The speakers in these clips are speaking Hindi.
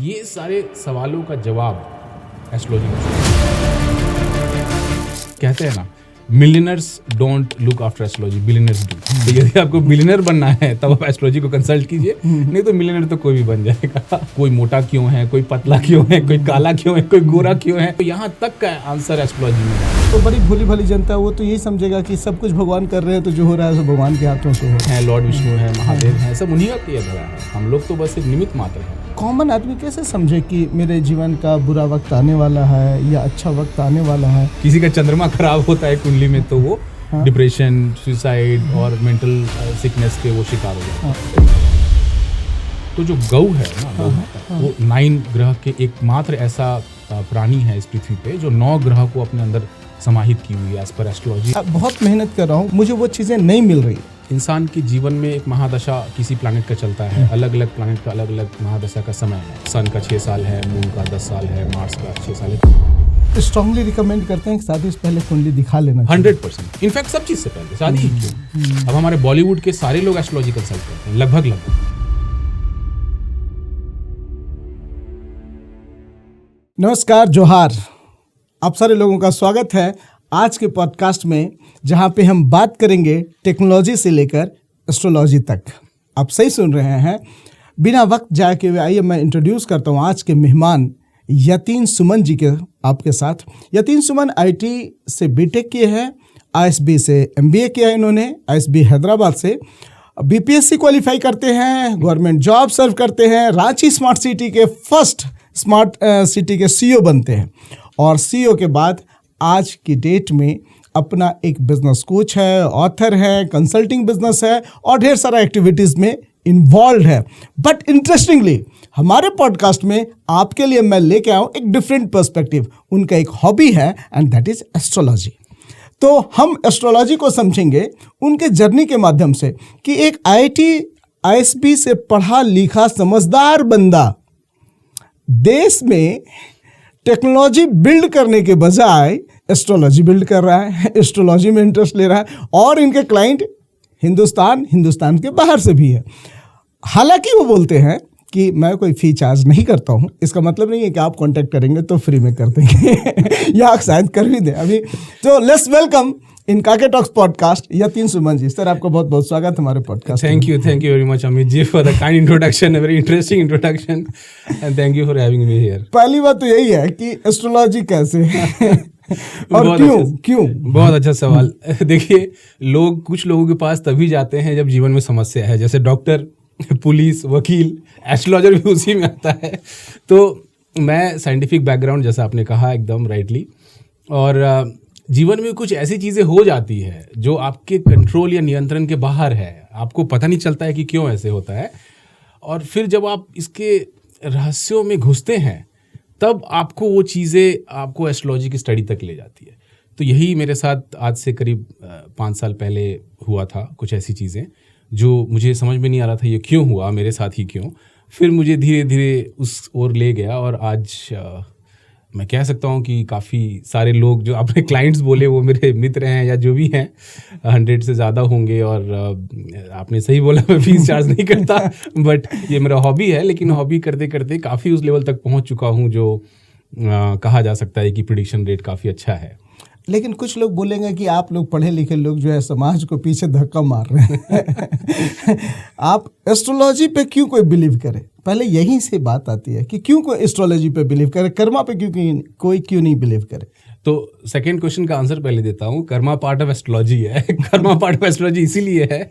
ये सारे सवालों का जवाब एस्ट्रोलॉजी में कहते हैं ना, millionaires don't look after astrology, billionaires do. तो यदि आपको बिलियनर बनना है तब आप एस्ट्रोलॉजी को कंसल्ट कीजिए, नहीं तो मिलियनर तो कोई भी बन जाएगा। कोई मोटा क्यों है, कोई पतला क्यों है, कोई काला क्यों है, कोई गोरा क्यों है, तो यहाँ तक का आंसर एस्ट्रोलॉजी में है। तो बड़ी भोली भाली जनता वो तो यही समझेगा कि सब कुछ भगवान कर रहे हैं, तो जो हो रहा है सब भगवान के हाथों से हो रहा है। लॉर्ड विष्णु है, महादेव है, सब उन्हीं का किया धरा है। हम लोग तो बस एक निमित्त मात्र है। कॉमन आदमी कैसे समझे कि मेरे जीवन का बुरा वक्त आने वाला है या अच्छा वक्त आने वाला है? किसी का चंद्रमा खराब होता है कुंडली में तो वो डिप्रेशन, सुसाइड और मेंटल सिकनेस के वो शिकार हो जाता है। तो जो गौ है ना, वो 9 ग्रह के एकमात्र ऐसा प्राणी है इस पृथ्वी पे जो 9 ग्रह को अपने अंदर समाहित की हुई है एज पर एस्ट्रोलॉजी। बहुत मेहनत कर रहा हूँ, मुझे वो चीज़ें नहीं मिल रही। इंसान के जीवन में एक महादशा किसी प्लैनेट का चलता है, अलग अलग प्लैनेट का अलग अलग महादशा का समय है। सन का 6 साल है, मून का 10 साल है, मार्स का 6 साल है। स्ट्रांगली रिकमेंड करते हैं कि शादी से पहले कुंडली दिखा लेना। 100%। इनफैक्ट सब चीज़ से पहले, शादी ही क्यों। अब हमारे बॉलीवुड के सारे लोग एस्ट्रोलॉजी कंसल्ट करते हैं, लगभग। नमस्कार, जोहार। आप सारे लोगों का स्वागत है आज के पॉडकास्ट में, जहां पे हम बात करेंगे टेक्नोलॉजी से लेकर एस्ट्रोलॉजी तक। आप सही सुन रहे हैं। बिना वक्त जाए के हुए आइए मैं इंट्रोड्यूस करता हूं आज के मेहमान यतीन सुमन जी के आपके साथ। यतीन सुमन आईटी से बीटेक किए हैं, आईएसबी से एमबीए किया है इन्होंने, आईएसबी हैदराबाद से बीपीएससी क्वालिफाई करते हैं, गवर्नमेंट जॉब सर्व करते हैं, रांची स्मार्ट सिटी के फर्स्ट स्मार्ट सिटी के सीईओ बनते हैं और सीईओ के बाद आज की डेट में अपना एक बिजनेस कोच है, ऑथर है, कंसल्टिंग बिजनेस है और ढेर सारा एक्टिविटीज़ में इन्वॉल्व है। बट इंटरेस्टिंगली हमारे पॉडकास्ट में आपके लिए मैं लेके आया हूँ एक डिफरेंट पर्सपेक्टिव। उनका एक हॉबी है एंड दैट इज एस्ट्रोलॉजी। तो हम एस्ट्रोलॉजी को समझेंगे उनके जर्नी के माध्यम से कि एक आईआईटी आईएसबी से पढ़ा लिखा समझदार बंदा देश में टेक्नोलॉजी बिल्ड करने के बजाय एस्ट्रोलॉजी बिल्ड कर रहा है, एस्ट्रोलॉजी में इंटरेस्ट ले रहा है और इनके क्लाइंट हिंदुस्तान के बाहर से भी है। हालांकि वो बोलते हैं कि मैं कोई फी चार्ज नहीं करता हूँ। इसका मतलब नहीं है कि आप कांटेक्ट करेंगे तो फ्री में कर देंगे या शायद कर भी दें अभी। तो let's welcome in Kake talks podcast Yatin Suman ji. Sir, आपका बहुत बहुत स्वागत हमारे podcast. Thank you very much Amit ji for the kind introduction, very interesting introduction and thank you for having me here. पहली बात तो यही है कि एस्ट्रोलॉजी कैसे और क्यों? बहुत अच्छा सवाल। देखिए, कुछ लोगों के पास तभी जाते हैं जब जीवन में समस्या है, जैसे डॉक्टर, पुलिस, वकील, एस्ट्रोलॉजर भी उसी में आता है। तो मैं साइंटिफिक बैकग्राउंड, जैसा आपने कहा एकदम राइटली, और जीवन में कुछ ऐसी चीज़ें हो जाती है जो आपके कंट्रोल या नियंत्रण के बाहर है, आपको पता नहीं चलता है कि क्यों ऐसे होता है, और फिर जब आप इसके रहस्यों में घुसते हैं तब आपको वो चीज़ें आपको एस्ट्रोलॉजी की स्टडी तक ले जाती है। तो यही मेरे साथ आज से करीब 5 साल पहले हुआ था। कुछ ऐसी चीज़ें जो मुझे समझ में नहीं आ रहा था ये क्यों हुआ, मेरे साथ ही क्यों। फिर मुझे धीरे धीरे उस ओर ले गया और आज मैं कह सकता हूँ कि काफ़ी सारे लोग जो अपने क्लाइंट्स बोले वो मेरे मित्र हैं या जो भी हैं, 100 से ज़्यादा होंगे। और आपने सही बोला, मैं फीस चार्ज नहीं करता, बट ये मेरा हॉबी है। लेकिन हॉबी करते करते काफ़ी उस लेवल तक पहुँच चुका हूँ जो कहा जा सकता है कि प्रेडिक्शन रेट काफ़ी अच्छा है। लेकिन कुछ लोग बोलेंगे कि आप लोग पढ़े लिखे लोग जो है समाज को पीछे धक्का मार रहे हैं आप एस्ट्रोलॉजी पे क्यों कोई बिलीव करे? पहले यहीं से बात आती है कि क्यों कोई एस्ट्रोलॉजी पे बिलीव करे, कर्मा पे क्यों नहीं बिलीव करे। तो सेकंड क्वेश्चन का आंसर पहले देता हूँ। कर्मा पार्ट ऑफ एस्ट्रोलॉजी है। कर्मा पार्ट ऑफ एस्ट्रोलॉजी इसीलिए है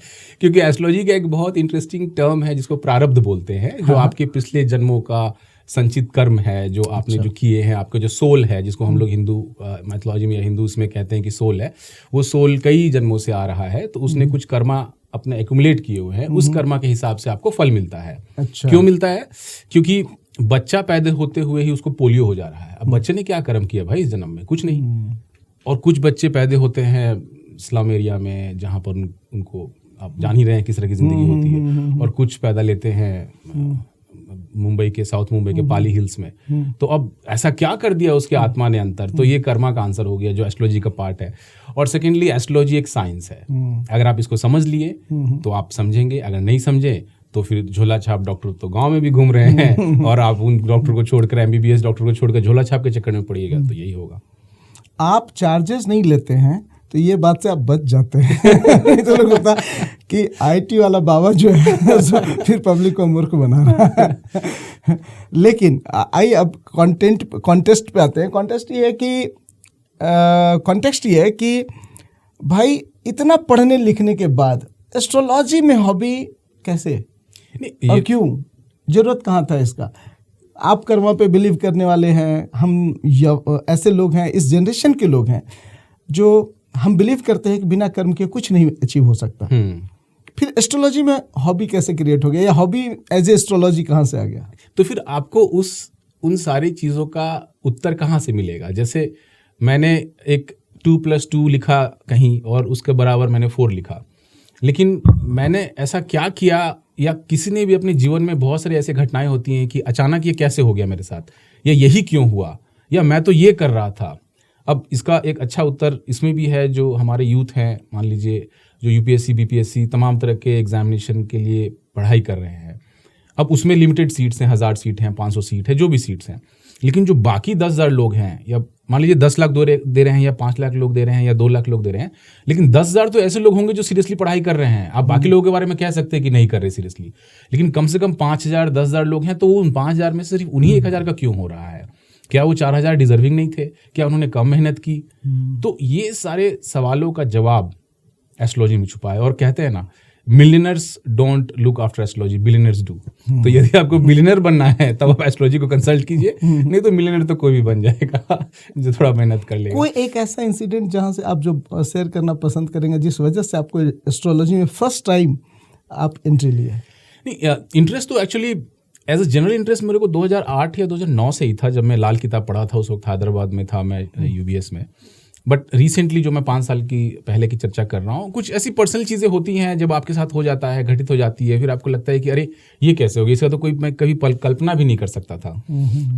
क्योंकि एस्ट्रोलॉजी का एक बहुत इंटरेस्टिंग टर्म है जिसको प्रारब्ध बोलते हैं, जो आपके पिछले जन्मों का संचित कर्म है, जो आपने जो किए हैं, आपका जो सोल है, जिसको हम लोग हिंदू मैथोलॉजी में या हिंदू उसमें कहते हैं कि सोल है, वो सोल कई जन्मों से आ रहा है। तो उसने कुछ कर्मा अपने एक्यूमुलेट किए हुए हैं, उस कर्मा के हिसाब से आपको फल मिलता है। अच्छा। क्यों मिलता है? क्योंकि बच्चा पैदा होते हुए ही उसको पोलियो हो जा रहा है। अब बच्चे ने क्या कर्म किया भाई इस जन्म में? कुछ नहीं। और कुछ बच्चे पैदा होते हैं स्लम एरिया में, जहाँ पर उनको आप जान ही रहे हैं किस तरह की जिंदगी होती है, और कुछ पैदा लेते हैं मुंबई के, साउथ मुंबई के पाली हिल्स में। तो अब ऐसा क्या कर दिया उसके आत्मा ने अंतर? तो ये कर्मा का आंसर हो गया, जो एस्ट्रोलॉजी का पार्ट है। और सेकेंडली, एस्ट्रोलॉजी एक साइंस है। अगर आप इसको समझ लिए तो आप समझेंगे, अगर नहीं समझे तो फिर झोला छाप डॉक्टर तो गांव में भी घूम रहे हैं और आप उन डॉक्टर को छोड़कर MBBS डॉक्टर को छोड़कर झोला छाप के चक्कर में पड़िएगा तो यही होगा। आप चार्जेस नहीं लेते हैं तो ये बात से आप बच जाते हैं। नहीं तो लोग होता कि IT वाला बाबा जो है फिर पब्लिक को मूर्ख बना रहा है। लेकिन आइए अब कॉन्टेस्ट पे आते हैं। कॉन्टेस्ट ये है कि भाई इतना पढ़ने लिखने के बाद एस्ट्रोलॉजी में हॉबी कैसे और क्यों, जरूरत कहाँ था इसका? आप कर्मा पे बिलीव करने वाले हैं, हम ऐसे लोग हैं, इस जनरेशन के लोग हैं जो हम बिलीव करते हैं कि बिना कर्म के कुछ नहीं अचीव हो सकता। फिर एस्ट्रोलॉजी में हॉबी कैसे क्रिएट हो गया, या हॉबी एज ए एस्ट्रोलॉजी कहाँ से आ गया? तो फिर आपको उन सारी चीज़ों का उत्तर कहाँ से मिलेगा? जैसे मैंने एक 2+2 लिखा कहीं और उसके बराबर मैंने 4 लिखा, लेकिन मैंने ऐसा क्या किया, या किसी ने भी अपने जीवन में बहुत सारी ऐसी घटनाएं होती हैं कि अचानक ये कैसे हो गया मेरे साथ, या यही क्यों हुआ, या मैं तो ये कर रहा था। अब इसका एक अच्छा उत्तर इसमें भी है, जो हमारे यूथ हैं, मान लीजिए जो UPSC BPSC तमाम तरह के एग्जामिनेशन के लिए पढ़ाई कर रहे हैं, अब उसमें लिमिटेड सीट्स हैं, 1000 सीट हैं, 500 सीट है, जो भी सीट्स हैं, लेकिन जो बाकी 10,000 लोग हैं, या मान लीजिए 10 लाख दे रहे हैं, या 5 लाख लोग दे रहे हैं, या 2 लाख लोग दे रहे हैं, लेकिन 10,000 तो ऐसे लोग होंगे जो सीरियसली पढ़ाई कर रहे हैं। आप बाकी लोगों के बारे में कह सकते हैं कि नहीं कर रहे सीरियसली, लेकिन कम से कम 5,000 10,000 लोग हैं, तो उन 5,000 में से सिर्फ उन्हीं 1,000 का क्यों हो रहा है? क्या वो 4,000 डिजर्विंग नहीं थे? क्या उन्होंने कम मेहनत की? तो ये सारे सवालों का जवाब एस्ट्रोलॉजी में छुपा है। और कहते हैं ना, millionaires don't look after astrology, billionaires do. तो यदि आपको बिलियनर बनना है तब आप एस्ट्रोलॉजी को कंसल्ट कीजिए, नहीं तो मिलियनर तो कोई भी बन जाएगा जो थोड़ा मेहनत कर लेगा। कोई एक ऐसा इंसिडेंट जहां से आप जो शेयर करना पसंद करेंगे, जिस वजह से आपको एस्ट्रोलॉजी में फर्स्ट टाइम आप एंट्री लिया? नहीं, इंटरेस्ट तो actually as a general interest मेरे को 2008 या 2009 से ही था, जब मैं लाल किताब पढ़ा था। उस वक्त हैदराबाद में था मैं, UBS में। बट रिसेंटली जो मैं 5 साल की पहले की चर्चा कर रहा हूँ, कुछ ऐसी पर्सनल चीज़ें होती हैं जब आपके साथ हो जाता है, घटित हो जाती है, फिर आपको लगता है कि अरे ये कैसे हो गई, इसका तो कोई मैं कभी कल्पना भी नहीं कर सकता था।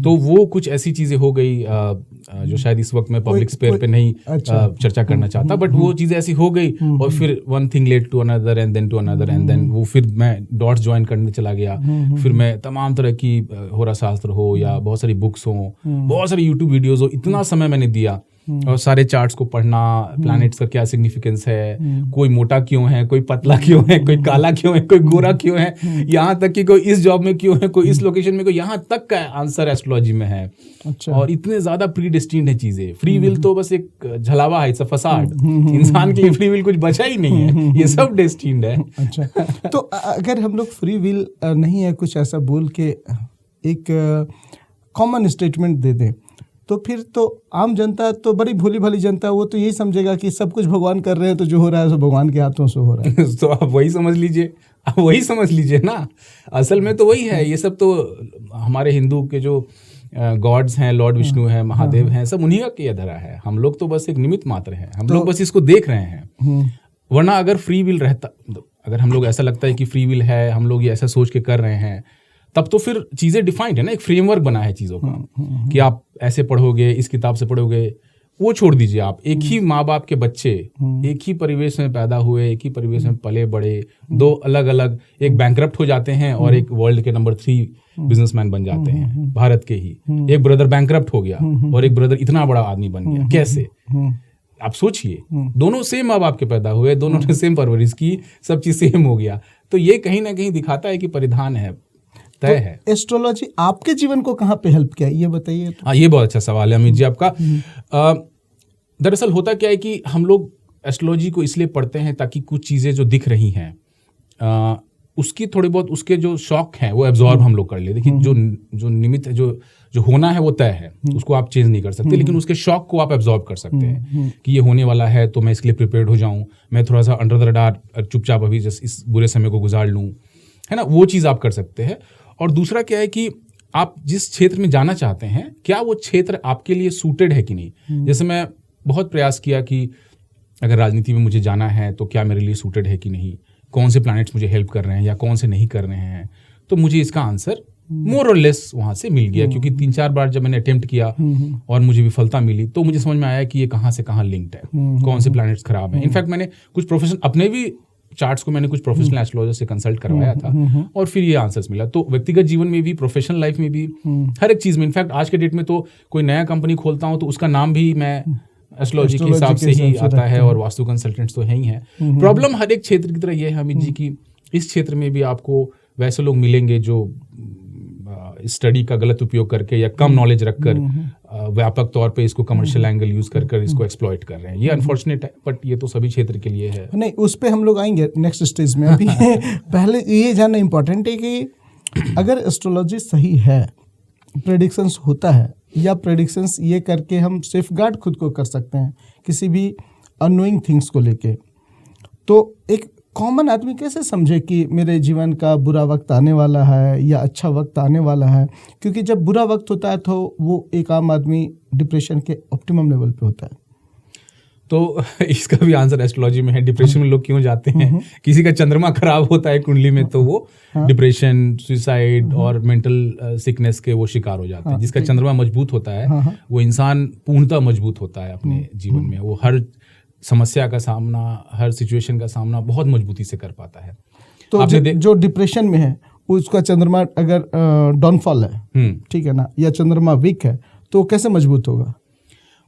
तो वो कुछ ऐसी चीज़ें हो गई जो शायद इस वक्त मैं पब्लिक स्पेयर पे नहीं चर्चा करना चाहता, बट वो चीज़ें ऐसी हो गई, और फिर one thing led to another and then to another and then वो फिर मैं डॉट्स ज्वाइन करने चला गया। फिर मैं तमाम तरह की होरा शास्त्र हो या बहुत सारी बुक्स हो, बहुत सारी यूट्यूब वीडियोज़ हो, इतना समय मैंने दिया, और सारे चार्ट्स को पढ़ना, प्लैनेट्स का क्या सिग्निफिकेंस है, कोई मोटा क्यों है, कोई पतला क्यों है, कोई काला क्यों है, कोई गोरा क्यों है, यहाँ तक कि कोई इस जॉब में क्यों है, कोई इस लोकेशन में, कोई यहाँ तक का आंसर एस्ट्रोलॉजी में है। अच्छा। और इतने ज्यादा प्री डेस्टिन्ड है चीजें। फ्री विल तो बस एक झलावा है, इट्स अ फसाड। इंसान के लिए फ्री विल कुछ बचा ही नहीं है, ये सब डेस्टिन्ड है। अच्छा, तो अगर हम लोग फ्री विल नहीं है कुछ ऐसा बोल के एक कॉमन स्टेटमेंट दे दें, तो फिर तो आम जनता तो बड़ी भोली भाली जनता, वो तो यही समझेगा कि सब कुछ भगवान कर रहे हैं, तो जो हो रहा है सो भगवान के हाथों से हो रहा है। तो आप वही समझ लीजिए, ना। असल में तो वही है। ये सब तो हमारे हिंदू के जो गॉड्स हैं, लॉर्ड विष्णु हैं, महादेव हैं, सब उन्हीं का किया धरा है। हम लोग तो बस एक निमित्त मात्र हैं, हम लोग बस इसको देख रहे हैं। वरना अगर फ्री विल रहता, अगर हम लोग ऐसा लगता है कि फ्री विल है, हम लोग ये ऐसा सोच के कर रहे हैं, तब तो फिर चीज़ें डिफाइंड है ना, एक फ्रेमवर्क बना है चीज़ों का कि आप ऐसे पढ़ोगे, इस किताब से पढ़ोगे। वो छोड़ दीजिए, आप एक ही माँ बाप के बच्चे, एक ही परिवेश में पैदा हुए, एक ही परिवेश में पले बड़े, 2 अलग अलग, एक बैंकरप्ट हो जाते हैं और एक वर्ल्ड के नंबर 3 बिजनेसमैन बन जाते हैं, भारत के ही। एक ब्रदर बैंकरप्ट हो गया और एक ब्रदर इतना बड़ा आदमी बन गया। कैसे? आप सोचिए, दोनों सेम माँ बाप के पैदा हुए, दोनों ने सेम परवरिश की, सब चीज सेम हो गया। तो ये कहीं ना कहीं दिखाता है कि परिधान है, तय है। एस्ट्रोलॉजी आपके जीवन को कहाँ पे हेल्प किया, ये बताइए। हाँ, ये बहुत अच्छा सवाल है अमित जी आपका। दरअसल होता क्या है कि हम लोग एस्ट्रोलॉजी को इसलिए पढ़ते हैं ताकि कुछ चीज़ें जो दिख रही हैं उसकी थोड़ी बहुत, उसके जो शौक हैं वो एब्जॉर्ब हम लोग कर ले। देखिए, जो निमित्त है, जो होना है वो तय है, उसको आप चेंज नहीं कर सकते, लेकिन उसके शौक को आप एब्जॉर्ब कर सकते हैं कि ये होने वाला है तो मैं इसके लिए प्रिपेयर्ड हो जाऊं, मैं थोड़ा सा अंडर द रडार चुपचाप अभी जस्ट इस बुरे समय को गुजार लूं, है ना। वो चीज़ आप कर सकते हैं। और दूसरा क्या है कि आप जिस क्षेत्र में जाना चाहते हैं, क्या वो क्षेत्र आपके लिए सूटेड है कि नहीं। जैसे मैं बहुत प्रयास किया कि अगर राजनीति में मुझे जाना है तो क्या मेरे लिए सूटेड है कि नहीं, कौन से प्लैनेट्स मुझे हेल्प कर रहे हैं या कौन से नहीं कर रहे हैं। तो मुझे इसका आंसर मोर और लेस वहाँ से मिल गया, क्योंकि 3-4 बार जब मैंने अटेम्प्ट किया और मुझे विफलता मिली, तो मुझे समझ में आया कि ये कहाँ से कहाँ लिंक्ड है, कौन से प्लैनेट्स खराब हैं। इनफैक्ट मैंने कुछ प्रोफेशन अपने भी चार्ट्स को मैंने कुछ प्रोफेशनल एस्ट्रोलॉजर से कंसल्ट करवाया था और फिर ये आंसर्स मिला। तो व्यक्तिगत जीवन में भी, प्रोफेशनल लाइफ में भी, हर एक चीज़ में, इनफैक्ट आज के डेट में तो कोई नया कंपनी खोलता हूँ तो उसका नाम भी मैं एस्ट्रोलॉजी के हिसाब से ही आता है, और वास्तु कंसल्टेंट्स तो है ही हैं। प्रॉब्लम हर एक क्षेत्र की तरह ये है अमित जी की इस क्षेत्र में भी आपको वैसे लोग मिलेंगे जो स्टडी का गलत उपयोग करके या कम नॉलेज रखकर व्यापक तौर पे इसको कमर्शियल एंगल यूज कर इसको एक्सप्लॉइट कर रहे हैं। ये अनफॉर्चुनेट है, बट ये तो सभी क्षेत्र के लिए है। नहीं, उस पे हम लोग आएंगे नेक्स्ट स्टेज में। अभी पहले ये जानना इम्पोर्टेंट है कि अगर एस्ट्रोलॉजी सही है, प्रेडिक्शंस होता है, या प्रेडिक्शंस ये करके हम सेफगार्ड खुद को कर सकते हैं किसी भी अननोइंग थिंग्स को लेके, तो एक कॉमन आदमी कैसे समझे कि मेरे जीवन का बुरा वक्त आने वाला है या अच्छा वक्त आने वाला है? क्योंकि जब बुरा वक्त होता है तो वो एक आम आदमी डिप्रेशन के ऑप्टिमम लेवल पे होता है। तो इसका भी आंसर एस्ट्रोलॉजी में है। डिप्रेशन में लोग क्यों जाते हैं? किसी का चंद्रमा खराब होता है कुंडली में तो वो डिप्रेशन, सुसाइड और मेंटल सिकनेस के वो शिकार हो जाते हैं। जिसका चंद्रमा मजबूत होता है वो इंसान पूर्णतः मजबूत होता है अपने जीवन में। वो हर समस्या का सामना, हर सिचुएशन का सामना बहुत मजबूती से कर पाता है। तो जो डिप्रेशन में है उसका चंद्रमा अगर डाउनफॉल है, ठीक है ना, या चंद्रमा वीक है, तो कैसे मजबूत होगा?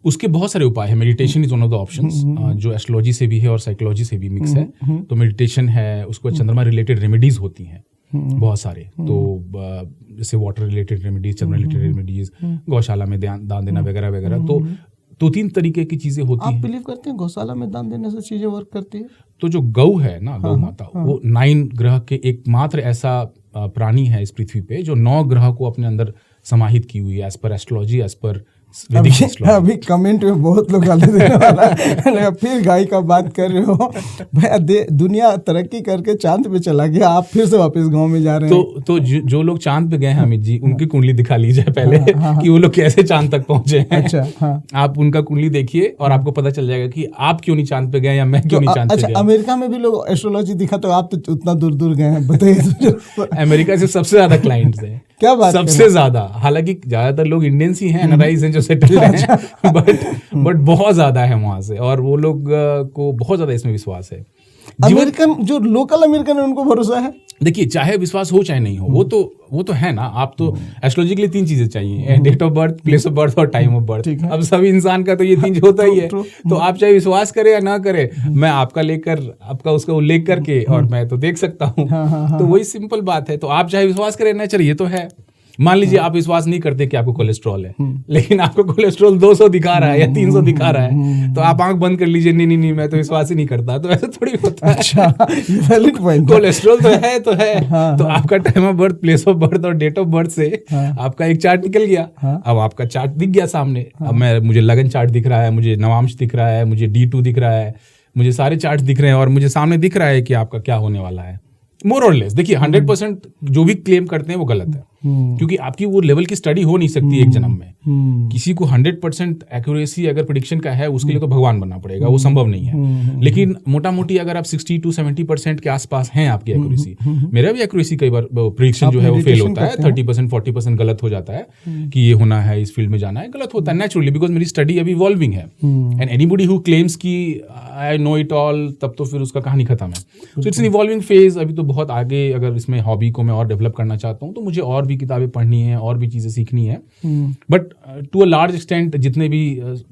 उसके बहुत सारे उपाय हैं। Meditation is one of the options जो एस्ट्रोलॉजी से भी है और साइकोलॉजी से भी मिक्स है। तो मेडिटेशन है, उसको चंद्रमा रिलेटेड रेमेडीज होती हैं बहुत सारे। तो जैसे वाटर रिलेटेड रेमेडीज, चंद्रमा रिलेटेड रेमेडीज, गौशाला में दान देना वगैरह वगैरह। तो 2-3 तरीके की चीजें होती हैं। आप बिलीव करते हैं गौशाला में दान देने से चीजें वर्क करती है? तो जो गौ है ना, गौ माता, वो 9 ग्रह के एकमात्र ऐसा प्राणी है इस पृथ्वी पे जो 9 ग्रह को अपने अंदर समाहित की हुई है, as per astrology, as per अभी कमेंट में बहुत लोग गाली देने वाला है, फिर गाय का बात कर रहे हो भाई। दुनिया तरक्की करके चांद पे चला गया, आप फिर से वापस गांव में जा रहे हैं। तो जो लोग चांद पे गए हैं अमित जी, उनकी कुंडली दिखा लीजिए पहले कि वो लोग कैसे चांद तक पहुंचे हैं। अच्छा, आप उनका कुंडली देखिए और आपको पता चल जाएगा कि आप क्यों नहीं चांद पे गए या मैं क्यों नहीं चांद पे गया। अमेरिका में भी लोग एस्ट्रोलॉजी दिखा, तो आप तो उतना दूर दूर गए हैं, बताइए। अमेरिका से सबसे ज्यादा क्लाइंट्स हैं। क्या बात, सबसे ज्यादा। हालांकि ज्यादातर लोग इंडियंस ही हैं, एनआरआईज हैं जो सेटल हैं, बट बहुत ज्यादा है वहां से, और वो लोग को बहुत ज्यादा इसमें विश्वास है। अमेरिकन जो लोकल अमेरिकन है उनको भरोसा है। देखिए, चाहे विश्वास हो चाहे नहीं हो, वो तो है ना। आप तो एस्ट्रोलॉजी के लिए 3 चीजें चाहिए, date of birth, place of birth और टाइम ऑफ बर्थ। अब सभी इंसान का तो ये 3 होता ही है। तो आप चाहे विश्वास करें या ना करें, मैं आपका उसका उल्लेख करके और मैं तो देख सकता हूँ। तो वही सिंपल बात है। तो आप चाहे विश्वास करें ना, चलिए, ये तो है। मान लीजिए आप विश्वास नहीं करते कि आपको कोलेस्ट्रॉल है, लेकिन आपको कोलेस्ट्रॉल 200 दिखा रहा है या 300 दिखा रहा है, तो आप आंख बंद कर लीजिए, नहीं मैं तो विश्वास ही नहीं करता। तो ऐसा थोड़ी होता है। अच्छा, वैलिड पॉइंट। कोलेस्ट्रॉल तो है। तो आपका time of birth, place of birth और डेट ऑफ बर्थ से आपका एक चार्ट निकल गया। अब आपका चार्ट दिख गया सामने। अब मुझे लगन चार्ट दिख रहा है, मुझे नवांश दिख रहा है, मुझे D2 दिख रहा है, मुझे सारे चार्ट दिख रहे हैं, और मुझे सामने दिख रहा है कि आपका क्या होने वाला है। मोर और लेस। देखिए, 100% जो भी क्लेम करते हैं वो गलत है, क्योंकि आपकी वो लेवल की स्टडी हो नहीं सकती एक जन्म में। किसी को 100% एक्यूरेसी अगर प्रेडिक्शन का है, उसके लिए तो भगवान बनना पड़ेगा, वो संभव नहीं है। लेकिन मोटा मोटी अगर आप 60 to 70% के आसपास हैं आपकी एक्यूरेसी, मेरा भी एक्यूरेसी कई बार प्रेडिक्शन जो है वो फेल होता है, 30% 40% गलत हो जाता है कि ये होना है, इस फील्ड में जाना है, गलत होता है नेचुरली, बिकॉज मेरी स्टडी अभी इवॉल्विंग है। एंड एनीबॉडी हु क्लेम्स कि आई नो इट ऑल, तब तो फिर उसका कहानी खत्म है। So it's an evolving phase. अभी तो बहुत आगे, अगर इसमें हॉबी को मैं और डेवलप करना चाहता हूँ तो मुझे और भी किताबें पढ़नी है, और भी चीजें सीखनी है। But to a large extent जितने भी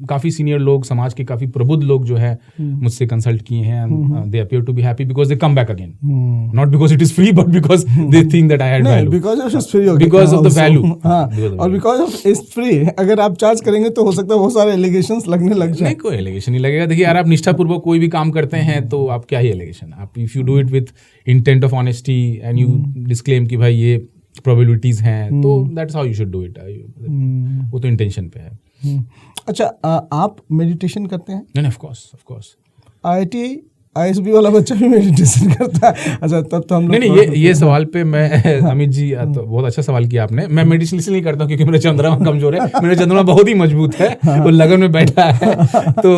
काफी सीनियर लोग, समाज के काफी प्रबुद्ध लोग जो है मुझसे कंसल्ट किए हैं, they appear to be happy because they come back again, not because it is free, but because they think that I had value, because of the value, और बिकॉज ऑफ इट्स फ्री। अगर आप चार्ज करेंगे तो हो सकता है बहुत सारे एलिगेशंस लगने लग जाए। नहीं, कोई एलिगेशन नहीं लगेगा। देखिए यार, आप निष्ठापूर्वक कोई भी काम करते हैं तो आप क्या ही एलिगेशन, आप if you do it with intent of honesty and you disclaim कि भाई ये प्रोबेबिलिटीज हैं, तो that's how you should do it. वो तो इंटेंशन पे है। अच्छा, आप मेडिटेशन करते हैं? नहीं, ऑफ कोर्स। IIT ISB वाला बच्चा भी मेडिटेशन करता है? अच्छा, तब तो हम लोग नहीं, ये सवाल पे मैं अमित जी, तो बहुत अच्छा सवाल किया आपने। मैं मेडिटेशन इसलिए नहीं करता हूँ क्योंकि मेरा चंद्रमा कमजोर है। मेरा चंद्रमा बहुत ही मजबूत है, वो लगन में बैठा है। तो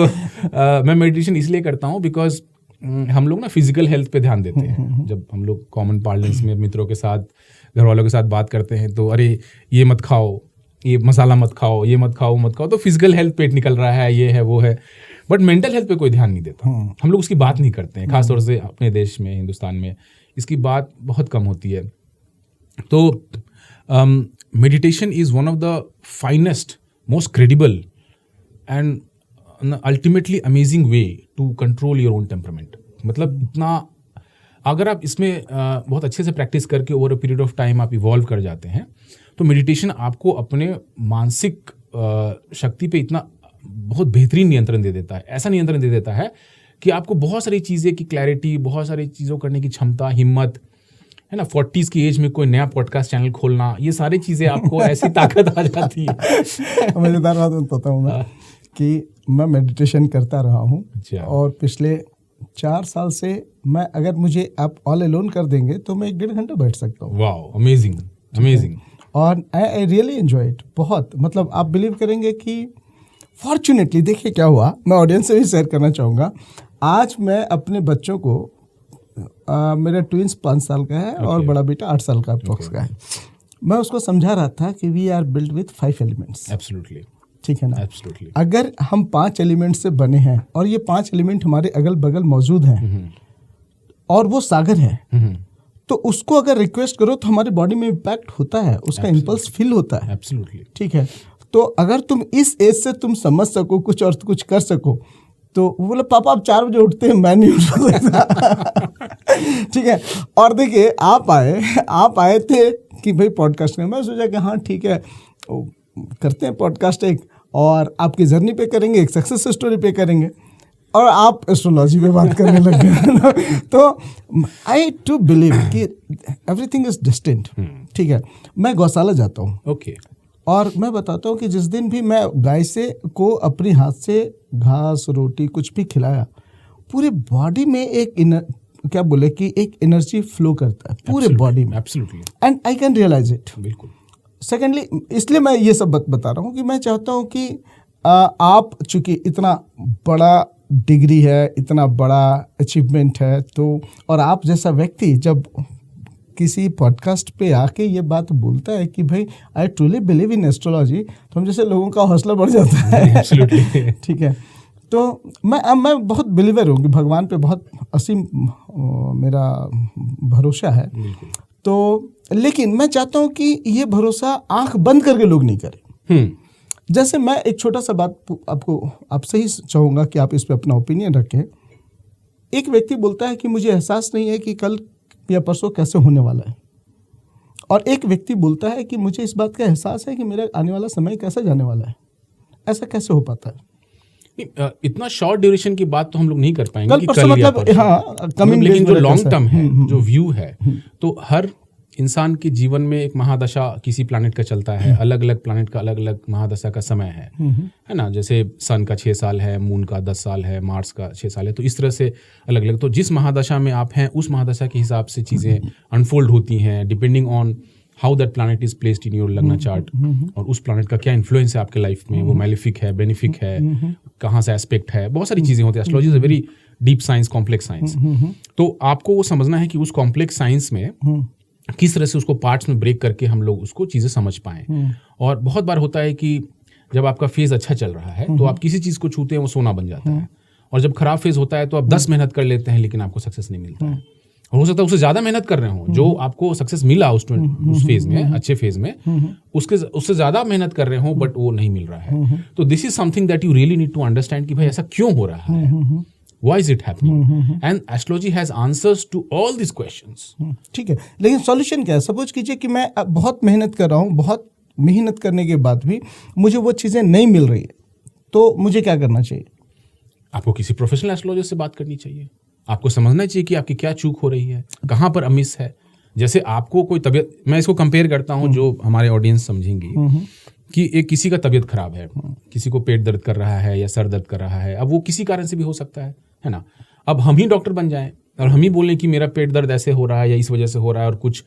मैं मेडिटेशन इसलिए करता हूँ बिकॉज हम लोग ना फिजिकल हेल्थ पे ध्यान देते हैं। जब हम लोग कॉमन पार्लेंस में मित्रों के साथ, घर वालों के साथ बात करते हैं तो अरे ये मत खाओ, ये मसाला मत खाओ, ये मत खाओ, तो फिजिकल हेल्थ पेट निकल रहा है, ये है वो है। बट मेंटल हेल्थ पे कोई ध्यान नहीं देता। हम लोग उसकी बात नहीं करते हैं, खासतौर से अपने देश में, हिंदुस्तान में इसकी बात बहुत कम होती है। तो meditation is one of the finest, most credible and ultimately amazing way to control your own temperament. मतलब इतना अगर आप इसमें बहुत अच्छे से प्रैक्टिस करके over a period of time आप इवॉल्व कर जाते हैं, तो मेडिटेशन आपको अपने मानसिक शक्ति पे इतना बहुत बेहतरीन नियंत्रण दे देता है। ऐसा नियंत्रण दे देता है कि आपको बहुत सारी चीज़ें की क्लैरिटी, बहुत सारी चीज़ों करने की क्षमता, हिम्मत, है ना, 40s की एज में कोई नया पॉडकास्ट चैनल खोलना, ये सारी चीज़ें आपको ऐसी ताकत आ जाती है। मज़ेदार बात बताता हूँ मैं कि मैं मेडिटेशन करता रहा हूँ और पिछले 4 साल से मैं, अगर मुझे आप ऑल अलोन कर देंगे तो मैं 1-1.5 घंटा बैठ सकता हूँ। Wow, amazing amazing. और आई रियली एंजॉय इट बहुत। मतलब आप बिलीव करेंगे कि फॉर्चुनेटली देखिए क्या हुआ, मैं ऑडियंस से भी शेयर करना चाहूँगा। आज मैं अपने बच्चों को मेरा ट्विंस 5 साल का है और बड़ा बेटा 8 साल का अप्रोक्स का है। मैं उसको समझा रहा था कि we are build with 5 elements. Absolutely, ठीक है ना? एब्सोल्युटली। अगर हम 5 एलिमेंट से बने हैं और ये 5 एलिमेंट हमारे अगल बगल मौजूद हैं और वो सागर है, तो उसको अगर रिक्वेस्ट करो तो हमारी बॉडी में इम्पैक्ट होता है, उसका इम्पल्स फील होता है। एब्सोल्युटली, ठीक है। तो अगर तुम इस एज से तुम समझ सको कुछ और कुछ कर सको, तो वो बोले पापा आप 4 बजे उठते हैं, मैं नहीं उठ सकता। ठीक है। और देखिए आप आए थे कि भाई पॉडकास्ट में, मैं सोचा कि हाँ ठीक है करते हैं पॉडकास्ट एक, और आपकी जर्नी पे करेंगे, एक सक्सेस स्टोरी पे करेंगे, और आप एस्ट्रोलॉजी पे बात करने लग गए। तो आई टू बिलीव कि एवरीथिंग इज डिस्टिंट। ठीक है। मैं गौशाला जाता हूँ, ओके, और मैं बताता हूँ कि जिस दिन भी मैं गाय से को अपने हाथ से घास रोटी कुछ भी खिलाया, पूरे बॉडी में एक क्या बोले कि एक एनर्जी फ्लो करता है पूरे बॉडी में। Absolutely, and I can realise it. बिल्कुल। सेकेंडली, इसलिए मैं ये सब बता रहा हूँ कि मैं चाहता हूँ कि आप चूंकि इतना बड़ा डिग्री है, इतना बड़ा अचीवमेंट है, तो और आप जैसा व्यक्ति जब किसी पॉडकास्ट पे आके ये बात बोलता है कि भाई I truly believe in astrology, तो हम जैसे लोगों का हौसला बढ़ जाता है। एब्सोल्युटली। ठीक है। तो मैं बहुत बिलीवर हूँ कि भगवान पे बहुत असीम मेरा भरोसा है। तो लेकिन मैं चाहता हूँ कि ये भरोसा आंख बंद करके लोग नहीं करें। जैसे मैं एक छोटा सा बात आपसे ही चाहूँगा कि आप इस पे अपना ओपिनियन रखें। एक व्यक्ति बोलता है कि मुझे एहसास नहीं है कि कल या परसों कैसे होने वाला है, और एक व्यक्ति बोलता है कि मुझे इस बात का एहसास है कि मेरा आने वाला समय कैसे जाने वाला है। ऐसा कैसे हो पाता है? इतना शॉर्ट ड्यूरेशन की बात तो हम लोग नहीं कर पाएंगे कि कल या मतलब परसों। हाँ, कमिंग लेकिन जो लॉन्ग टर्म है, जो व्यू है, तो हर इंसान के जीवन में एक महादशा किसी प्लैनेट का चलता है, अलग अलग प्लैनेट का अलग अलग महादशा का समय है ना। जैसे सन का 6 साल है, मून का 10 साल है, मार्स का 6 साल है, तो इस तरह से अलग अलग। तो जिस महादशा में आप हैं उस महादशा के हिसाब से चीज़ें अनफोल्ड होती हैं, depending on how that planet is placed in your लग्न चार्ट, और उस प्लैनेट का क्या इन्फ्लुएंस है आपके लाइफ में, वो मैलिफिक है, बेनिफिक है, कहाँ से एस्पेक्ट है, बहुत सारी चीज़ें होती है। Astrology is a very deep science, complex science. तो आपको वो समझना है कि उस कॉम्प्लेक्स साइंस में किस तरह से उसको पार्ट्स में ब्रेक करके हम लोग उसको चीज़ें समझ पाएं। और बहुत बार होता है कि जब आपका फेज अच्छा चल रहा है तो आप किसी चीज़ को छूते हैं वो सोना बन जाता है, और जब खराब फेज होता है तो आप 10 मेहनत कर लेते हैं लेकिन आपको सक्सेस नहीं मिलता है। और हो सकता है उससे ज़्यादा मेहनत कर रहे हो, जो आपको सक्सेस मिला उस फेज में, अच्छे फेज में, उससे ज़्यादा मेहनत कर रहे हो बट वो नहीं मिल रहा है। तो this is something that you really need to understand कि भाई ऐसा क्यों हो रहा है, why is it happening, and astrology has answers to all these questions। ठीक है। लेकिन सॉल्यूशन क्या है? सपोज कीजिए कि मैं बहुत मेहनत कर रहा हूँ, बहुत मेहनत करने के बाद भी मुझे वो चीज़ें नहीं मिल रही है, तो मुझे क्या करना चाहिए? आपको किसी प्रोफेशनल एस्ट्रोलॉजर से बात करनी चाहिए। आपको समझना चाहिए कि आपकी क्या चूक हो रही है, कहाँ पर अमिस है। जैसे आपको कोई तबीयत, मैं इसको कंपेयर करता हूँ जो हमारे ऑडियंस समझेंगी कि एक किसी का तबीयत खराब है, किसी को पेट दर्द कर रहा है या सर दर्द कर रहा है, अब वो किसी कारण से भी हो सकता है ना। अब हम ही डॉक्टर बन जाएं और हम ही बोलें कि मेरा पेट दर्द ऐसे हो रहा है या इस वजह से हो रहा है, और कुछ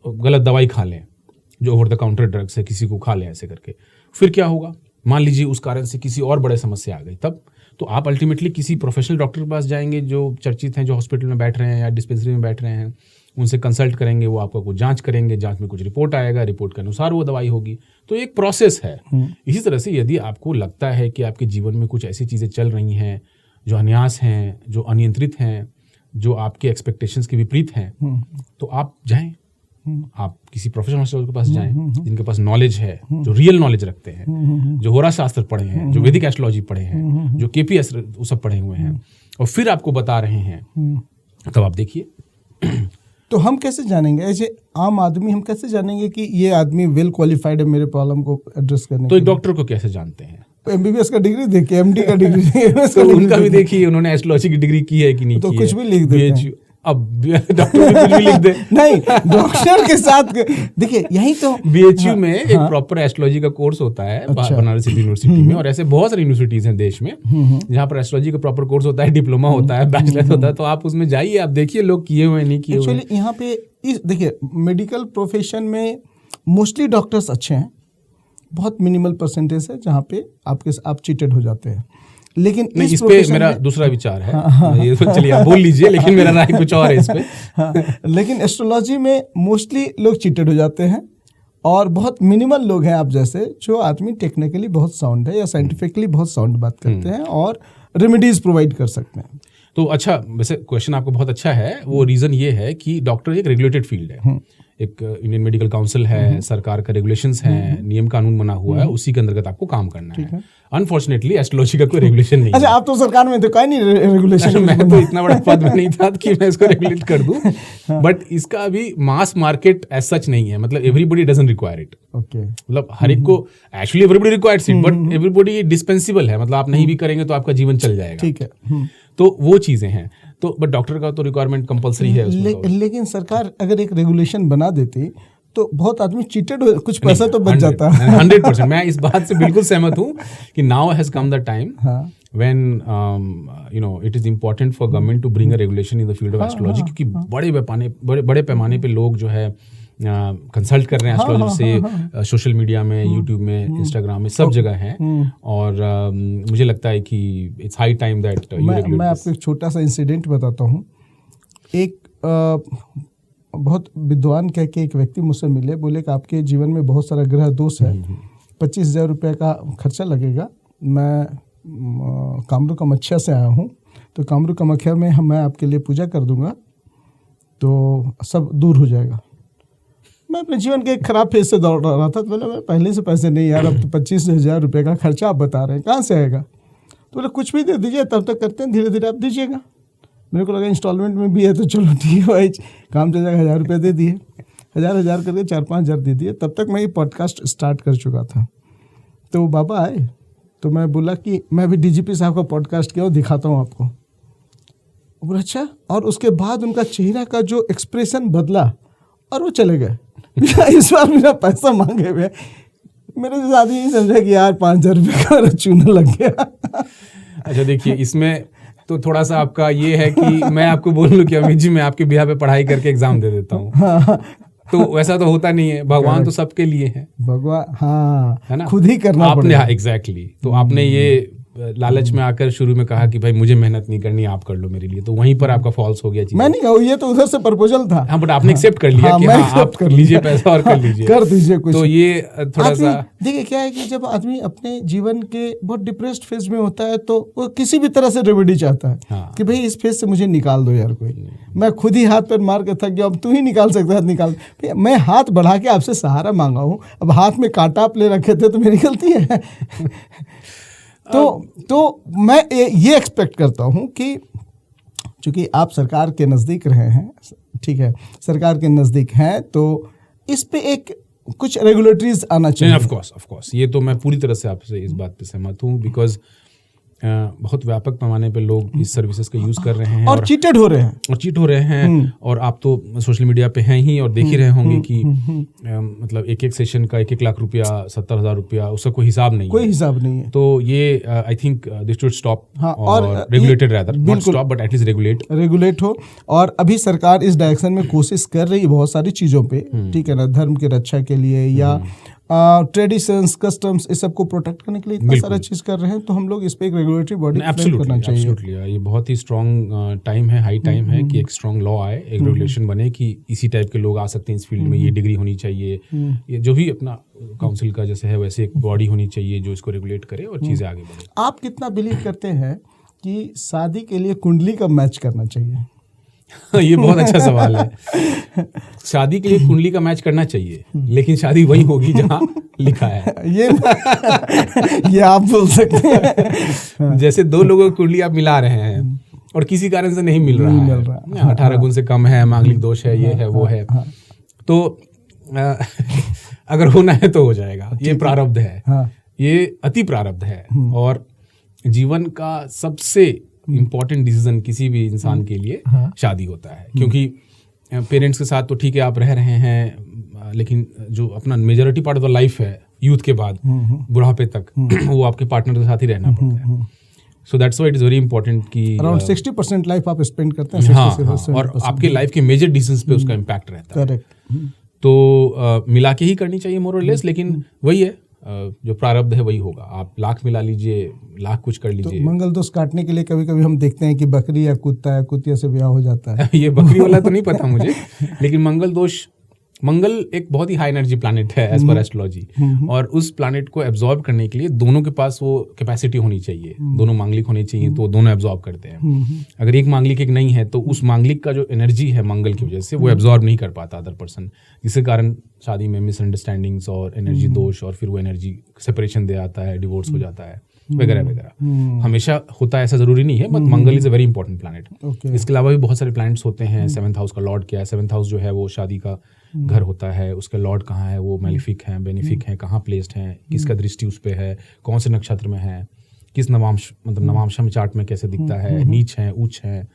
गलत दवाई खा लें जो ओवर द काउंटर ड्रग्स है, किसी को खा लें ऐसे करके, फिर क्या होगा? मान लीजिए उस कारण से किसी और बड़े समस्या आ गई, तब तो आप अल्टीमेटली किसी प्रोफेशनल डॉक्टर के पास जाएंगे जो चर्चित हैं, जो हॉस्पिटल में बैठ रहे हैं या डिस्पेंसरी में बैठ रहे हैं, उनसे कंसल्ट करेंगे, वो आपका कुछ जांच करेंगे, जांच में कुछ रिपोर्ट आएगा, रिपोर्ट के अनुसार वो दवाई होगी। तो एक प्रोसेस है। इसी तरह से यदि आपको लगता है कि आपके जीवन में कुछ ऐसी चीज़ें चल रही हैं जो अनायास हैं, जो अनियंत्रित हैं, जो आपके एक्सपेक्टेशंस के विपरीत हैं, तो आप जाएं, आप किसी प्रोफेशनल के पास जाएं जिनके पास नॉलेज है, जो रियल नॉलेज रखते हैं, जो होरा शास्त्र पढ़े हैं, जो वैदिक एस्ट्रोलॉजी पढ़े हैं, जो केपीएस वो सब पढ़े हुए हैं, और फिर आपको बता रहे हैं, तब आप देखिए। तो हम कैसे जानेंगे, ऐसे आम आदमी हम कैसे जानेंगे कि ये आदमी वेल क्वालिफाइड है मेरे प्रॉब्लम को एड्रेस करने? तो एक डॉक्टर को कैसे जानते हैं? एमबीबीएस का डिग्री देखिए, एमडी का डिग्री तो उनका भी देखिए उन्होंने एस्ट्रोलॉजी की डिग्री की है कि नहीं तो की कुछ है। भी लिख देते हैं। अब डॉक्टर भी कुछ भी लिख दे। नहीं, डॉक्टर के साथ देखिए, यही तो बीएचयू में एक प्रॉपर एस्ट्रोलॉजी का कोर्स होता है बनारस हिंदू यूनिवर्सिटी में, और ऐसे बहुत सारी यूनिवर्सिटीज हैं देश में जहाँ पर एस्ट्रोलॉजी का प्रॉपर कोर्स होता है, डिप्लोमा होता है, बैचलर होता है। तो आप उसमें जाइए, आप देखिए लोग किए हुए नहीं किए हुए। एक्चुअली यहाँ पे देखिए मेडिकल प्रोफेशन में मोस्टली डॉक्टर्स अच्छे हैं, बहुत मिनिमल परसेंटेज है जहाँ पे आप चीटेड हो जाते हैं। लेकिन इस पे मेरा दूसरा विचार है। ये तो चलिए आप बोल लीजिए, लेकिन मेरा राय कुछ और है इस पे। लेकिन एस्ट्रोलॉजी में मोस्टली लोग चीटेड हो जाते हैं, और बहुत मिनिमल लोग हैं आप जैसे, जो आदमी टेक्निकली बहुत साउंड है या साइंटिफिकली बहुत साउंड बात करते हैं और रेमेडीज प्रोवाइड कर सकते हैं। तो अच्छा, वैसे क्वेश्चन आपको बहुत अच्छा है। वो रीज़न ये है कि डॉक्टर एक रेगुलेटेड फील्ड है, एक इंडियन मेडिकल काउंसिल है, सरकार का रेगुलेशंस है, नियम कानून बना हुआ है, उसी के अंतर्गत आपको काम करना है। अनफॉर्चुनेटली एस्ट्रोलॉजी का कोई रेगुलेशन नहीं है। अच्छा, आप तो सरकार में थे, कोई नहीं रेगुलेशन? मैं तो इतना बड़ा पद में नहीं था कि मैं इसको रेगुलेट कर दूं, बट इसका अभी मास मार्केट एज सच नहीं है। मतलब everybody doesn't require it. Okay, मतलब हर एक को, actually everybody requires it, but everybody dispensable है। मतलब आप नहीं भी करेंगे तो आपका जीवन चल जाएगा। ठीक है। तो वो चीजें हैं। तो बट डॉक्टर का तो रिक्वायरमेंट कंपलसरी है उसमें। लेकिन सरकार अगर एक रेगुलेशन बना देती तो बहुत आदमी चीटेड हो, कुछ पैसा तो बच जाता है। 100% मैं इस बात से बिल्कुल सहमत हूँ कि now has come the time when it is important for government to bring a regulation in the field of astrology, क्योंकि बड़े पैमाने पे लोग जो है कंसल्ट कर रहे हैं एस्ट्रोलॉजर से, सोशल मीडिया में, यूट्यूब में, इंस्टाग्राम में, सब जगह हैं। और मुझे लगता है कि इट्स हाई टाइम दैट मैं आपको एक छोटा सा इंसिडेंट बताता हूँ। एक बहुत विद्वान कह के एक व्यक्ति मुझसे मिले, बोले कि आपके जीवन में बहुत सारा ग्रह दोष है, 25,000 रुपये का खर्चा लगेगा। मैं कामरू कामाख्या से आया हूँ, तो कामरू कामाख्या में मैं आपके लिए पूजा कर दूंगा तो सब दूर हो जाएगा। मैं अपने जीवन के एक खराब फेज से दौड़ रहा था, तो बोला मैं पहले से पैसे नहीं यार, अब तो 25,000 रुपये का खर्चा आप बता रहे हैं, कहाँ से आएगा? तो बोले कुछ भी दे दीजिए, तब तक करते हैं, धीरे धीरे आप दीजिएगा। मेरे को लगा इंस्टॉलमेंट में भी है तो चलो ठीक है भाई, काम चल जाएगा। 1,000 रुपये दे दिए, 1,000 करके 4-5 हज़ार दे दिए। तब तक मैं ये पॉडकास्ट स्टार्ट कर चुका था। तो बाबा आए, तो मैं बोला कि मैं भी डीजीपी साहब का पॉडकास्ट किया और दिखाता हूँ आपको। बोला अच्छा। और उसके बाद उनका चेहरा का जो एक्सप्रेशन बदला और वो चले गए। इस बार मेरा पैसा मांगे हुए। मेरे से ज़्यादा यही समझा कि यार 5,000 रुपये का मेरा चूना लग गया। अच्छा देखिए, इसमें तो थोड़ा सा आपका ये है कि मैं आपको बोल लूँ कि अमित जी मैं आपके बिहार पे पढ़ाई करके एग्जाम दे देता हूँ। तो वैसा तो होता नहीं है, भगवान तो सबके लिए है। भगवान, हाँ, है ना, खुद ही करना पड़ेगा। एग्जैक्टली। तो आपने ये लालच में आकर शुरू में कहा कि भाई मुझे मेहनत नहीं करनी, आप कर लो मेरे लिए, तो वहीं पर आपका फॉल्स हो गया चीज़। मैं नहीं कहूँ, ये तो उधर से प्रपोजल था। हाँ, बट आपने एक्सेप्ट कर लिया कि हाँ आप कर लीजिए पैसा और कर लीजिए, कर दीजिए कुछ। तो ये थोड़ा सा देखिए क्या है कि जब आदमी अपने जीवन के बहुत डिप्रेस्ड फेज में होता है तो वो किसी भी तरह से रेमेडी चाहता है। हाँ। कि भाई इस फेज से मुझे निकाल दो यार, कोई मैं खुद ही हाथ पर मार के थक गया, अब तू ही निकाल सकता है, निकाल। मैं हाथ बढ़ा के आपसे सहारा मांगा हूँ, अब हाथ में कांटा आप ले रखे थे तो मेरी गलती है। तो मैं ये एक्सपेक्ट करता हूँ कि चूंकि आप सरकार के नज़दीक रहे हैं, ठीक है, सरकार के नज़दीक हैं, तो इस पे एक कुछ रेगुलेटरीज आना चाहिए। ऑफ कोर्स ये तो मैं पूरी तरह से आपसे इस बात पे सहमत हूँ, बिकॉज बहुत व्यापक पैमाने पे लोग इस सर्विसेज का यूज कर रहे हैं और चीट हो रहे हैं। और आप तो सोशल मीडिया पे हैं ही और देख ही रहे होंगे कि मतलब एक सेशन का 1 लाख रुपया, 70,000 रुपया, उसका कोई हिसाब नहीं है। तो ये I think this should stop, और regulated rather, not stop but at least regulate हो। और अभी सरकार इस डायरेक्शन में कोशिश कर रही है बहुत सारी चीज़ों पे, ठीक है ना, धर्म की रक्षा के लिए या ट्रेडिशंस, कस्टम्स, इस सबको प्रोटेक्ट करने के लिए इतना सारा चीज कर रहे हैं, तो हम लोग इस पे एक रेगुलेटरी बॉडी करना चाहिए। एब्सोल्युटली, ये बहुत ही स्ट्रॉन्ग टाइम है, हाई टाइम है कि एक स्ट्रॉन्ग लॉ आए, एक रेगुलेशन बने कि इसी टाइप के लोग आ सकते हैं इस फील्ड में, ये डिग्री होनी चाहिए, ये जो भी अपना काउंसिल का जैसे है वैसे एक बॉडी होनी चाहिए जो इसको रेगुलेट करे और चीजें आगे बढ़े। आप कितना बिलीव करते हैं कि शादी के लिए कुंडली कब मैच करना चाहिए? ये बहुत अच्छा सवाल है। शादी के लिए कुंडली का मैच करना चाहिए, लेकिन शादी वही होगी जहाँ लिखा है। ये आप बोल सकते हैं। जैसे दो लोगों की कुंडली आप मिला रहे हैं और किसी कारण से नहीं मिल रहा है, 18 गुण से कम है, मांगलिक दोष है, ये है वो है, तो अगर होना है तो हो जाएगा। ये प्रारब्ध है, ये अति प्रारब्ध है, और जीवन का सबसे इम्पोर्टेंट डिसीजन किसी भी इंसान के लिए शादी होता है। क्योंकि पेरेंट्स के साथ तो ठीक है आप रह रहे हैं, लेकिन जो अपना majority part of the life है यूथ के बाद बुढ़ापे तक वो आपके पार्टनर के साथ ही रहना पड़ता है। So that's why it is very important कि अराउंड 60% लाइफ आप स्पेंड करते हैं। और आपके लाइफ के मेजर डिसीजंस पे उसका इम्पैक्ट रहता है। करेक्ट। तो मिला के ही करनी चाहिए मोर और लेस, लेकिन वही है जो प्रारब्ध है वही होगा। आप लाख मिला लीजिए, लाख कुछ कर लीजिए। तो मंगल दोष काटने के लिए कभी कभी हम देखते हैं कि बकरी या कुत्ता या कुतिया से ब्याह हो जाता है। ये बकरी वाला तो नहीं पता मुझे, लेकिन मंगल एक बहुत ही हाई एनर्जी प्लैनेट है एज पर एस्ट्रोलॉजी, और उस प्लैनेट को एब्जॉर्ब करने के लिए दोनों के पास वो कैपेसिटी होनी चाहिए, दोनों मांगलिक होने चाहिए, तो दोनों एब्जॉर्ब करते हैं। अगर एक मांगलिक एक नहीं है तो उस मांगलिक का जो एनर्जी है मंगल की वजह से वो एब्जॉर्ब नहीं कर पाता अदर पर्सन, जिसके कारण शादी में मिसअंडरस्टैंडिंग्स और एनर्जी दोष, और फिर वो एनर्जी सेपरेशन दे आता है, डिवोर्स हो जाता है वगैरह वगैरह। हमेशा होता है ऐसा जरूरी नहीं है, but Mangal is a very important planet. इसके अलावा भी बहुत सारे प्लैनेट्स होते हैं। 7th हाउस का लॉर्ड क्या है? 7th हाउस जो है वो शादी का घर होता है। उसके लॉर्ड कहाँ है? वो मैलिफिक है, बेनिफिक है, कहाँ प्लेस्ड है, किसका दृष्टि उस पे है, कौन से नक्षत्र में है, किस नवांश मतलब नवांशम चार्ट में कैसे दिखता है, नीच है, उच्च है,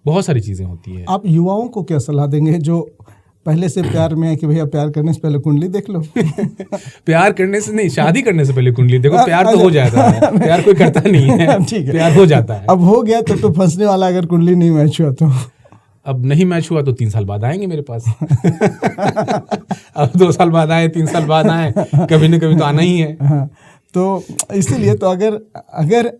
बहुत सारी चीजें होती है। आप युवाओं को क्या सलाह देंगे जो पहले से प्यार में है कि भैया प्यार करने से पहले कुंडली देख लो? प्यार करने से नहीं, शादी करने से पहले कुंडली देखो। प्यार तो हो जाता है, प्यार कोई करता नहीं है, ठीक है, प्यार हो जाता है। अब हो गया तो फंसने वाला, अगर कुंडली नहीं मैच हुआ तो? अब नहीं मैच हुआ तो 3 साल बाद आएंगे मेरे पास। अब 2 साल बाद आए, 3 साल बाद आए, कभी न कभी तो आना ही है। तो इसीलिए तो अगर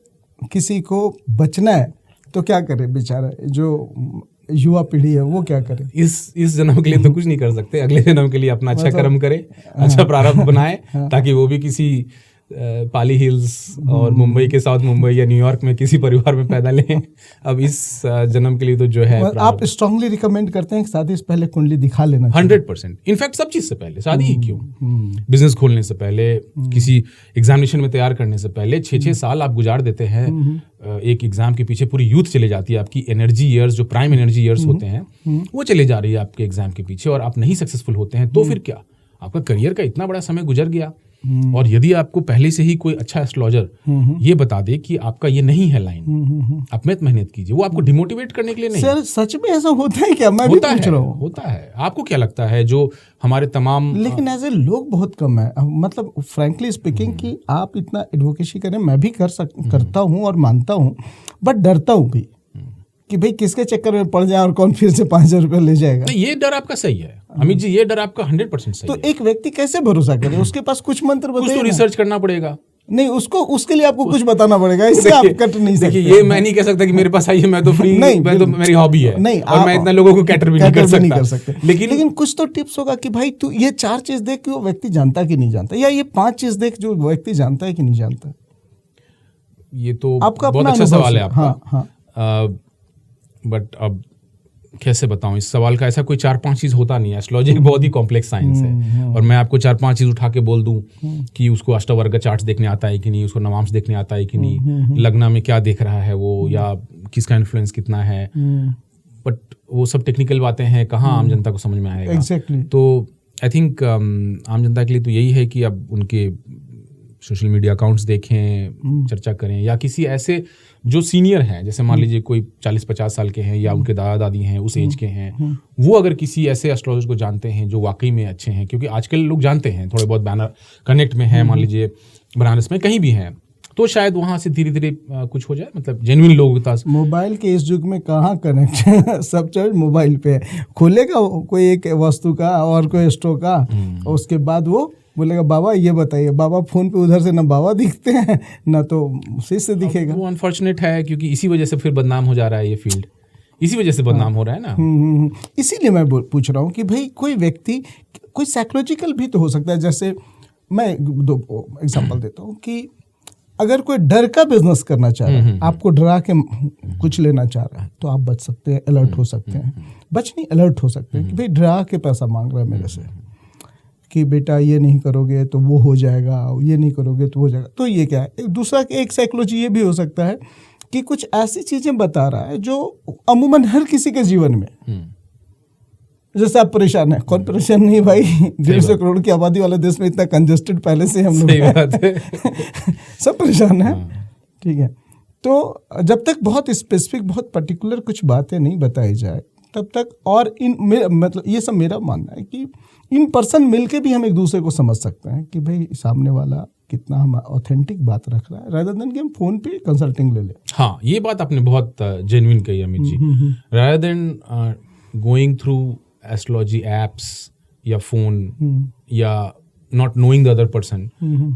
किसी को बचना है तो क्या करे बेचारा जो युवा पीढ़ी है, वो क्या करे? इस जन्म के लिए तो कुछ नहीं कर सकते, अगले जन्म के लिए अपना अच्छा कर्म करे, अच्छा प्रारब्ध बनाए, ताकि वो भी किसी पाली हिल्स और मुंबई के साउथ मुंबई या न्यूयॉर्क में किसी परिवार में पैदा लें। अब इस जन्म के लिए तो जो है आप स्ट्रांगली रिकमेंड करते हैं कि शादी से पहले कुंडली दिखा लेना? 100%। इनफैक्ट सब चीज से पहले, शादी ही क्यों, बिजनेस खोलने से पहले, किसी एग्जामिनेशन में तैयार करने से पहले 6-6 साल आप गुजार देते हैं एक एग्जाम के पीछे। पूरी यूथ चले जाती है आपकी, एनर्जी ईयर्स जो प्राइम एनर्जी ईयर्स होते हैं वो चले जा रही है आपके एग्जाम के पीछे, और आप नहीं सक्सेसफुल होते हैं तो फिर क्या, आपका करियर का इतना बड़ा समय गुजर गया। और यदि आपको पहले से ही कोई अच्छा एस्ट्रोलॉजर ये बता दे कि आपका ये नहीं है लाइन, आप मत मेहनत कीजिए, वो आपको डिमोटिवेट करने के लिए नहीं। सर सच में ऐसा होता है क्या? मैं भी पूछ रहा हूँ। होता है। आपको क्या लगता है जो हमारे तमाम, लेकिन ऐसे लोग बहुत कम है, मतलब फ्रैंकली स्पीकिंग कि आप इतना एडवोकेसी करें, मैं भी करता हूँ और मानता हूँ, बट डरता हूँ भी कि भाई किसके चक्कर में पड़ जाए और कौन फिर से 5,000 रुपये ले जाएगा। नहीं, ये डर आपका सही है अमित जी, ये डर आपका 100% सही तो है। एक व्यक्ति कैसे भरोसा करे? उसके पास कुछ मंत्र बताइए, कुछ तो रिसर्च करना पड़ेगा। नहीं, उसके लिए आपको कुछ बताना पड़ेगा, इससे आप कट नहीं सकते। देखिए, ये मैं नहीं कह सकता कि मेरे पास आइए, मैं तो फ्री, मैं तो मेरी हॉबी है, नहीं, और मैं इतना लोगों को कैटर भी नहीं कर सकता। लेकिन कुछ तो टिप्स होगा कि भाई तू ये 4 चीज देख कि वो व्यक्ति जानता कि नहीं जानता, या ये 5 चीज देख जो व्यक्ति जानता है कि नहीं जानता। ये तो आपका बहुत अच्छा सवाल है आपका। बट अब कैसे बताऊं इस सवाल का? ऐसा कोई 4-5 चीज होता नहीं है। एस्ट्रोलॉजी बहुत ही कॉम्प्लेक्स साइंस है, और मैं आपको 4-5 चीज उठा के बोल दूं कि उसको अष्टवर्ग चार्ट देखने आता है कि नहीं, उसको नवांश देखने आता है कि नहीं, लग्न में क्या देख रहा है वो, या किसका इन्फ्लुएंस कितना है, बट वो सब टेक्निकल बातें हैं, कहाँ आम जनता को समझ में आएगा। Exactly. तो आई थिंक आम जनता के लिए तो यही है कि अब उनके सोशल मीडिया अकाउंट्स देखें, चर्चा करें, या किसी ऐसे जो सीनियर हैं, जैसे मान लीजिए कोई 40-50 साल के हैं, या उनके दादा दादी हैं उस एज के हैं, वो अगर किसी ऐसे एस्ट्रोलॉजर को जानते हैं जो वाकई में अच्छे हैं, क्योंकि आजकल लोग जानते हैं थोड़े बहुत बैनर कनेक्ट में है, मान लीजिए बनारस में कहीं भी हैं, तो शायद वहाँ से धीरे धीरे कुछ हो जाए, मतलब जेन्युइन लोगों के पास। मोबाइल के इस युग में कहाँ कनेक्ट सब चीज मोबाइल पे खोलेगा कोई एक वस्तु का और कोई स्टोर का, और उसके बाद वो बोलेगा बाबा ये बताइए, बाबा फोन पे उधर से ना बाबा दिखते हैं ना तो शिष्य दिखेगा। वो अनफॉर्चुनेट है, क्योंकि इसी वजह से फिर बदनाम हो जा रहा है ये फील्ड, इसी वजह से बदनाम हो रहा है ना। इसीलिए मैं पूछ रहा हूँ कि भाई कोई व्यक्ति, कोई साइकोलॉजिकल भी तो हो सकता है। जैसे मैं दो एग्जांपल देता हूँ कि अगर कोई डर का बिजनेस करना चाह रहा है, आपको डरा के कुछ लेना चाह रहा है, तो आप बच सकते हैं, अलर्ट हो सकते हैं। अलर्ट हो सकते हैं कि भाई डरा के पैसा मांग रहा है मेरे से, कि बेटा ये नहीं करोगे तो वो हो जाएगा, ये नहीं करोगे तो हो जाएगा। तो ये क्या है? दूसरा एक साइकोलॉजी ये भी हो सकता है कि कुछ ऐसी चीजें बता रहा है जो अमूमन हर किसी के जीवन में, जैसे आप परेशान हैं, कौन परेशान नहीं भाई, 150 करोड़ की आबादी वाले देश में इतना कंजेस्टेड पहले से हम लोग सब परेशान हैं, ठीक है। तो जब तक बहुत स्पेसिफिक, बहुत पर्टिकुलर कुछ बातें नहीं बताई जाए तब तक, और मतलब ये सब मेरा मानना है कि इन पर्सन मिलके भी हम एक दूसरे को समझ सकते हैं कि भाई सामने वाला कितना हम ऑथेंटिक बात रख रहा है, रादर देन कि हम फोन पे कंसल्टिंग ले लें। हाँ, ये बात आपने बहुत जेन्युइन कही Amit ji. Rather than going through astrology apps या फोन या not knowing the other person,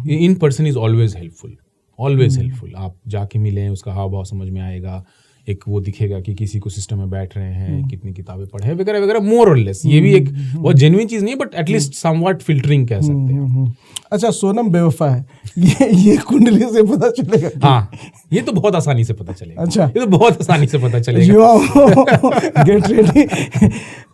in person is always helpful. आप जाके मिलें, उसका हाव भाव समझ में आएगा, एक वो दिखेगा कि किसी को सिस्टम में बैठ रहे हैं, कितनी किताबें पढ़े हैं वगैरह वगैरह, मोर और लेस। ये भी एक बहुत जेन्युइन चीज नहीं है, बट एटलीस्ट समवॉट फिल्टरिंग कह सकते हैं। अच्छा, सोनम बेवफा है, ये कुंडली से पता चलेगा? हाँ, ये तो बहुत आसानी से पता चलेगा। अच्छा, ये तो बहुत आसानी से पता चलेगा। Get ready.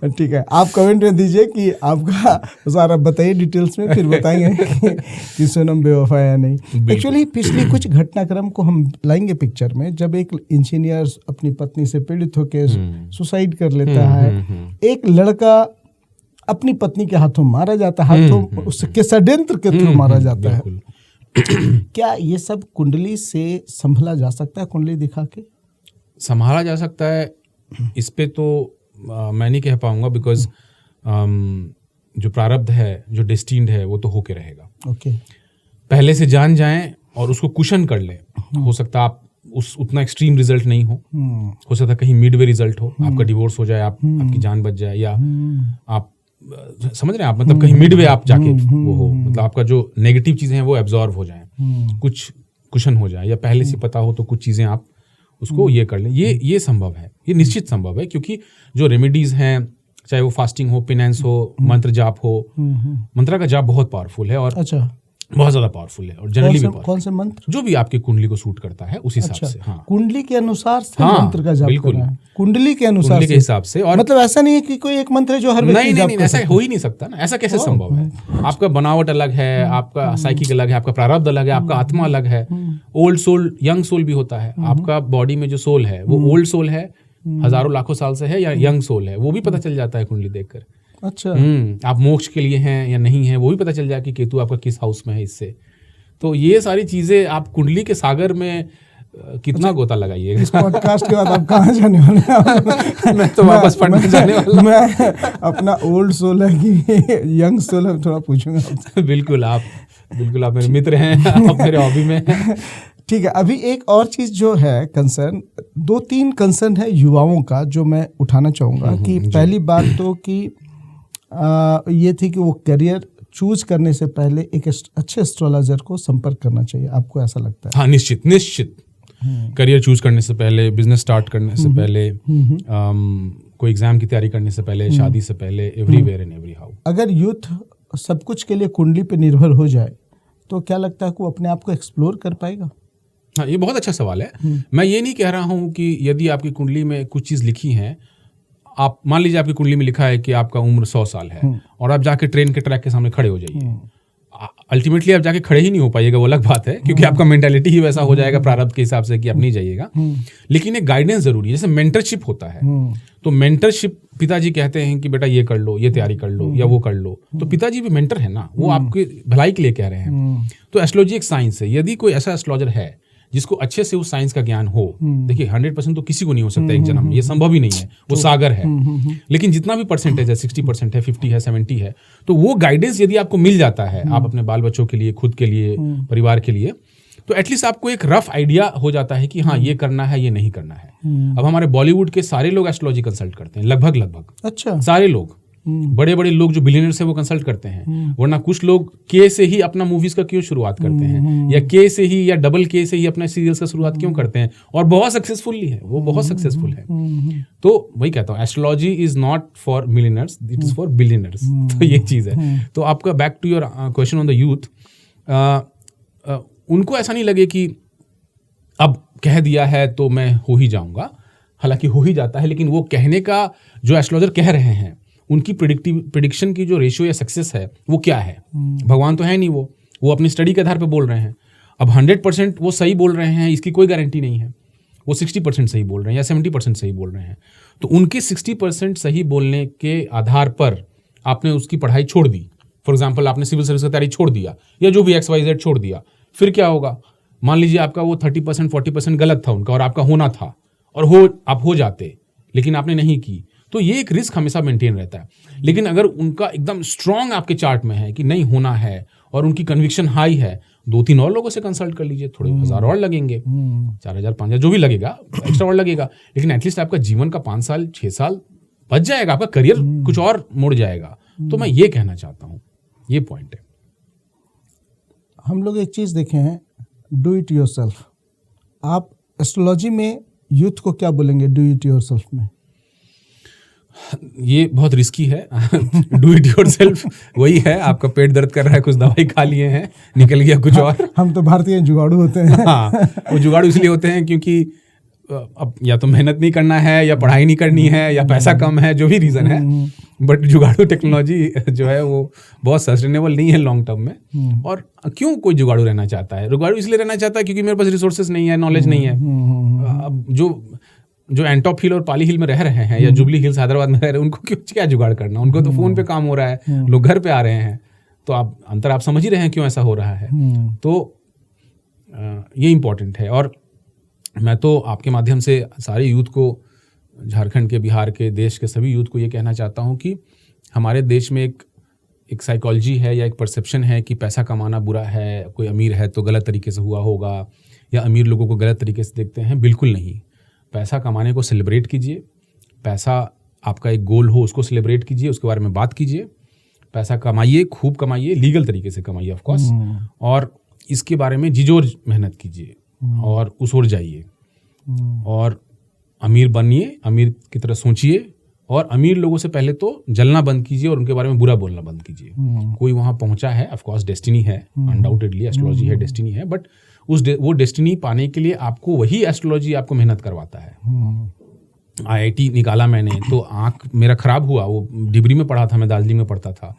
ठीक है, आप कमेंट में दीजिए कि आपका सारा बताइए डिटेल्स में, फिर बताएंगे कि सोनम बेवफा है या नहीं। एक्चुअली पिछली कुछ घटनाक्रम को हम लाएंगे पिक्चर में, जब एक इंजीनियर अपनी पत्नी से पीड़ित होकर सुसाइड कर लेता है, एक लड़का अपनी पत्नी के हाथों मारा जाता है, हाथों उसके षड्यंत्र के थ्रू मारा जाता है। क्या ये सब कुंडली से संभला जा सकता है? कुंडली दिखा के संभाला जा सकता है? इस पे तो मैं नहीं कह पाऊंगा, बिकॉज जो प्रारब्ध है, जो डेस्टिन्ड है, वो तो होके रहेगा। ओके, पहले से जान जाएं और उसको कुशन कर लें। हो सकता है आप उतना एक्सट्रीम रिजल्ट नहीं हो सकता कहीं मिडवे रिजल्ट हो, आपका डिवोर्स हो जाए, आपकी जान बच जाए, या आप समझ रहे हैं आप, मतलब कहीं मिडवे आप जाके वो हो, मतलब आपका जो नेगेटिव चीजें हैं वो एब्जॉर्ब हो जाएं, कुछ कुशन हो जाए, या पहले से पता हो तो कुछ चीजें आप उसको ये कर लें। ये संभव है, ये निश्चित संभव है, क्योंकि जो रेमेडीज हैं, चाहे वो फास्टिंग हो, पिनेंस हो, मंत्र जाप हो, मंत्र का जाप बहुत पावरफुल है, और अच्छा, बहुत ज्यादा पावरफुल है, और जनरली भी कौन से मंत्र? जो भी आपकी कुंडली को सूट करता है उस हिसाब से। हाँ, कुंडली के अनुसार से हाँ, मंत्र का जाप बिल्कुल, करना है, कुंडली के अनुसार, कुंडली के हिसाब से। और मतलब ऐसा नहीं है कि कोई एक मंत्र है जो हर व्यक्ति जाप कर सकता है। ऐसा हो ही नहीं सकता ना, ऐसा कैसे संभव है? आपका बनावट अलग है, आपका साइकिक अलग है, आपका प्रारब्ध अलग है, आपका आत्मा अलग है। ओल्ड सोल, यंग सोल भी होता है। आपका बॉडी में जो सोल है वो ओल्ड सोल है, हजारों लाखों साल से है, या यंग सोल है, वो भी पता चल जाता है कुंडली देखकर। अच्छा, आप मोक्ष के लिए हैं या नहीं है, वो भी पता चल जाए कि केतु आपका किस हाउस में है। इससे तो ये सारी चीजें, आप कुंडली के सागर में कितना गोता लगाइएगा। इस पॉडकास्ट के बाद आप कहाँ जाने वाले हैं? मैं तो वापस पढ़ने जाने वाला। मैं अपना ओल्ड सोल है कि यंग सोल है थोड़ा पूछूंगा। बिल्कुल आप मेरे मित्र हैं, आप मेरे हॉबी में हैं। ठीक है, अभी एक और चीज जो है कंसर्न, 2-3 कंसर्न है युवाओं का जो मैं उठाना चाहूँगा। कि पहली बात तो कि ये थी कि वो करियर चूज करने से पहले एक अच्छे एस्ट्रोलॉजर को संपर्क करना चाहिए। आपको ऐसा लगता है? हाँ, निश्चित। करियर चूज करने से पहले, बिजनेस स्टार्ट करने से पहले, कोई एग्जाम की तैयारी करने से पहले, शादी से पहले, एवरीवेयर एंड एवरी हाउ। अगर यूथ सब कुछ के लिए कुंडली पे निर्भर हो जाए तो क्या लगता है कि वो अपने आप को एक्सप्लोर कर पाएगा? हाँ, ये बहुत अच्छा सवाल है। मैं ये नहीं कह रहा हूँ कि यदि आपकी कुंडली में कुछ चीज़ लिखी है, आप मान लीजिए आपकी कुंडली में लिखा है कि आपका उम्र 100 साल है, और आप जाके ट्रेन के ट्रैक के सामने खड़े हो जाइए, अल्टीमेटली आप जाके खड़े ही नहीं हो पाइएगा, वो अलग बात है, क्योंकि आपका मेंटालिटी ही वैसा हो जाएगा प्रारब्ध के हिसाब से कि आप नहीं जाइएगा। लेकिन एक गाइडेंस जरूरी है, जैसे मेंटरशिप होता है। तो मेंटरशिप, पिताजी कहते हैं कि बेटा ये कर लो, ये तैयारी कर लो, या वो कर लो, तो पिताजी भी मेंटर है ना, वो आपकी भलाई के लिए कह रहे हैं। तो एस्ट्रोलॉजी एक साइंस है। यदि कोई ऐसा एस्ट्रोलॉजर है जिसको अच्छे से उस साइंस का ज्ञान हो, देखिए 100% तो किसी को नहीं हो सकता एक जन्म में, ये संभव ही नहीं है, वो सागर है। लेकिन जितना भी परसेंटेज है, 60% है, 50 है, 70 है, तो वो गाइडेंस यदि आपको मिल जाता है, आप अपने बाल बच्चों के लिए, खुद के लिए, परिवार के लिए, तो एटलीस्ट आपको एक रफ आइडिया हो जाता है कि हाँ, ये करना है, ये नहीं करना है। अब हमारे बॉलीवुड के सारे लोग एस्ट्रोलॉजी कंसल्ट करते हैं, लगभग। अच्छा, सारे लोग। बड़े बड़े लोग जो बिलियनर्स है वो कंसल्ट करते हैं, वरना कुछ लोग के से ही अपना मूवीज का क्यों शुरुआत करते हैं, या के से ही या डबल के से ही अपना सीरियल्स का शुरुआत क्यों करते हैं, और बहुत सक्सेसफुल है, वो बहुत सक्सेसफुल है। तो वही कहता हूँ, astrology is not for millionaires, it is for billionaires. तो ये चीज है। तो आपका back to your question on the youth, उनको ऐसा नहीं लगे कि अब कह दिया है तो मैं हो ही जाऊंगा, हालांकि हो ही जाता है, लेकिन वो कहने का जो एस्ट्रोलॉजर कह रहे हैं उनकी प्रिडिक्शन की जो रेशियो या सक्सेस है वो क्या है। भगवान तो है नहीं, वो अपनी स्टडी के आधार पे बोल रहे हैं। अब 100% वो सही बोल रहे हैं इसकी कोई गारंटी नहीं है, वो 60% सही बोल रहे हैं या 70% सही बोल रहे हैं। तो उनके 60% सही बोलने के आधार पर आपने उसकी पढ़ाई छोड़ दी, फॉर एग्जाम्पल आपने सिविल सर्विस की तैयारी छोड़ दिया या जो भी XYZ छोड़ दिया, फिर क्या होगा? मान लीजिए आपका वो 30% 40% गलत था उनका और आपका होना था, और आप हो जाते, लेकिन आपने नहीं की, तो ये एक रिस्क हमेशा मेंटेन रहता है। लेकिन अगर उनका एकदम स्ट्रांग आपके चार्ट में है कि नहीं होना है और उनकी कन्विक्शन हाई है, 2-3 और लोगों से कंसल्ट कर लीजिए, थोड़े 1000 और लगेंगे, 4000 5000 जो भी लगेगा एक्स्ट्रा और लगेगा, लेकिन एटलीस्ट आपका जीवन का 5 साल 6 साल बच जाएगा, आपका करियर कुछ और मुड़ जाएगा। तो मैं ये कहना चाहता हूँ, ये पॉइंट है। हम लोग एक चीज़ देखे हैं, डू इट योरसेल्फ। आप एस्ट्रोलॉजी में यूथ को क्या बोलेंगे डू इट योरसेल्फ में? ये बहुत रिस्की है। डू इट योरसेल्फ वही है, आपका पेट दर्द कर रहा है, कुछ दवाई खा लिए हैं, निकल गया कुछ और। हम तो भारतीय जुगाड़ू होते हैं। हाँ, वो जुगाड़ू इसलिए होते हैं क्योंकि अब या तो मेहनत नहीं करना है, या पढ़ाई नहीं करनी है, या पैसा कम है, जो भी रीज़न है। बट जुगाड़ू टेक्नोलॉजी जो है वो बहुत सस्टेनेबल नहीं है लॉन्ग टर्म में। और क्यों कोई जुगाड़ू रहना चाहता है? जुगाड़ू इसलिए रहना चाहता है क्योंकि मेरे पास रिसोर्सेज नहीं है, नॉलेज नहीं है। अब जो एंटॉप हिल और पाली हिल में रह रहे हैं या जुबली हिल्स हैदराबाद में रह रहे हैं, उनको क्या जुगाड़ करना? उनको तो फोन पे काम हो रहा है, लोग घर पे आ रहे हैं। तो आप समझ ही रहे हैं क्यों ऐसा हो रहा है। तो ये इम्पोर्टेंट है। और मैं तो आपके माध्यम से सारे यूथ को, झारखंड के, बिहार के, देश के सभी यूथ को ये कहना चाहता हूँ कि हमारे देश में एक साइकोलॉजी है या एक परसेप्शन है कि पैसा कमाना बुरा है, कोई अमीर है तो गलत तरीके से हुआ होगा, या अमीर लोगों को गलत तरीके से देखते हैं। बिल्कुल नहीं। पैसा कमाने को सेलिब्रेट कीजिए, पैसा आपका एक गोल हो उसको सेलिब्रेट कीजिए, उसके बारे में बात कीजिए। पैसा कमाइए, खूब कमाइए, लीगल तरीके से कमाइए ऑफ कोर्स, और इसके बारे में जिजोर मेहनत कीजिए और उस ओर जाइए, और अमीर बनिए, अमीर की तरह सोचिए, और अमीर लोगों से पहले तो जलना बंद कीजिए और उनके बारे में बुरा बोलना बंद कीजिए। कोई वहाँ पहुँचा है, ऑफ कोर्स डेस्टिनी है, अनडाउटेडली एस्ट्रोलॉजी है, डेस्टिनी है, बट वो डेस्टिनी पाने के लिए आपको वही एस्ट्रोलॉजी आपको मेहनत करवाता है। IIT निकाला मैंने तो आँख मेरा खराब हुआ, वो डिब्री में पढ़ा था, मैं दार्जिलिंग में पढ़ता था।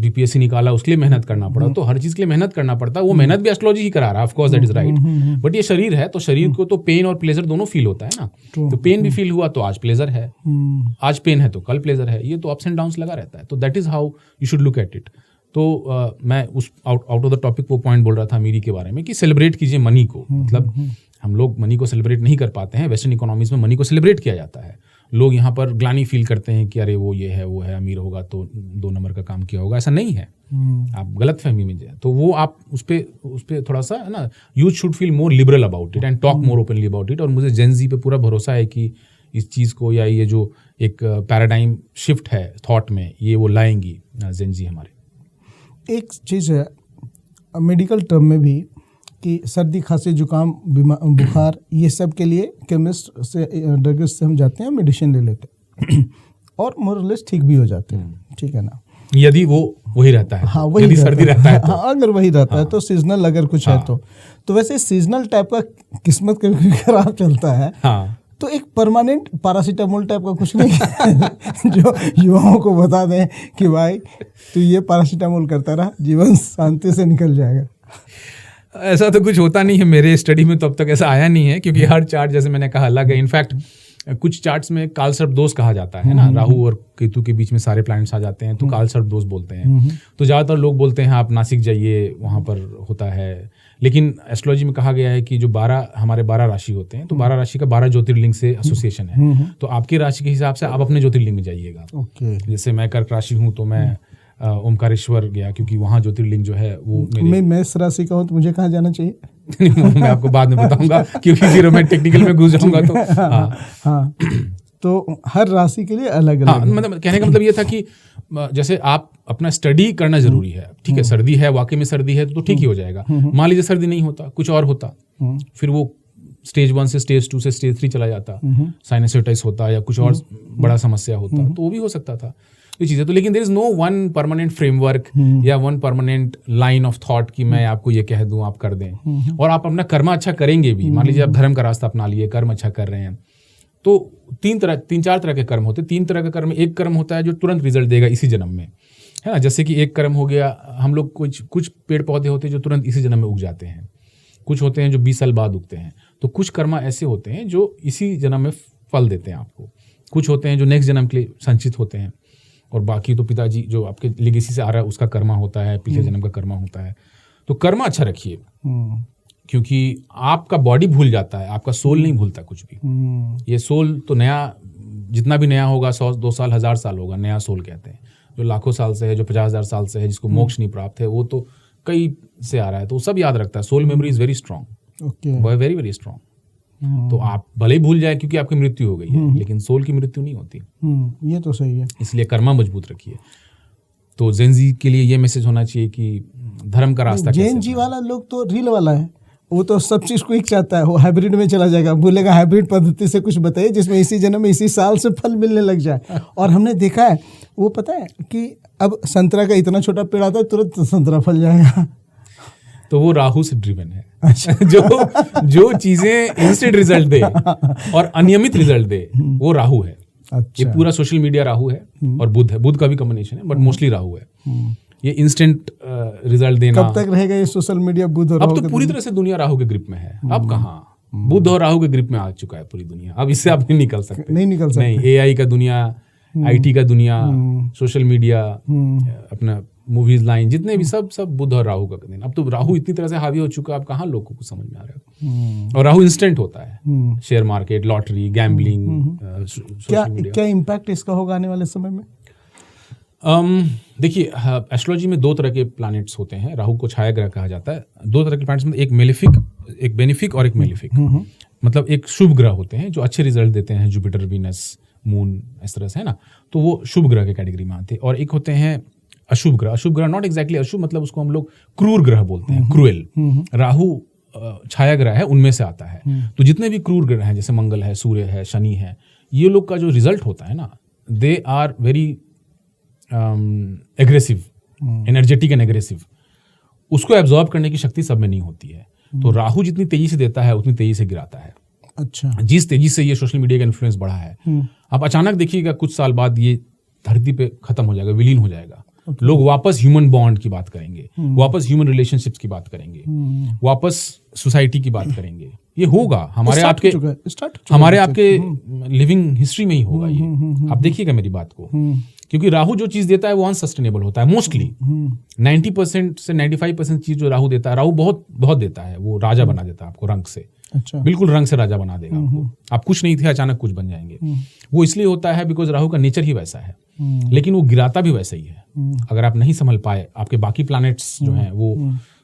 BPSC निकाला, उसके लिए मेहनत करना पड़ा। तो हर चीज़ के लिए मेहनत करना पड़ता है। वो मेहनत भी एस्ट्रोलॉजी ही करा रहा है, of course that is right. But ये शरीर है, तो शरीर को तो पेन और प्लेजर दोनों फील होता है ना। तो पेन भी फील हुआ तो आज प्लेजर है, आज पेन है तो कल प्लेजर है। ये तो अप्स एंड डाउन्स लगा रहता है। तो that is how you should look at it. तो मैं उस आउट ऑफ द टॉपिक वो पॉइंट बोल रहा था अमीरी के बारे में कि सेलिब्रेट कीजिए मनी को। मतलब हम लोग मनी को सेलिब्रेट नहीं कर पाते हैं। वेस्टर्न इकोनॉमीज में मनी को सेलिब्रेट किया जाता है। लोग यहाँ पर ग्लानी फील करते हैं कि अरे वो ये है, वो है, अमीर होगा तो 2 नंबर का काम किया होगा। ऐसा नहीं है, आप गलत फहमी में जाए। तो वो आप उस पे थोड़ा सा है ना, youth should feel more liberal about it and talk more openly about it. और मुझे जेन ज़ी पे पूरा भरोसा है कि इस चीज़ को, या ये जो एक पैराडाइम शिफ्ट है थॉट में, ये वो लाएंगी जेन ज़ी हमारे। एक चीज़ है मेडिकल टर्म में भी कि सर्दी, खांसी, जुकाम, बुखार, ये सब के लिए केमिस्ट से, ड्रगिस्ट से हम जाते हैं, मेडिसिन ले लेते हैं और मोरलेस ठीक भी हो जाते हैं। ठीक है ना, यदि वो वही रहता है। हाँ, वही यदि सर्दी रहता है तो। हाँ, अगर वही रहता है तो सीजनल अगर कुछ है तो वैसे सीजनल टाइप का किस्मत कभी खराब चलता है। हाँ, तो एक परमानेंट पैरासीटामोल टाइप का कुछ नहीं जो युवाओं को बता दें कि भाई तू ये पैरासीटामोल करता रहा, जीवन शांति से निकल जाएगा। ऐसा तो कुछ होता नहीं है मेरे स्टडी में, तो अब तक ऐसा आया नहीं है। क्योंकि हर चार्ट, जैसे मैंने कहा, अलग है। इनफैक्ट कुछ चार्ट्स में कालसर्प दोष कहा जाता है ना, राहु और केतु के बीच में सारे प्लैनेट्स आ जाते हैं तो कालसर्प दोष बोलते हैं। तो ज़्यादातर लोग बोलते हैं आप नासिक जाइए, वहाँ पर होता है। लेकिन एस्ट्रोलॉजी में कहा गया है कि जो हमारे 12 राशि होते हैं, तो 12 राशि का 12 ज्योतिर्लिंग से एसोसिएशन है। तो आपकी राशि के हिसाब से आप अपने ज्योतिर्लिंग में जाइएगा। जैसे मैं कर्क राशि हूँ तो मैं ओमकारेश्वर गया, क्योंकि वहाँ ज्योतिर्लिंग जो है वो मैं मेष राशि का हूँ तो मुझे कहाँ जाना चाहिए? मैं आपको बाद में बताऊंगा, क्योंकि फिर मैं टेक्निकल में घुस जाऊंगा। तो हाँ, तो हर राशि के लिए अलग अलग। हाँ, मतलब कहने का मतलब ये था कि जैसे आप अपना स्टडी करना जरूरी है, ठीक है, सर्दी है, वाकई में सर्दी है तो ठीक ही हो जाएगा। मान लीजिए सर्दी नहीं होता, कुछ और होता, फिर वो स्टेज 1 से स्टेज 2 से स्टेज 3 चला जाता, साइनसाइटिस होता या कुछ और बड़ा समस्या होता, तो वो भी हो सकता था ये चीजें। तो लेकिन there is no one permanent framework या one permanent line of thought कि मैं आपको ये कह दूं आप कर दें, और आप अपना कर्म अच्छा करेंगे भी। मान लीजिए आप धर्म का रास्ता अपना लिए, कर्म अच्छा कर रहे हैं, तो 3-4 तरह के कर्म होते हैं। 3 तरह का कर्म, एक कर्म होता है जो तुरंत रिजल्ट देगा इसी जन्म में, है ना। जैसे कि एक कर्म हो गया, हम लोग कुछ पेड़ पौधे होते हैं जो तुरंत इसी जन्म में उग जाते हैं, कुछ होते हैं जो 20 साल बाद उगते हैं। तो कुछ कर्म ऐसे होते हैं जो इसी जन्म में फल देते हैं आपको, कुछ होते हैं जो नेक्स्ट जन्म के लिए संचित होते हैं, और बाकी तो पिताजी जो आपके लेगेसी से आ रहा है उसका कर्मा होता है, पिछले जन्म का कर्मा होता है। तो कर्मा अच्छा रखिए, क्योंकि आपका बॉडी भूल जाता है, आपका सोल नहीं भूलता कुछ भी। ये सोल तो नया, जितना भी नया होगा, 100, 2 साल, 1000 साल होगा, नया सोल कहते हैं। जो लाखों साल से है, जो 50,000 साल से है, जिसको मोक्ष नहीं प्राप्त है, वो तो कई से आ रहा है, तो वो सब याद रखता है। Soul memory is very strong, very very strong. तो आप भले ही भूल जाए क्योंकि आपकी मृत्यु हो गई है, लेकिन सोल की मृत्यु नहीं होती। ये तो सही है, इसलिए कर्मा मजबूत रखिए। तो जेन जी के लिए ये मैसेज होना चाहिए कि धर्म का रास्ता जेन जी वाला लोग तो रील वाला है, वो तो सब चीज क्विक चाहता है, वो हाइब्रिड में चला जाएगा, बोलेगा हाइब्रिड पद्धति से कुछ बताइए जिसमें इसी जन्म में इसी साल से फल मिलने लग जाए। और हमने देखा है, वो पता है कि अब संतरा का इतना छोटा पेड़ आता है, तुरंत संतरा फल जाएगा। तो वो राहु से ड्रिवन है। अच्छा। जो चीजें इंस्टेंट रिजल्ट दे और अनियमित रिजल्ट दे, वो राहु है। अच्छा। ये पूरा सोशल मीडिया राहु है, और बुध है, बुध का भी कॉम्बिनेशन है, बट मोस्टली राहु है। ये इंस्टेंट रिजल्ट देना। कब तक रहेगा ये सोशल मीडिया बुध और अब तो पूरी तरह से दुनिया राहु के ग्रिप में है। अब कहाँ, बुध और राहु के ग्रिप में आ चुका है पूरी दुनिया। अब इससे आप नहीं निकल सकते, नहीं। एआई का दुनिया, आईटी का दुनिया, सोशल मीडिया, अपना मूवीज लाइन, जितने भी सब बुध और राहु का दिन। अब तो राहु इतनी तरह से हावी हो चुका है, अब कहाँ लोगों को समझ में आ रहा है। और राहु इंस्टेंट होता है, share market, lottery, gambling, social media. क्या इम्पैक्ट इसका होगा आने वाले समय में? देखिए, एस्ट्रोलॉजी में 2 तरह के प्लैनेट्स होते हैं। राहु को छाया ग्रह कहा जाता है। 2 तरह के प्लैनेट्स में एक मेलेफिक, एक बेनिफिक और एक मेलेफिक। मतलब एक शुभ ग्रह होते हैं जो अच्छे रिजल्ट देते हैं, जुपिटर, वीनस, मून, इस तरह से, है ना। तो वो शुभ ग्रह के कैटेगरी में आते हैं। और एक होते हैं अशुभ ग्रह। अशुभ ग्रह नॉट एग्जैक्टली अशुभ, मतलब उसको हम लोग क्रूर ग्रह बोलते हैं, क्रूएल। राहु छाया ग्रह है, उनमें से आता है। तो जितने भी क्रूर ग्रह हैं, जैसे मंगल है, सूर्य है, शनि है, ये लोग का जो रिजल्ट होता है ना, they are very aggressive, energetic and aggressive. उसको एब्जॉर्ब करने की शक्ति सब में नहीं होती है। तो राहु जितनी तेजी से देता है, उतनी तेजी से गिराता है। अच्छा। जिस तेजी से ये सोशल मीडिया का इन्फ्लुएंस बढ़ा है, आप अचानक देखिएगा कुछ साल बाद ये धरती पे खत्म हो जाएगा, विलीन हो जाएगा। लोग वापस ह्यूमन बॉन्ड की बात करेंगे, वापस ह्यूमन रिलेशनशिप्स की बात करेंगे, वापस सोसाइटी की बात करेंगे। ये होगा हमारे आपके लिविंग हिस्ट्री में ही होगा ये। आप देखिएगा मेरी बात को, क्योंकि राहु जो चीज देता है वो अनसस्टेनेबल होता है। मोस्टली 90% से 95% चीज जो राहु देता है, राहु बहुत बहुत देता है। वो राजा बना देता है आपको रंग से। अच्छा। बिल्कुल रंग से राजा बना देगा आपको। आप कुछ नहीं थे, अचानक कुछ बन जाएंगे। वो इसलिए होता है बिकॉज राहु का नेचर ही वैसा है, लेकिन वो गिराता भी वैसा ही है। अगर आप नहीं संभल पाए, आपके बाकी प्लैनेट्स जो हैं वो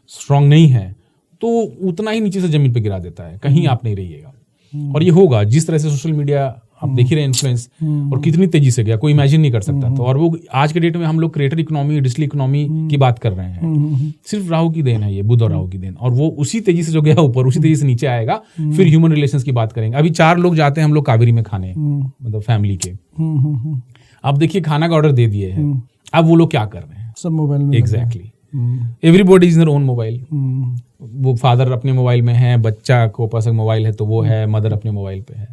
स्ट्रांग नहीं है, तो उतना ही नीचे से जमीन पे गिरा देता है, कहीं आप नहीं रहिएगा। और ये होगा जिस तरह से सोशल मीडिया आप देख ही रहे इन्फ्लुएंस, और कितनी तेजी से गया, कोई इमेजिन नहीं कर सकता था। और वो आज के डेट में हम लोग क्रिएटर इकोनॉमी, डिजिटल इकोनॉमी की बात कर रहे हैं। सिर्फ राहु की देन है ये, बुध और राहु की देन। और वो उसी तेजी से जो गया ऊपर, उसी तेजी से नीचे आएगा। फिर ह्यूमन रिलेशंस की बात करेंगे। अभी 4 लोग जाते हैं हम लोग कावेरी में खाने, मतलब फैमिली के। अब देखिए खाना का ऑर्डर दे दिए है, अब वो लोग क्या कर रहे हैं? सब मोबाइल में। Exactly, everybody is their own mobile. वो फादर अपने मोबाइल में है, बच्चा को पास मोबाइल है तो वो है, मदर अपने मोबाइल पे है।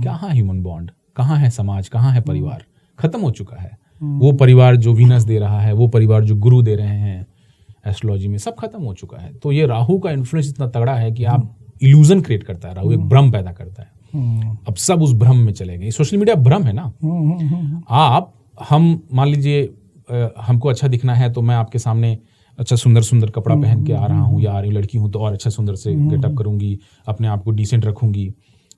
कहाँ ह्यूमन बॉन्ड, कहाँ है समाज, कहाँ है परिवार? खत्म हो चुका है। वो परिवार जो वीनस दे रहा है, वो परिवार जो गुरु दे रहे हैं एस्ट्रोलॉजी में, सब खत्म हो चुका है। तो ये राहु का इन्फ्लुएंस इतना तगड़ा है कि आप इल्यूजन क्रिएट करता है। राहु एक भ्रम पैदा करता है। अब सब उस भ्रम में चले गए। सोशल मीडिया भ्रम है ना। हम मान लीजिए हमको अच्छा दिखना है तो मैं आपके सामने अच्छा सुंदर कपड़ा पहन के आ रहा हूँ, या आ रही लड़की हूँ तो और अच्छा सुंदर से गेटअप करूंगी, अपने आप को डिसेंट रखूंगी।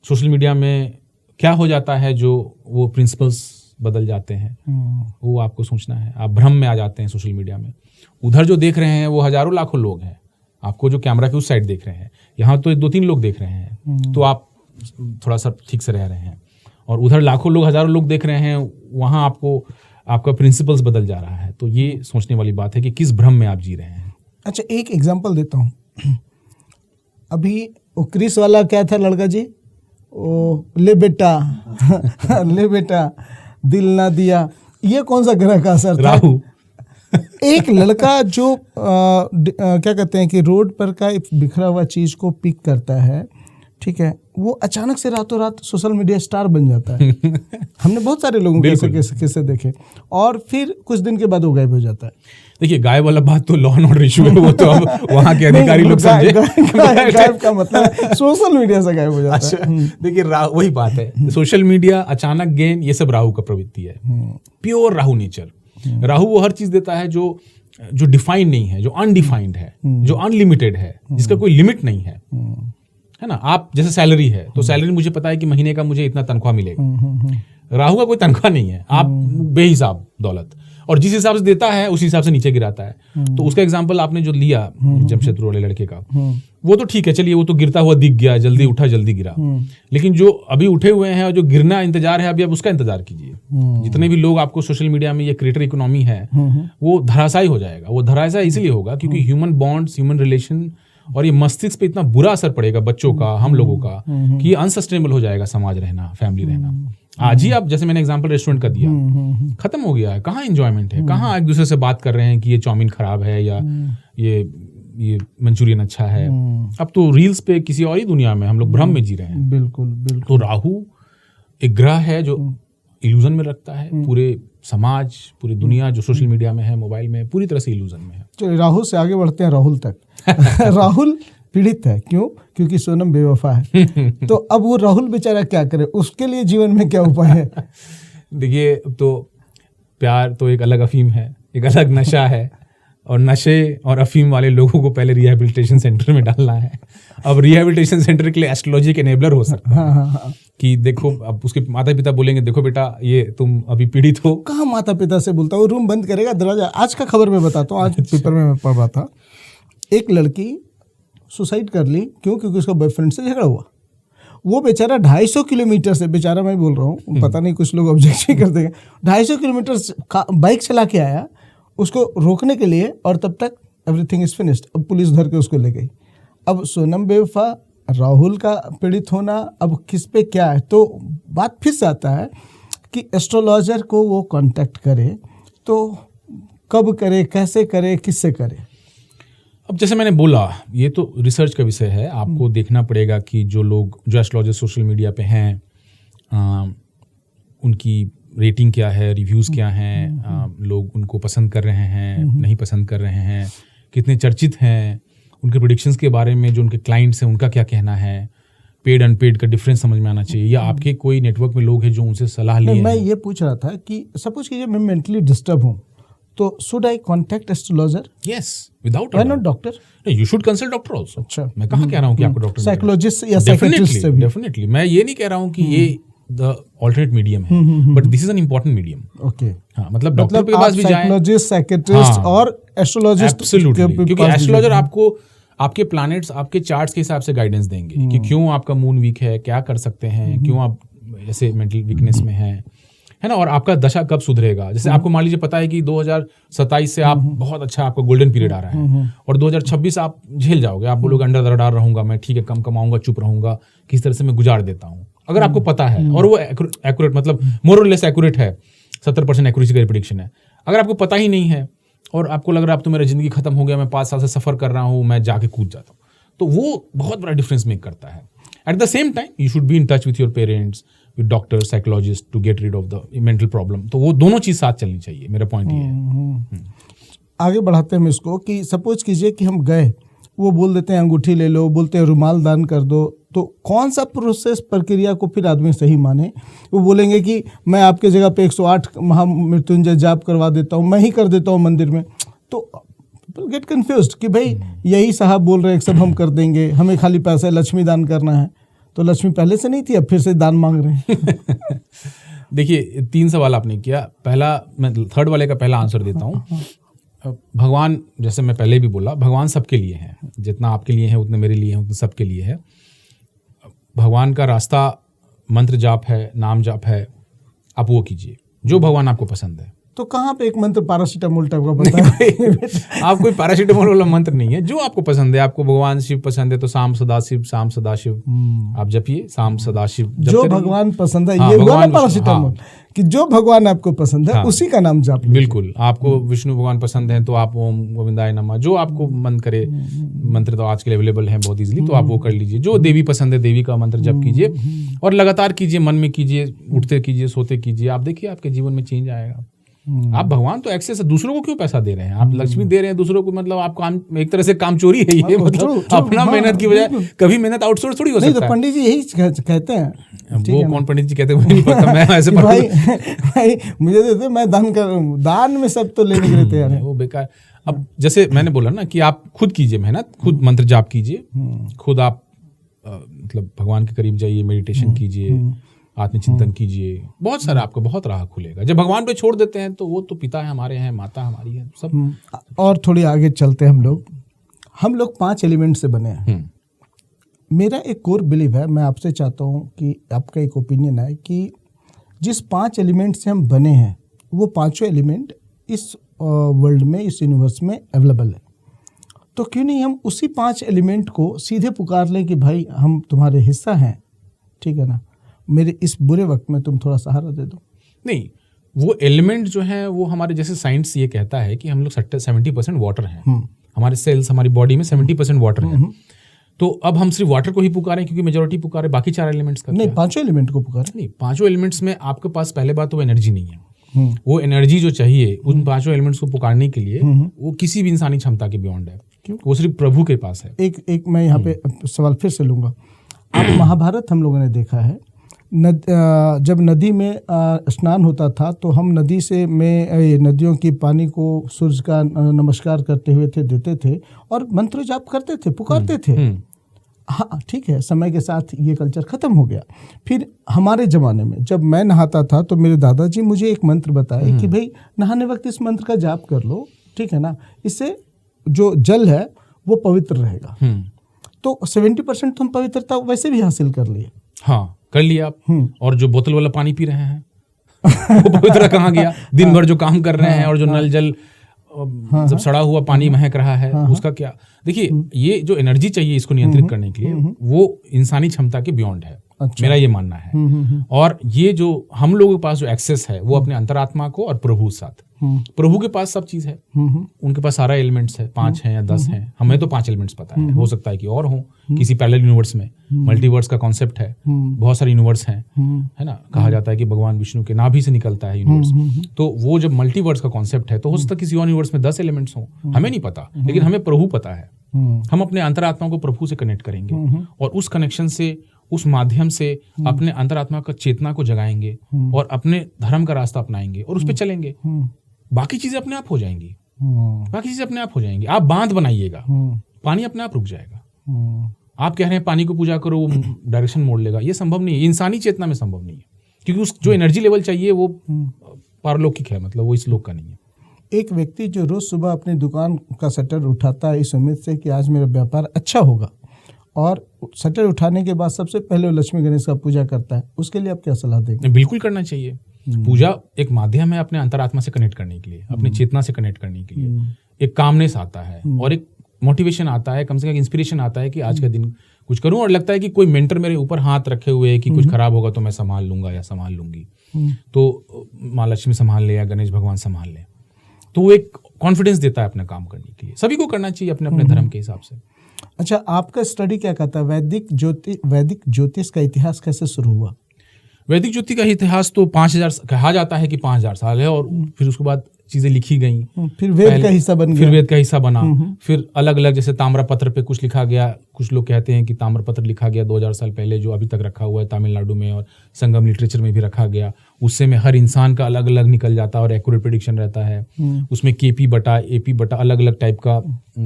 सोशल मीडिया में क्या हो जाता है, जो वो प्रिंसिपल्स बदल जाते हैं, वो आपको सोचना है। आप भ्रम में आ जाते हैं सोशल मीडिया में। उधर जो देख रहे हैं वो हजारों लाखों लोग हैं, आपको जो कैमरा के उस साइड देख रहे हैं। यहाँ तो 2-3 लोग देख रहे हैं, तो आप थोड़ा सा ठीक से रह रहे हैं। और उधर लाखों लोग, हजारों लोग देख रहे हैं, वहाँ आपको आपका प्रिंसिपल्स बदल जा रहा है। तो ये सोचने वाली बात है कि किस भ्रम में आप जी रहे हैं। अच्छा, एक एग्जांपल देता हूँ। अभी वो क्रिस वाला क्या था लड़का जी, ओ ले बेटा ले बेटा दिल ना दिया, ये कौन सा ग्रह का असर था? राहु। एक लड़का जो क्या कहते हैं कि रोड पर का एक बिखरा हुआ चीज को पिक करता है, ठीक है, वो अचानक से रातों रात सोशल मीडिया स्टार बन जाता है। हमने बहुत सारे लोगों के कैसे देखे, और फिर कुछ दिन के बाद वो गायब हो जाता है। देखिए, गायब वाला बात तो लॉ एंड ऑर्डर इशू है, वो तो अब वहाँ के अधिकारी लोग समझे। गायब का मतलब सोशल मीडिया से गायब हो जाता है। देखिए, वही बात है, सोशल मीडिया, अचानक गेन, ये सब राहु का प्रवृत्ति है, प्योर राहु नेचर। राहु वो हर चीज देता है जो डिफाइंड नहीं है, जो अनडिफाइंड है, जो अनलिमिटेड है, जिसका कोई लिमिट नहीं है ना। आप जैसे सैलरी है, तो सैलरी मुझे पता है कि महीने का मुझे इतना तनख्वाह मिलेगा। राहु का कोई तनख्वाह नहीं है, आप बेहिसाब दौलत, और जिस हिसाब से देता है उसी हिसाब से नीचे गिराता है। तो उसका एग्जांपल आपने जो लिया जमशेदपुर वाले लड़के का, वो तो ठीक है, चलिए, वो तो गिरता हुआ दिख गया, जल्दी उठा जल्दी गिरा। लेकिन जो अभी उठे हुए हैं और जो गिरना इंतजार है, अभी आप उसका इंतजार कीजिए। जितने भी लोग आपको सोशल मीडिया में ये क्रिएटर इकोनॉमी है, वो धराशायी हो जाएगा। वो धराशायी इसलिए होगा क्योंकि ह्यूमन बॉन्ड्स, ह्यूमन रिलेशन और ये मस्तिष्क पे इतना बुरा असर पड़ेगा बच्चों का, हम लोगों का, कि ये अनसस्टेनेबल हो जाएगा समाज रहना, फैमिली रहना। आज ही आप, जैसे मैंने एग्जांपल रेस्टोरेंट का दिया, खत्म हो गया है। कहाँ एंजॉयमेंट है? कहाँ एक दूसरे से बात कर रहे हैं कि ये चाउमीन खराब है या ये मंचूरियन अच्छा है? अब तो रील्स पे किसी और ही दुनिया में हम लोग भ्रम में जी रहे हैं। बिल्कुल। तो राहु एक ग्रह है जो इल्यूजन में रखता है पूरे समाज, पूरी दुनिया जो सोशल मीडिया में है, मोबाइल में, पूरी तरह से इल्यूजन में है। चलिए, राहुल से आगे बढ़ते हैं राहुल तक। राहुल पीड़ित है, क्यों? क्योंकि सोनम बेवफा है। तो अब वो राहुल बेचारा क्या करे, उसके लिए जीवन में क्या उपाय है? देखिए, तो प्यार तो एक अलग अफीम है, एक अलग नशा है, और नशे और अफीम वाले लोगों को पहले रिहैबिलिटेशन सेंटर में डालना है। अब रिहैबिलिटेशन सेंटर के लिए एस्ट्रोलॉजी एक एनेबलर हो सकता है। हाँ। कि देखो, अब उसके माता पिता बोलेंगे, देखो बेटा, ये तुम अभी पीड़ित हो। कहाँ माता पिता से बोलता, वो रूम बंद करेगा, दरवाजा। आज का खबर मैं बताता हूँ, आज पेपर में मैं पढ़ रहा था, एक लड़की सुसाइड कर ली। क्यों? क्योंकि उसका बॉयफ्रेंड से झगड़ा हुआ। वो बेचारा 250 किलोमीटर से, बेचारा मैं बोल रहा हूँ, पता नहीं कुछ लोग ऑब्जेक्ट भी कर देंगे, 250 किलोमीटर बाइक चला के आया उसको रोकने के लिए, और तब तक एवरीथिंग इज फिनिश्ड। अब पुलिस धर के उसको ले गई। अब सोनम बेवफा, राहुल का पीड़ित होना, अब किस पे क्या है? तो बात फिर से आता है कि एस्ट्रोलॉजर को वो कांटेक्ट करे, तो कब करे, कैसे करे, किससे करे? अब जैसे मैंने बोला, ये तो रिसर्च का विषय है। आपको देखना पड़ेगा कि जो लोग, जो एस्ट्रोलॉजर सोशल मीडिया पे हैं, उनकी रेटिंग क्या है, रिव्यूज़ क्या हैं, लोग उनको पसंद कर रहे हैं, नहीं पसंद कर रहे हैं, कितने चर्चित हैं, उनके प्रेडिक्शंस के बारे में जो उनके क्लाइंट्स हैं उनका क्या कहना है, पेड अनपेड का डिफरेंस समझ में आना चाहिए। या आपके कोई नेटवर्क में लोग हैं जो उनसे सलाह लिए। मैं ये पूछ रहा था कि सपोज कीजिए मैं मेंटली डिस्टर्ब हूँ, तो should eye contact astrologer? Yes, without why not doctor? You should consult doctor also. अच्छा, मैं कहाँ कह रहा हूँ कि आपको डॉक्टर, साइकोलॉजिस्ट या साइकियाट्रिस्ट? डेफिनेटली। मैं ये नहीं कह रहा हूँ कि ये द ऑल्टरनेट मीडियम है, but this is an important medium. Okay, हाँ, मतलब डॉक्टर के पास भी जाएं, साइकोलॉजिस्ट, साइकियाट्रिस्ट और एस्ट्रोलॉजिस्ट। एब्सोल्युटली, क्योंकि एस्ट्रोलॉजर आपको आपके प्लैनेट्स, आपके चार्ट्स के हिसाब से गाइडेंस देंगे कि क्यों आपका मून वीक है, क्या कर सकते हैं, क्यों आप ऐसे मेंटल वीकनेस में हैं, है ना, और आपका दशा कब सुधरेगा। जैसे आपको मान लीजिए पता है कि 2027 से आप बहुत अच्छा, आपका गोल्डन पीरियड आ रहा है, और 2026 आप झेल जाओगे, आप बोलोगे अंडर द रडार रहूंगा मैं, ठीक है, कम कमाऊंगा, चुप रहूंगा, किस तरह से मैं गुजार देता हूँ। अगर आपको पता है और वो एक्यूरेट, मतलब मोर और लेस एक्यूरेट है, 70% एक्यूरेसी का प्रेडिक्शन है। अगर आपको पता ही नहीं है और आपको लग रहा है अब तो मेरा जिंदगी खत्म हो गया, मैं 5 साल से सफर कर रहा हूँ, मैं जाके कूद जाता हूँ, तो वो बहुत बड़ा डिफरेंस मेक करता है। At the same time you should be in touch with your parents, with doctor, psychologist to get rid of the mental problem. तो वो दोनों चीज साथ चलनी चाहिए, मेरा पॉइंट ये है। आगे बढ़ाते हैं हम इसको कि सपोज कीजिए कि हम गए, वो बोल देते हैं अंगूठी ले लो, बोलते हैं रुमाल दान कर दो, तो कौन सा प्रोसेस, प्रक्रिया को फिर आदमी सही माने? वो बोलेंगे कि मैं आपके जगह पे 108 महामृत्युंजय जाप करवा देता हूँ, मैं ही कर देता हूँ मंदिर में। तो पीपल गेट कन्फ्यूज्ड कि भाई यही साहब बोल रहे हैं सब हम कर देंगे, हमें खाली पैसा लक्ष्मी दान करना है। तो लक्ष्मी पहले से नहीं थी, अब फिर से दान मांग रहे हैं। देखिए, 3 सवाल आपने किया। पहला, मैं थर्ड वाले का पहला आंसर देता हूँ। भगवान, जैसे मैं पहले भी बोला, भगवान सबके लिए हैं, जितना आपके लिए है उतने मेरे लिए हैं, उतने सबके लिए है। भगवान का रास्ता मंत्र जाप है, नाम जाप है, आप वो कीजिए जो भगवान आपको पसंद है। तो कहाँ पे एक मंत्र पैरासीटामोल टाइप का बनता है? आप कोई पैरासीटामोल वाला मंत्र नहीं है, जो आपको पसंद है। आपको भगवान शिव पसंद है तो शाम सदाशिव आप जपिए, शाम सदाशिव जो भगवान पसंद है। हाँ, ये हुआ ना भगवान पैरासीटामोल, कि जो भगवान आपको पसंद है उसी का नाम जाप लीजिए। बिल्कुल। आपको विष्णु भगवान पसंद है तो आप ओम गोविंदाय नमः, जो आपको मन करे। मंत्र तो आजकल अवेलेबल है बहुत इजीली, तो आप वो कर लीजिए। जो देवी पसंद है देवी का मंत्र जप कीजिए और लगातार कीजिए, मन में कीजिए, उठते कीजिए, सोते कीजिए। आप देखिए आपके जीवन में चेंज आएगा। आप भगवान तो एक्सेस है, दूसरों को क्यों पैसा दे रहे हैं? आप लक्ष्मी दे रहे हैं दूसरों को, मतलब आप काम, एक तरह से काम चोरी है ये। मतलब अपना मेहनत की बजाय कभी मेहनत आउटसोर्स थोड़ी हो सकता है। तो पंडित जी यही कहते हैं। वो कौन पंडित जी कहते हैं मुझे नहीं पता, मैं ऐसे भाई मुझे देते, मैं दान कर, दान में सब तो लेने के लिए तैयार है। वो बेकार। अब जैसे मैंने बोला ना कि आप खुद कीजिए मेहनत, खुद मंत्र जाप कीजिए, खुद आप मतलब भगवान के करीब जाइए, मेडिटेशन कीजिए, आत्मचिंतन कीजिए। बहुत सारा आपको बहुत राह खुलेगा। जब भगवान पे छोड़ देते हैं तो वो तो पिता है हमारे हैं, माता हमारी है, सब। और थोड़ी आगे चलते हैं। हम लोग 5 एलिमेंट से बने हैं। मेरा एक कोर बिलीव है, मैं आपसे चाहता हूँ कि आपका एक ओपिनियन है कि जिस 5 एलिमेंट से हम बने हैं वो पांचों एलिमेंट इस वर्ल्ड में, इस यूनिवर्स में अवेलेबल है। तो क्यों नहीं हम उसी 5 एलिमेंट को सीधे पुकार लें कि भाई हम तुम्हारे हिस्सा हैं, ठीक है ना, मेरे इस बुरे वक्त में तुम थोड़ा सहारा दे दो। नहीं, वो एलिमेंट जो है वो हमारे, जैसे साइंस ये कहता है कि हम लोग 70% वाटर हैं। हमारे सेल्स, हमारी बॉडी में 70% वाटर है। तो अब हम सिर्फ वाटर को ही पुकारें क्योंकि मेजोरिटी पुकारे, बाकी 4 एलिमेंट्स का नहीं, 5 एलिमेंट को पुकारें। नहीं, 5 एलिमेंट्स में आपके पास पहले बात तो वो एनर्जी नहीं है। वो एनर्जी जो चाहिए उन 5 एलिमेंट्स को पुकारने के लिए वो किसी भी इंसानी क्षमता के बियॉन्ड है। क्यों? वो सिर्फ प्रभु के पास है। एक मैं यहाँ पे सवाल फिर से लूँगा। आप महाभारत हम लोगों ने देखा है, जब नदी में स्नान होता था तो हम नदी से नदियों की पानी को सूर्य का नमस्कार करते हुए देते थे और मंत्र जाप करते थे, पुकारते थे। हाँ ठीक है, समय के साथ ये कल्चर ख़त्म हो गया। फिर हमारे ज़माने में जब मैं नहाता था तो मेरे दादाजी मुझे एक मंत्र बताए कि भाई नहाने वक्त इस मंत्र का जाप कर लो, ठीक है ना, इससे जो जल है वो पवित्र रहेगा। तो 70% तो हम पवित्रता वैसे भी हासिल कर लिए। हाँ, कर लिया आप। और जो बोतल वाला पानी पी रहे हैं वो पवित्र कहाँ गया? दिन भर जो काम कर रहे हैं और जो नल जल जब सड़ा हुआ पानी महक रहा है उसका क्या? देखिए, ये जो एनर्जी चाहिए इसको नियंत्रित करने के लिए वो इंसानी क्षमता के बियॉन्ड है। अच्छा। मेरा ये मानना है। और ये जो हम लोगों के पास जो एक्सेस है वो अपने अंतरात्मा को और प्रभु साथ, प्रभु के पास सब चीज है। उनके पास सारा एलिमेंट्स है, 5 हैं या 10 हैं। हमें तो 5 एलिमेंट्स पता है, हो सकता है कि और हो किसी पैरेलल यूनिवर्स में। मल्टीवर्स का कॉन्सेप्ट है, बहुत सारे यूनिवर्स हैं, है ना। कहा जाता है कि भगवान विष्णु के नाभि से निकलता है यूनिवर्स। तो वो जब मल्टीवर्स का कॉन्सेप्ट है तो हो सकता है किसी और यूनिवर्स में 10 एलिमेंट्स हों, हमें नहीं पता, लेकिन हमें प्रभु पता है। हम अपने अंतरात्मा को प्रभु से कनेक्ट करेंगे और उस कनेक्शन से, उस माध्यम से अपने अंतरात्मा का चेतना को जगाएंगे और अपने धर्म का रास्ता अपनाएंगे और उस पर चलेंगे। बाकी चीजें अपने आप हो जाएंगी, बाकी चीजें अपने आप हो जाएंगी। आप बांध बनाइएगा, पानी अपने आप रुक जाएगा। आप कह रहे हैं पानी को पूजा करो, वो डायरेक्शन मोड़ लेगा, ये संभव नहीं है। इंसानी चेतना में संभव नहीं है क्योंकि उस जो एनर्जी लेवल चाहिए वो पारलौकिक है, मतलब वो इस लोक का नहीं है। एक व्यक्ति जो रोज सुबह अपनी दुकान का शटर उठाता है इस उम्मीद से कि आज मेरा व्यापार अच्छा होगा, और शटर उठाने के बाद सबसे पहले वो लक्ष्मी गणेश का पूजा करता है, उसके लिए आप क्या सलाह देंगे? बिल्कुल करना चाहिए। पूजा एक माध्यम है अपने अंतरात्मा से कनेक्ट करने के लिए, अपनी चेतना से कनेक्ट करने के लिए। एक कामनेस आता है और एक मोटिवेशन आता है, कम से कम इंस्पिरेशन आता है कि आज का दिन कुछ करूं। और लगता है कि कोई मेंटर मेरे ऊपर हाथ रखे हुए है कि कुछ खराब होगा तो मैं संभाल लूंगा या संभाल लूंगी, तो माँ लक्ष्मी संभाल ले या गणेश भगवान संभाल ले। तो वो एक कॉन्फिडेंस देता है अपना काम करने के लिए। सभी को करना चाहिए अपने अपने धर्म के हिसाब से। अच्छा, आपका स्टडी क्या कहता है, वैदिक ज्योतिष का इतिहास कैसे शुरू हुआ? वैदिक ज्योति का इतिहास तो 5000 कहा जाता है कि 5000 साल है, और फिर उसके बाद चीजें लिखी गई, फिर वेद का हिस्सा बन गया, फिर वेद का हिस्सा बना, फिर अलग अलग, जैसे ताम्रपत्र पे कुछ लिखा गया। कुछ लोग कहते हैं कि ताम्रपत्र लिखा गया 2000 साल पहले, जो अभी तक रखा हुआ है तमिलनाडु में, और संगम लिटरेचर में भी रखा गया। उससे में हर इंसान का अलग अलग निकल जाता है और एक्यूरेट प्रेडिक्शन रहता है। उसमें KP बटा AP बटा अलग अलग टाइप का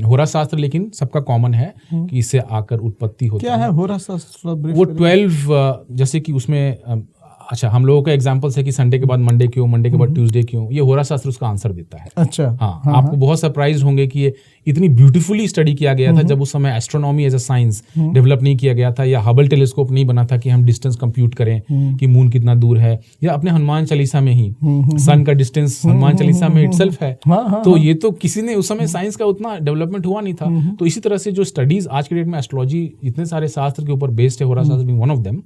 होरा शास्त्र, लेकिन सबका कॉमन है कि इससे आकर उत्पत्ति होती है। क्या है होरा शास्त्र? वो 12, जैसे कि उसमें अच्छा, हम लोगों का एग्जांपल्स है कि संडे के बाद मंडे क्यों, मंडे के बाद ट्यूसडे क्यों, ये होरा शास्त्र उसका आंसर देता है। अच्छा। हाँ, आपको बहुत सरप्राइज होंगे कि ये इतनी ब्यूटीफुली स्टडी किया गया था जब उस समय astronomy as a science develop नहीं किया गया था, या हबल टेलीस्कोप नहीं बना था कि हम डिस्टेंस कंप्यूट करें कि मून कितना दूर है, या अपने हनुमान चालीसा में ही सन का डिस्टेंस हनुमान चालीसा में इटसेल्फ है। तो ये तो किसी ने उस समय साइंस का उतना डेवलपमेंट हुआ नहीं था। तो इसी तरह से जो स्टडीज आज के डेट में एस्ट्रोलॉजी इतने सारे शास्त्र के ऊपर बेस्ड है, होरा शास्त्र बीइंग वन ऑफ देम,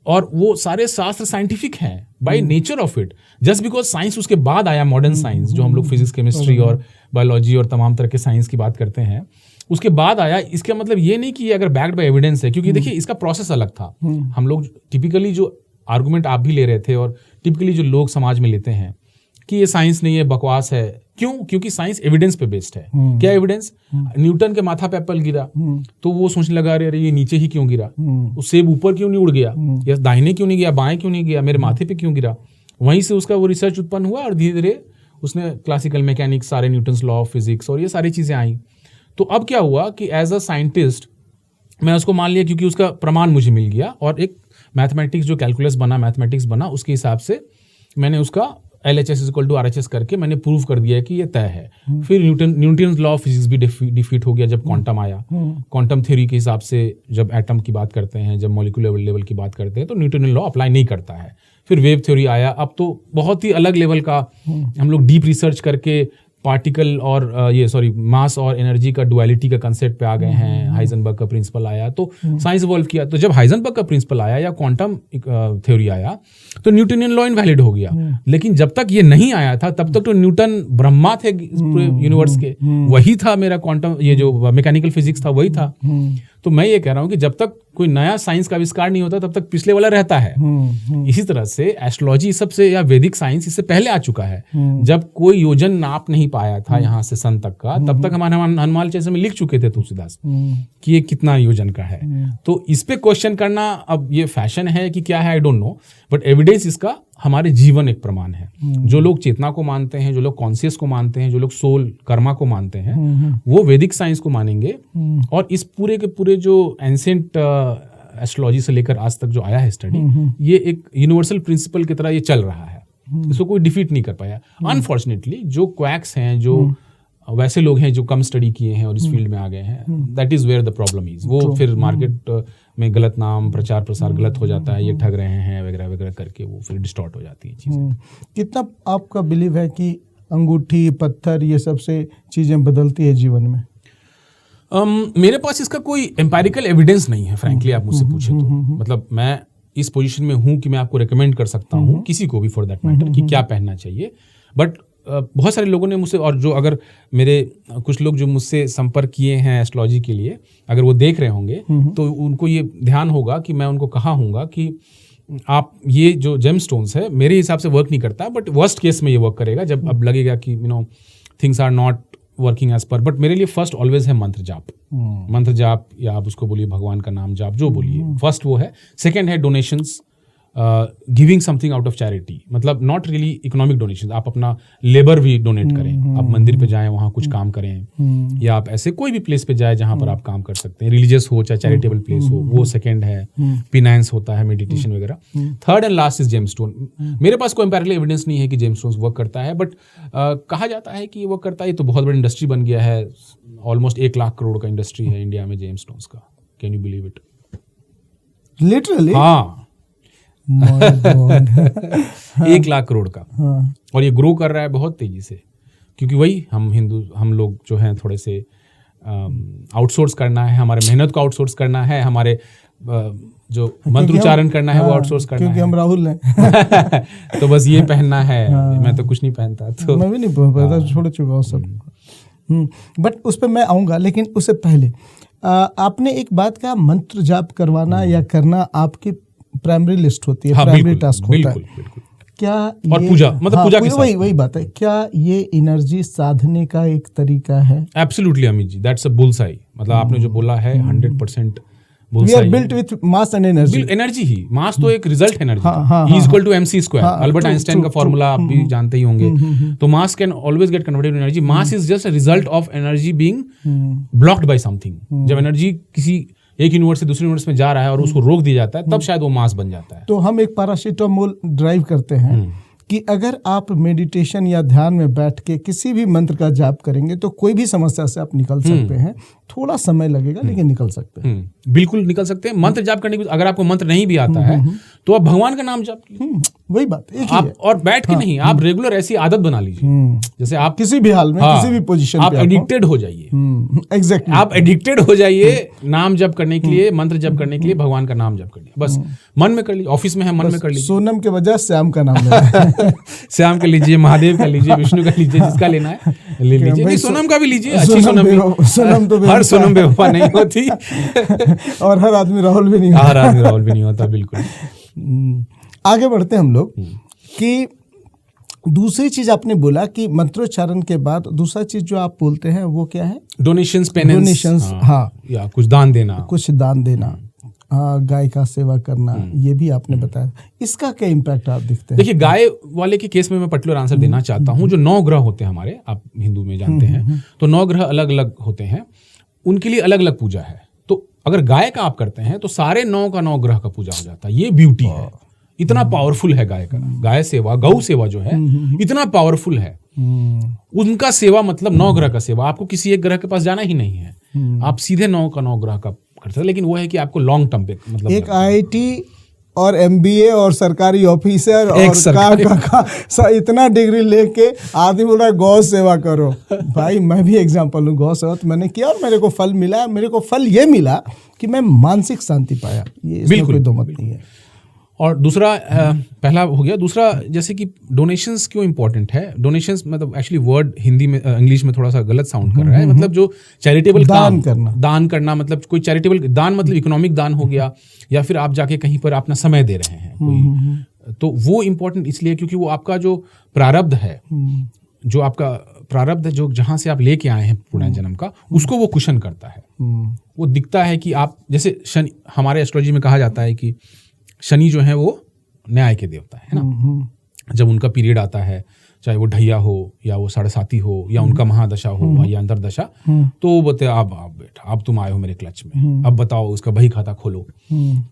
और वो सारे शास्त्र साइंटिफिक हैं by nature of it. Just because science उसके बाद आया, मॉडर्न साइंस जो हम लोग फिजिक्स, केमिस्ट्री और बायोलॉजी और तमाम तरह के साइंस की बात करते हैं, उसके बाद आया, इसका मतलब ये नहीं कि ये अगर बैक्ड बाय एविडेंस है, क्योंकि देखिए इसका प्रोसेस अलग था। हम लोग टिपिकली जो आर्गुमेंट आप भी ले रहे थे और टिपिकली जो लोग समाज में लेते हैं कि ये साइंस नहीं है, बकवास है, क्यों? क्योंकि साइंस एविडेंस पे बेस्ड है। क्या एविडेंस? न्यूटन के माथा पे एप्पल गिरा तो वो सोचने लगा अरे ये नीचे ही क्यों गिरा, उस सेब ऊपर क्यों नहीं उड़ गया, या दाहिने क्यों नहीं गया, बाएं क्यों नहीं गया, मेरे माथे पे क्यों गिरा। वहीं से उसका वो रिसर्च उत्पन्न हुआ और धीरे धीरे उसने क्लासिकल मैकेनिक्स, सारे न्यूटन्स लॉ ऑफ फिजिक्स और ये सारी चीजें आई। तो अब क्या हुआ कि एज अ साइंटिस्ट मैं उसको मान लिया, क्योंकि उसका प्रमाण मुझे मिल गया, और एक मैथमेटिक्स जो कैलकुलस बना, मैथमेटिक्स बना, उसके हिसाब से मैंने उसका LHS = RHS करके मैंने प्रूव कर दिया कि ये तय है। फिर न्यूटन लॉ ऑफ फिजिक्स भी डिफीट हो गया जब क्वांटम आया। क्वांटम थ्योरी के हिसाब से जब एटम की बात करते हैं, जब मॉलिक्यूलर लेवल की बात करते हैं, तो न्यूटन लॉ अप्लाई नहीं करता है। फिर वेव थ्योरी आया। अब तो बहुत ही अलग लेवल का हम लोग डीप रिसर्च करके पार्टिकल और मास और एनर्जी का डुअलिटी का कंसेप्ट पे आ गए हैं। हाइजेनबर्ग का प्रिंसिपल आया तो साइंस इवॉल्व किया। तो जब हाइजेनबर्ग का प्रिंसिपल आया या क्वांटम थ्योरी आया तो न्यूटनियन लॉ इनवैलिड हो गया। लेकिन जब तक ये नहीं आया था तब तक तो न्यूटन ब्रह्मा थे पूरे यूनिवर्स के, वही था मेरा क्वांटम, ये जो मैकेनिकल फिजिक्स था वही था। तो मैं ये कह रहा हूं कि जब तक कोई नया साइंस का आविष्कार नहीं होता तब तक पिछले वाला रहता है। इसी तरह से एस्ट्रोलॉजी सबसे, या वैदिक साइंस इससे पहले आ चुका है। जब कोई योजन नाप नहीं पाया था यहाँ से सन तक का, तब तक हमारे हनुमान चालीसा में लिख चुके थे तुलसीदास कि ये कितना योजन का है। तो इस पे क्वेश्चन करना अब ये फैशन है कि क्या है, I don't know, but evidence इसका हमारे जीवन एक प्रमाण है। जो लोग चेतना को मानते हैं, जो लोग कॉन्शियस को मानते हैं, जो लोग सोल कर्मा को मानते हैं, वो वैदिक साइंस को मानेंगे। और इस पूरे के पूरे जो एंशिएंट एस्ट्रोलॉजी से लेकर आज तक जो आया है स्टडी, ये एक यूनिवर्सल प्रिंसिपल की तरह ये चल रहा है। इसको कोई डिफीट नहीं कर पाया। अनफॉर्चुनेटली जो क्वैक्स हैं, जो वैसे लोग हैं जो कम स्टडी किए हैं और इस फील्ड में आ गए हैं, that is where the problem is. वो फिर मार्केट में गलत नाम, प्रचार प्रसार गलत हो जाता है, ये ठग रहे हैं वगैरह वगैरह करके वो फिर डिस्टॉर्ट हो जाती है चीजें। कितना आपका बिलीव है कि अंगूठी, पत्थर, ये सब से चीजें बदलती है जीवन में? मेरे पास इसका कोई एम्पेरिकल एविडेंस नहीं है, फ्रैंकली आप मुझसे पूछे तो। मतलब मैं इस पोजीशन में हूं कि मैं आपको रेकमेंड कर सकता हूं, किसी को भी फॉर दैट मैटर, कि क्या पहनना चाहिए। बट बहुत सारे लोगों ने मुझसे, और जो अगर मेरे कुछ लोग जो मुझसे संपर्क किए हैं एस्ट्रोलॉजी के लिए, अगर वो देख रहे होंगे तो उनको ये ध्यान होगा कि मैं उनको कहा हूँगा कि आप ये जो जेमस्टोन्स है मेरे हिसाब से वर्क नहीं करता, बट वर्स्ट केस में ये वर्क करेगा जब अब लगेगा कि things are not working as per. But मेरे लिए फर्स्ट ऑलवेज है मंत्र जाप। मंत्र जाप, या आप उसको बोलिए भगवान का नाम जाप, जो बोलिए, फर्स्ट वो है। सेकेंड है donations, giving something out of charity, मतलब नॉट रियली इकोनॉमिक डोनेशन, आप अपना लेबर भी डोनेट करें, आप मंदिर पे जाएं, वहाँ कुछ काम करें, या आप ऐसे कोई भी प्लेस पे जाए जहाँ पर आप काम कर सकते हैं, रिलीजियस हो चाहे चैरिटेबल प्लेस हो, वो सेकंड है। फिनांस होता है, मेडिटेशन वगैरह। Third and last is gemstone. मेरे पास कोई एम्पेरिकल एविडेंस नहीं है कि जेमस्टोन वर्क करता है, बट कहा जाता है कि ये वर्क करता है। तो बहुत बड़ी इंडस्ट्री बन गया है, ऑलमोस्ट 1 लाख करोड़ का इंडस्ट्री है इंडिया में जेमस्टोन्स का। Can you believe it? Literally? हाँ। 1 लाख करोड़ का। और ये ग्रो कर रहा है बहुत तेजी से, क्योंकि वही हम लोग जो हैं थोड़े से आउटसोर्स करना है, हमारे मेहनत को आउटसोर्स करना है, हमारे जो मंत्र उच्चारण करना है वो आउटसोर्स करना है, क्योंकि हम राहुल हैं। तो बस ये पहनना है। मैं तो कुछ नहीं पहनता, तो मैं भी नहीं पहनता, छोड़ चुका हूँ सब। बट उस पर मैं आऊँगा, लेकिन उससे पहले आपने एक बात कहा, मंत्र जाप करवाना या करना आपकी प्राइमरी लिस्ट होती है, प्राइमरी टास्क होता है। बिल्कुल। क्या और पूजा, मतलब पूजा के साथ वही बात है। क्या ये एनर्जी साधने का एक तरीका है? Absolutely Amit ji, that's a bullseye. मतलब आपने जो बोला है 100% We are built with mass and energy. Energy ही, मास तो एक result energy, E = mc²। Albert Einstein का फॉर्मूला आप भी जानते ही होंगे। तो mass can always get converted to energy. Mass is just a result of energy being blocked by something. जब एनर्जी किसी एक यूनिवर्स से दूसरे यूनिवर्स में जा रहा है और उसको रोक दिया जाता है, तब शायद वो मास बन जाता है। तो हम एक पैरासीटामोल ड्राइव करते हैं कि अगर आप मेडिटेशन या ध्यान में बैठ के किसी भी मंत्र का जाप करेंगे तो कोई भी समस्या से आप निकल सकते हैं। थोड़ा समय लगेगा लेकिन निकल सकते हैं। बिल्कुल निकल सकते हैं। मंत्र जाप करने की, अगर आपको मंत्र नहीं भी आता है तो आप भगवान का नाम जाप कीजिए। वही बात एक ही आप है। और बैठ के नहीं, आप रेगुलर ऐसी आदत बना लीजिए, जैसे आप किसी भी हाल में किसी भी पोजीशन आप एडिक्टेड हो जाइए। एग्जैक्टली आप एडिक्टेड हो जाइए नाम जप करने के लिए, मंत्र जप करने के लिए, भगवान का नाम जप करने, बस मन में कर लीजिए। ऑफिस में है, मन में कर लीजिए। सोनम के बजाय श्याम का नाम लेना है। श्याम का लीजिए, महादेव का लीजिए, विष्णु का लीजिए, जिसका लेना है ले लीजिए। नहीं, सोनम का भी लीजिए, अच्छी सोनम भी। सोनम तो हर सोनम बेवफा नहीं होती और हर आदमी राहुल भी नहीं होता। हर आदमी राहुल भी नहीं होता, बिल्कुल। आगे बढ़ते हैं हम लोग कि दूसरी चीज आपने बोला कि मंत्रोच्चारण के बाद दूसरा चीज जो आप बोलते हैं वो क्या है? Donations, penance. डोनेशंस, हाँ, या कुछ दान देना, कुछ दान देना, गाय का सेवा करना, ये भी आपने बताया। इसका क्या इम्पैक्ट आप दिखते हैं? देखिए, गाय वाले के केस में मैं पर्टिकुलर आंसर देना चाहता हूँ। जो 9 ग्रह होते हैं हमारे, आप हिंदू में जानते हैं, तो 9 ग्रह अलग अलग होते हैं, उनके लिए अलग अलग पूजा है। तो अगर गाय का आप करते हैं तो सारे 9 का 9 ग्रह का पूजा हो जाता है। ये ब्यूटी है, इतना पावरफुल है गाय का। गाय सेवा, गौ सेवा जो है इतना पावरफुल है। उनका सेवा मतलब 9 ग्रह का सेवा। आपको किसी एक ग्रह के पास जाना ही नहीं है, आप सीधे 9 का 9 ग्रह का कर सकते हैं। लेकिन वो है कि आपको लॉन्ग टर्म पे, मतलब एक IIT और MBA और सरकारी ऑफिसर और इतना डिग्री लेके आदमी बोल रहा है गौ सेवा करो। भाई मैं भी एग्जांपल हूँ, गौ सेवा तो मैंने किया और मेरे को फल मिला। मेरे को फल ये मिला कि मैं मानसिक शांति पाया। ये इसमें कोई दो मत नहीं है। और दूसरा, पहला हो गया। दूसरा, जैसे कि डोनेशंस क्यों इंपॉर्टेंट है? डोनेशंस मतलब एक्चुअली वर्ड हिंदी में, इंग्लिश में थोड़ा सा गलत साउंड कर रहा है। मतलब जो चैरिटेबल दान करना, मतलब कोई चैरिटेबल दान, मतलब इकोनॉमिक दान हो गया, या फिर आप जाके कहीं पर अपना समय दे रहे हैं कोई, तो वो इम्पोर्टेंट इसलिए क्योंकि वो आपका जो प्रारब्ध है, जो आपका प्रारब्ध है, जो जहां से आप लेके आए हैं पुराने जन्म का, उसको वो कुशन करता है। वो दिखता है कि आप, जैसे शनि, हमारे एस्ट्रोलॉजी में कहा जाता है कि शनि जो है वो न्याय के देवता है ना। जब उनका पीरियड आता है, चाहे वो ढैया हो या वो 7.5 हो या उनका महादशा हो या अंतरदशा, तो वो बोलते आप बेटा, अब तुम आए हो मेरे क्लच में, अब बताओ उसका बही खाता खोलो।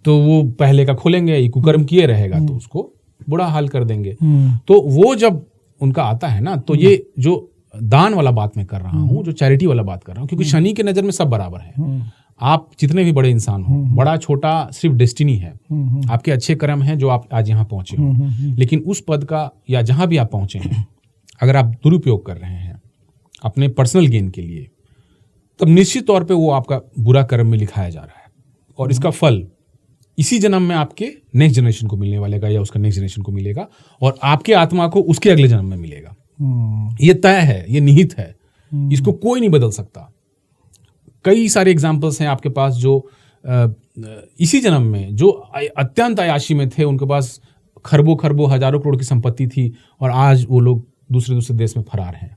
तो वो पहले का खोलेंगे, कुकर्म किए रहेगा तो उसको बुरा हाल कर देंगे। तो वो जब उनका आता है ना, तो ये जो दान वाला बात मैं कर रहा हूँ, जो चैरिटी वाला बात कर रहा हूँ, क्योंकि शनि के नजर में सब बराबर है। आप जितने भी बड़े इंसान हो, बड़ा छोटा सिर्फ डेस्टिनी है, आपके अच्छे कर्म हैं जो आप आज यहाँ पहुंचे हो। लेकिन उस पद का या जहां भी आप पहुंचे हैं, अगर आप दुरुपयोग कर रहे हैं अपने पर्सनल गेन के लिए, तब निश्चित तौर पे वो आपका बुरा कर्म में लिखाया जा रहा है। और इसका फल इसी जन्म में आपके नेक्स्ट जनरेशन को मिलने वालेगा या उसका नेक्स्ट जनरेशन को मिलेगा, और आपके आत्मा को उसके अगले जन्म में मिलेगा। ये तय है, ये निहित है, इसको कोई नहीं बदल सकता। कई सारे एग्जाम्पल्स हैं आपके पास जो इसी जन्म में, जो अत्यंत अयाशी में थे, उनके पास खरबों खरबों हजारों करोड़ की संपत्ति थी, और आज वो लोग दूसरे दूसरे देश में फरार हैं,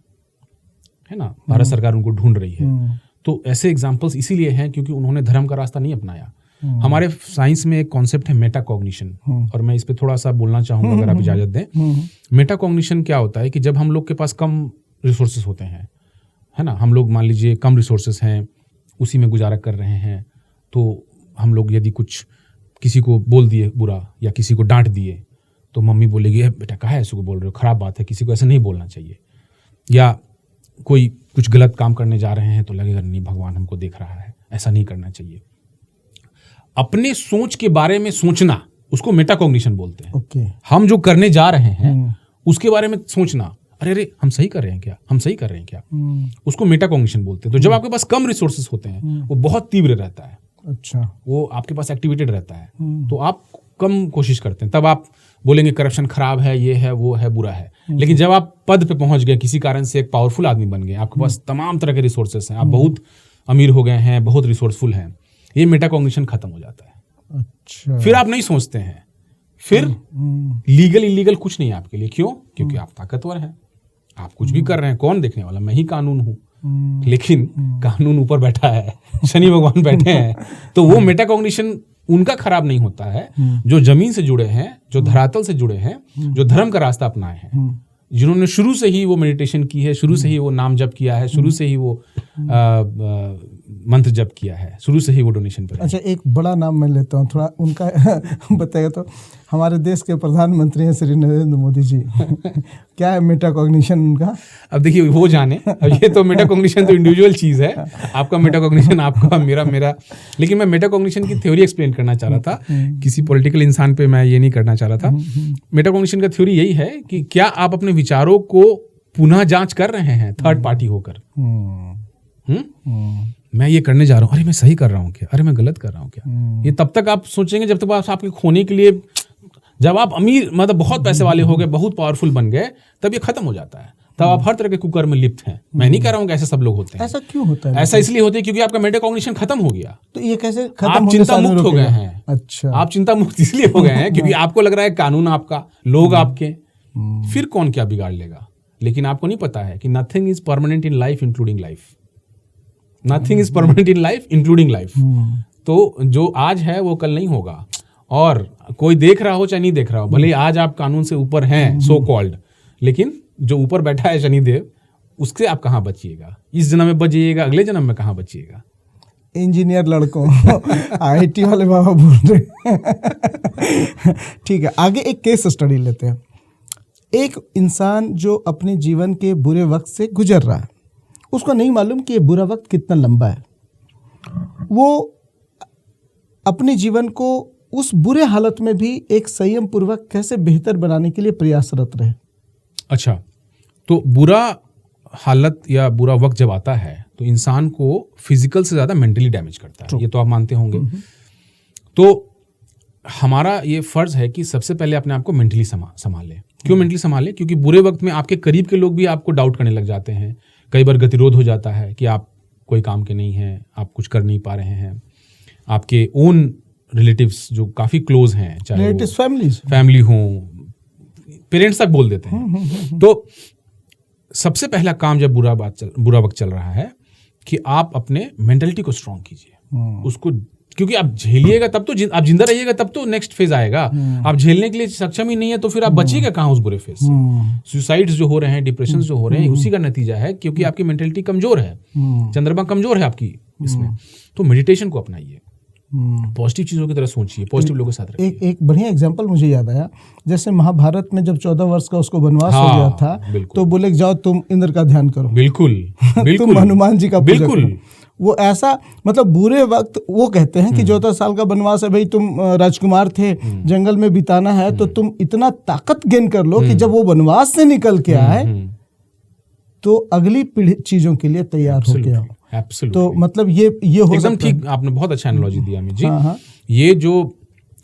है ना। भारत सरकार उनको ढूंढ रही है। तो ऐसे एग्जाम्पल्स इसीलिए हैं क्योंकि उन्होंने धर्म का रास्ता नहीं अपनाया। हमारे साइंस में एक कॉन्सेप्ट है मेटाकॉग्निशन, और मैं इस पे थोड़ा सा बोलना चाहूंगा अगर आप इजाजत दें। मेटाकॉग्निशन क्या होता है कि जब हम लोग के पास कम रिसोर्सेस होते हैं, है ना, हम लोग मान लीजिए कम रिसोर्सेस हैं, उसी में गुजारा कर रहे हैं, तो हम लोग यदि कुछ किसी को बोल दिए बुरा या किसी को डांट दिए, तो मम्मी बोलेगी बेटा काहे ऐसे को बोल रहे हो, खराब बात है, किसी को ऐसे नहीं बोलना चाहिए। या कोई कुछ गलत काम करने जा रहे हैं तो लगेगा नहीं भगवान हमको देख रहा है, ऐसा नहीं करना चाहिए। अपने सोच के बारे में सोचना, उसको मेटाकॉग्निशन बोलते हैं। Okay. हम जो करने जा रहे हैं उसके बारे में सोचना, अरे हम सही कर रहे हैं क्या, हम सही कर रहे हैं क्या, उसको मेटाकॉग्निशन बोलते हैं। तो जब आपके पास कम रिसोर्सेस होते हैं, वो बहुत तीव्र रहता है। अच्छा, वो आपके पास एक्टिवेटेड रहता है, तो आप कम कोशिश करते हैं। तब आप बोलेंगे करप्शन खराब है, ये है, वो है, बुरा है। लेकिन जब आप पद पे पहुंच गए, किसी कारण से एक पावरफुल आदमी बन गए, आपके पास तमाम तरह के रिसोर्सेस हैं, आप बहुत अमीर हो गए हैं, बहुत रिसोर्सफुल हैं, ये मेटाकॉग्निशन खत्म हो जाता है। अच्छा, फिर आप नहीं सोचते हैं, फिर लीगल इलीगल कुछ नहीं है आपके लिए। क्यों? क्योंकि आप ताकतवर हैं, आप कुछ भी कर रहे हैं, कौन देखने वाला, मैं ही कानून हूं। लेकिन कानून ऊपर बैठा है, शनि भगवान बैठे हैं। तो वो मेटाकॉग्निशन उनका खराब नहीं होता है जो जमीन से जुड़े हैं, जो धरातल से जुड़े हैं, जो धर्म का रास्ता अपनाए हैं। जिन्होंने शुरू से ही वो मेडिटेशन की है, शुरू से ही वो नाम जप किया है, शुरू से ही वो मंत्र जप किया है, शुरू से ही वो डोनेशन पर है। अच्छा, एक बड़ा नाम मैं लेता हूँ, थोड़ा उनका बताएगा तो। हमारे देश के प्रधानमंत्री हैं श्री नरेंद्र मोदी जी। क्या है मेटाकॉग्निशन उनका? अब देखिए वो जाने, अब ये तो मेटाकॉग्निशन तो इंडिविजुअल चीज़ है, आपका मेटाकॉग्निशन आपका, मेरा। लेकिन मैं मेटाकॉग्निशन की थ्योरी एक्सप्लेन करना चाह रहा था, किसी पॉलिटिकल इंसान पे मैं ये नहीं करना चाह रहा था। मेटाकॉग्निशन का थ्योरी यही है कि क्या आप अपने विचारों को पुनः जांच कर रहे हैं थर्ड पार्टी होकर। मैं ये करने जा रहा हूँ, अरे मैं सही कर रहा हूँ क्या, अरे मैं गलत कर रहा हूँ क्या। ये तब तक आप सोचेंगे जब तक आप आपके खोने के लिए, जब आप अमीर मतलब बहुत पैसे वाले हो गए, बहुत पावरफुल बन गए, तब ये खत्म हो जाता है। तब आप हर तरह के कुकर में लिप्त हैं। मैं नहीं कह रहा हूँ कि ऐसे सब लोग होते हैं। ऐसा क्यों होता है? ऐसा इसलिए होता है क्योंकि आपका मेटाकॉग्निशन खत्म हो गया। तो ये कैसे खत्म? आप चिंता मुक्त हो गए हैं। अच्छा, आप चिंता मुक्त इसलिए हो गए हैं क्योंकि आपको लग रहा है कानून आपका, लोग आपके, फिर कौन क्या बिगाड़ लेगा। लेकिन आपको नहीं पता है कि nothing is permanent in life including life. Nothing is permanent in life including life. तो जो आज है वो कल नहीं होगा। और कोई देख रहा हो चाहे नहीं देख रहा हो, भले आज आप कानून से ऊपर हैं सो कॉल्ड, लेकिन जो ऊपर बैठा है शनिदेव, उससे आप कहाँ बचिएगा। इस जन्म में बचिएगा, अगले जन्म में कहाँ बचिएगा। इंजीनियर लड़कों आईटी वाले बाबा बोल रहे। ठीक है, आगे एक केस स्टडी लेते हैं। एक इंसान जो अपने जीवन के बुरे वक्त से गुजर रहा है, उसको नहीं मालूम कि ये बुरा वक्त कितना लंबा है। वो अपने जीवन को उस बुरे हालत में भी एक संयम पूर्वक कैसे बेहतर बनाने के लिए प्रयासरत रहे। अच्छा, तो बुरा हालत या बुरा वक्त जब आता है तो इंसान को फिजिकल से ज़्यादा मेंटली डैमेज करता है। ये तो आप मानते होंगे। तो हमारा ये फर्ज है कि सबसे पहले अपने आप को मेंटली संभालें। क्यों मेंटली संभालें? क्योंकि बुरे वक्त में आपके करीब के लोग भी आपको डाउट करने लग जाते हैं। कई बार गतिरोध हो जाता है कि आप कोई काम के नहीं हैं, आप कुछ कर नहीं पा रहे हैं। आपके ओन रिलेटिव्स जो काफ़ी क्लोज हैं, चाहे फैमिली हो, पेरेंट्स तक बोल देते हैं। तो सबसे पहला काम जब बुरा वक्त चल रहा है कि आप अपने मेंटलिटी को स्ट्रांग कीजिए। उसको, क्योंकि आप झेलिएगा तब तो आप जिंदा रहिएगा, तब तो नेक्स्ट फेज आएगा। आप झेलने के लिए सक्षम ही नहीं है तो फिर आप बचिएगा कहाँ उस बुरे फेज से। सुसाइड्स जो हो रहे हैं, डिप्रेशन जो हो रहे हैं, उसी का नतीजा है क्योंकि आपकी मेंटलिटी कमजोर है, चंद्रमा कमजोर है आपकी इसमें। तो मेडिटेशन को अपनाइए, पॉजिटिव चीजों की तरह सोचिए, पॉजिटिव लोगों के साथ रहिए। एक बढ़िया एग्जांपल मुझे याद आया, जैसे महाभारत में जब 14 वर्ष का उसको वनवास हो गया था, तो बोले जाओ तुम इंद्र का ध्यान करो। बिल्कुल तुम हनुमान जी का पूजा करो। वो ऐसा, मतलब बुरे वक्त, वो कहते हैं कि 14 साल का वनवास है भाई, तुम राजकुमार थे, जंगल में बिताना है, तो तुम इतना ताकत गेन कर लो कि जब वो वनवास से निकल के आए तो अगली पीढ़ी चीजों के लिए तैयार हो गया। तो मतलब ये हो एकदम ठीक, आपने बहुत अच्छा एनालॉजी दिया अमित जी। ये जो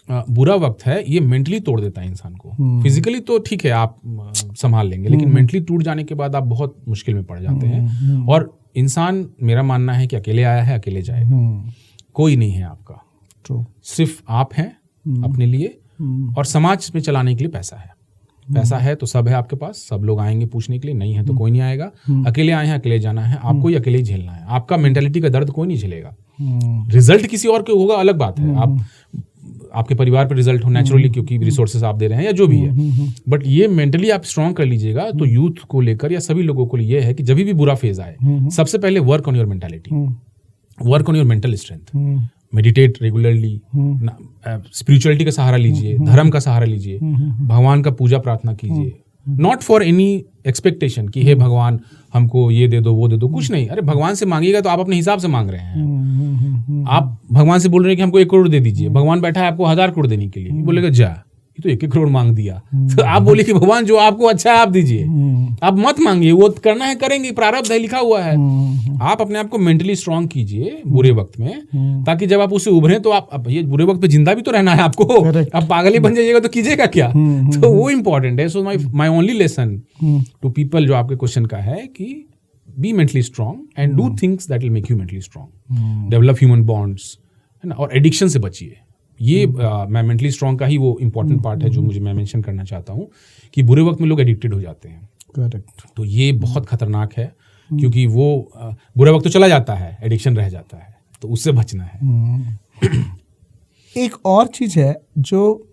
बुरा वक्त है ये मेंटली तोड़ देता है इंसान को। फिजिकली तो ठीक है आप संभाल लेंगे, लेकिन मेंटली टूट जाने के बाद आप बहुत मुश्किल में पड़ जाते हैं। और इंसान, मेरा मानना है कि अकेले आया है अकेले जाएगा। कोई नहीं है आपका, सिर्फ आप हैं अपने लिए, और समाज में चलाने के लिए पैसा है। पैसा है तो सब है आपके पास, सब लोग आएंगे पूछने के लिए, नहीं है तो कोई नहीं आएगा। अकेले आए हैं अकेले जाना है, आपको ही अकेले ही झेलना है। आपका मेंटालिटी का दर्द कोई नहीं झेलेगा। रिजल्ट किसी और के होगा, अलग बात है। आपके परिवार पे रिजल्ट हो नेचुरली, क्योंकि रिसोर्सेज आप दे रहे हैं या जो भी है, बट ये मेंटली आप स्ट्रांग कर लीजिएगा। तो यूथ को लेकर या सभी लोगों को लिए है कि जब भी बुरा फेज आए, सबसे पहले work on your mentality, work on your mental strength. Meditate regularly, spirituality का सहारा लीजिए, धर्म का सहारा लीजिए, भगवान का पूजा प्रार्थना कीजिए। नॉट फॉर एनी एक्सपेक्टेशन कि हे भगवान हमको ये दे दो वो दे दो, कुछ नहीं। अरे भगवान से मांगिएगा तो आप अपने हिसाब से मांग रहे हैं। आप भगवान से बोल रहे हैं कि हमको 1 करोड़ दे दीजिए, भगवान बैठा है आपको 1000 करोड़ देने के लिए, बोलेगा जा, ये तो 1 करोड़ मांग दिया। तो आप बोले कि भगवान जो आपको अच्छा है आप दीजिए, आप मत मांगिए, वो करना है करेंगे, प्रारब्ध है, लिखा हुआ है। आप अपने आप को मेंटली स्ट्रांग कीजिए बुरे वक्त में, ताकि जब आप उससे उभरें तो आप, ये बुरे वक्त पे जिंदा भी तो रहना है आपको। आप पागल ही बन जाइएगा तो कीजिएगा क्या? तो वो इम्पोर्टेंट है। So my only lesson to people, जो आपके क्वेश्चन का है, कि be mentally strong and do things that will make you mentally strong, develop human bonds, है ना, और एडिक्शन से बचिए। ये मैं मेंटली स्ट्रांग का ही वो इम्पोर्टेंट पार्ट है जो मुझे मैं मेंशन करना चाहता हूँ, कि बुरे वक्त में लोग एडिक्टेड हो जाते हैं। करेक्ट। तो ये बहुत खतरनाक है, क्योंकि वो बुरा वक्त तो चला जाता है, एडिक्शन रह जाता है, तो उससे बचना है। एक और चीज़ है जो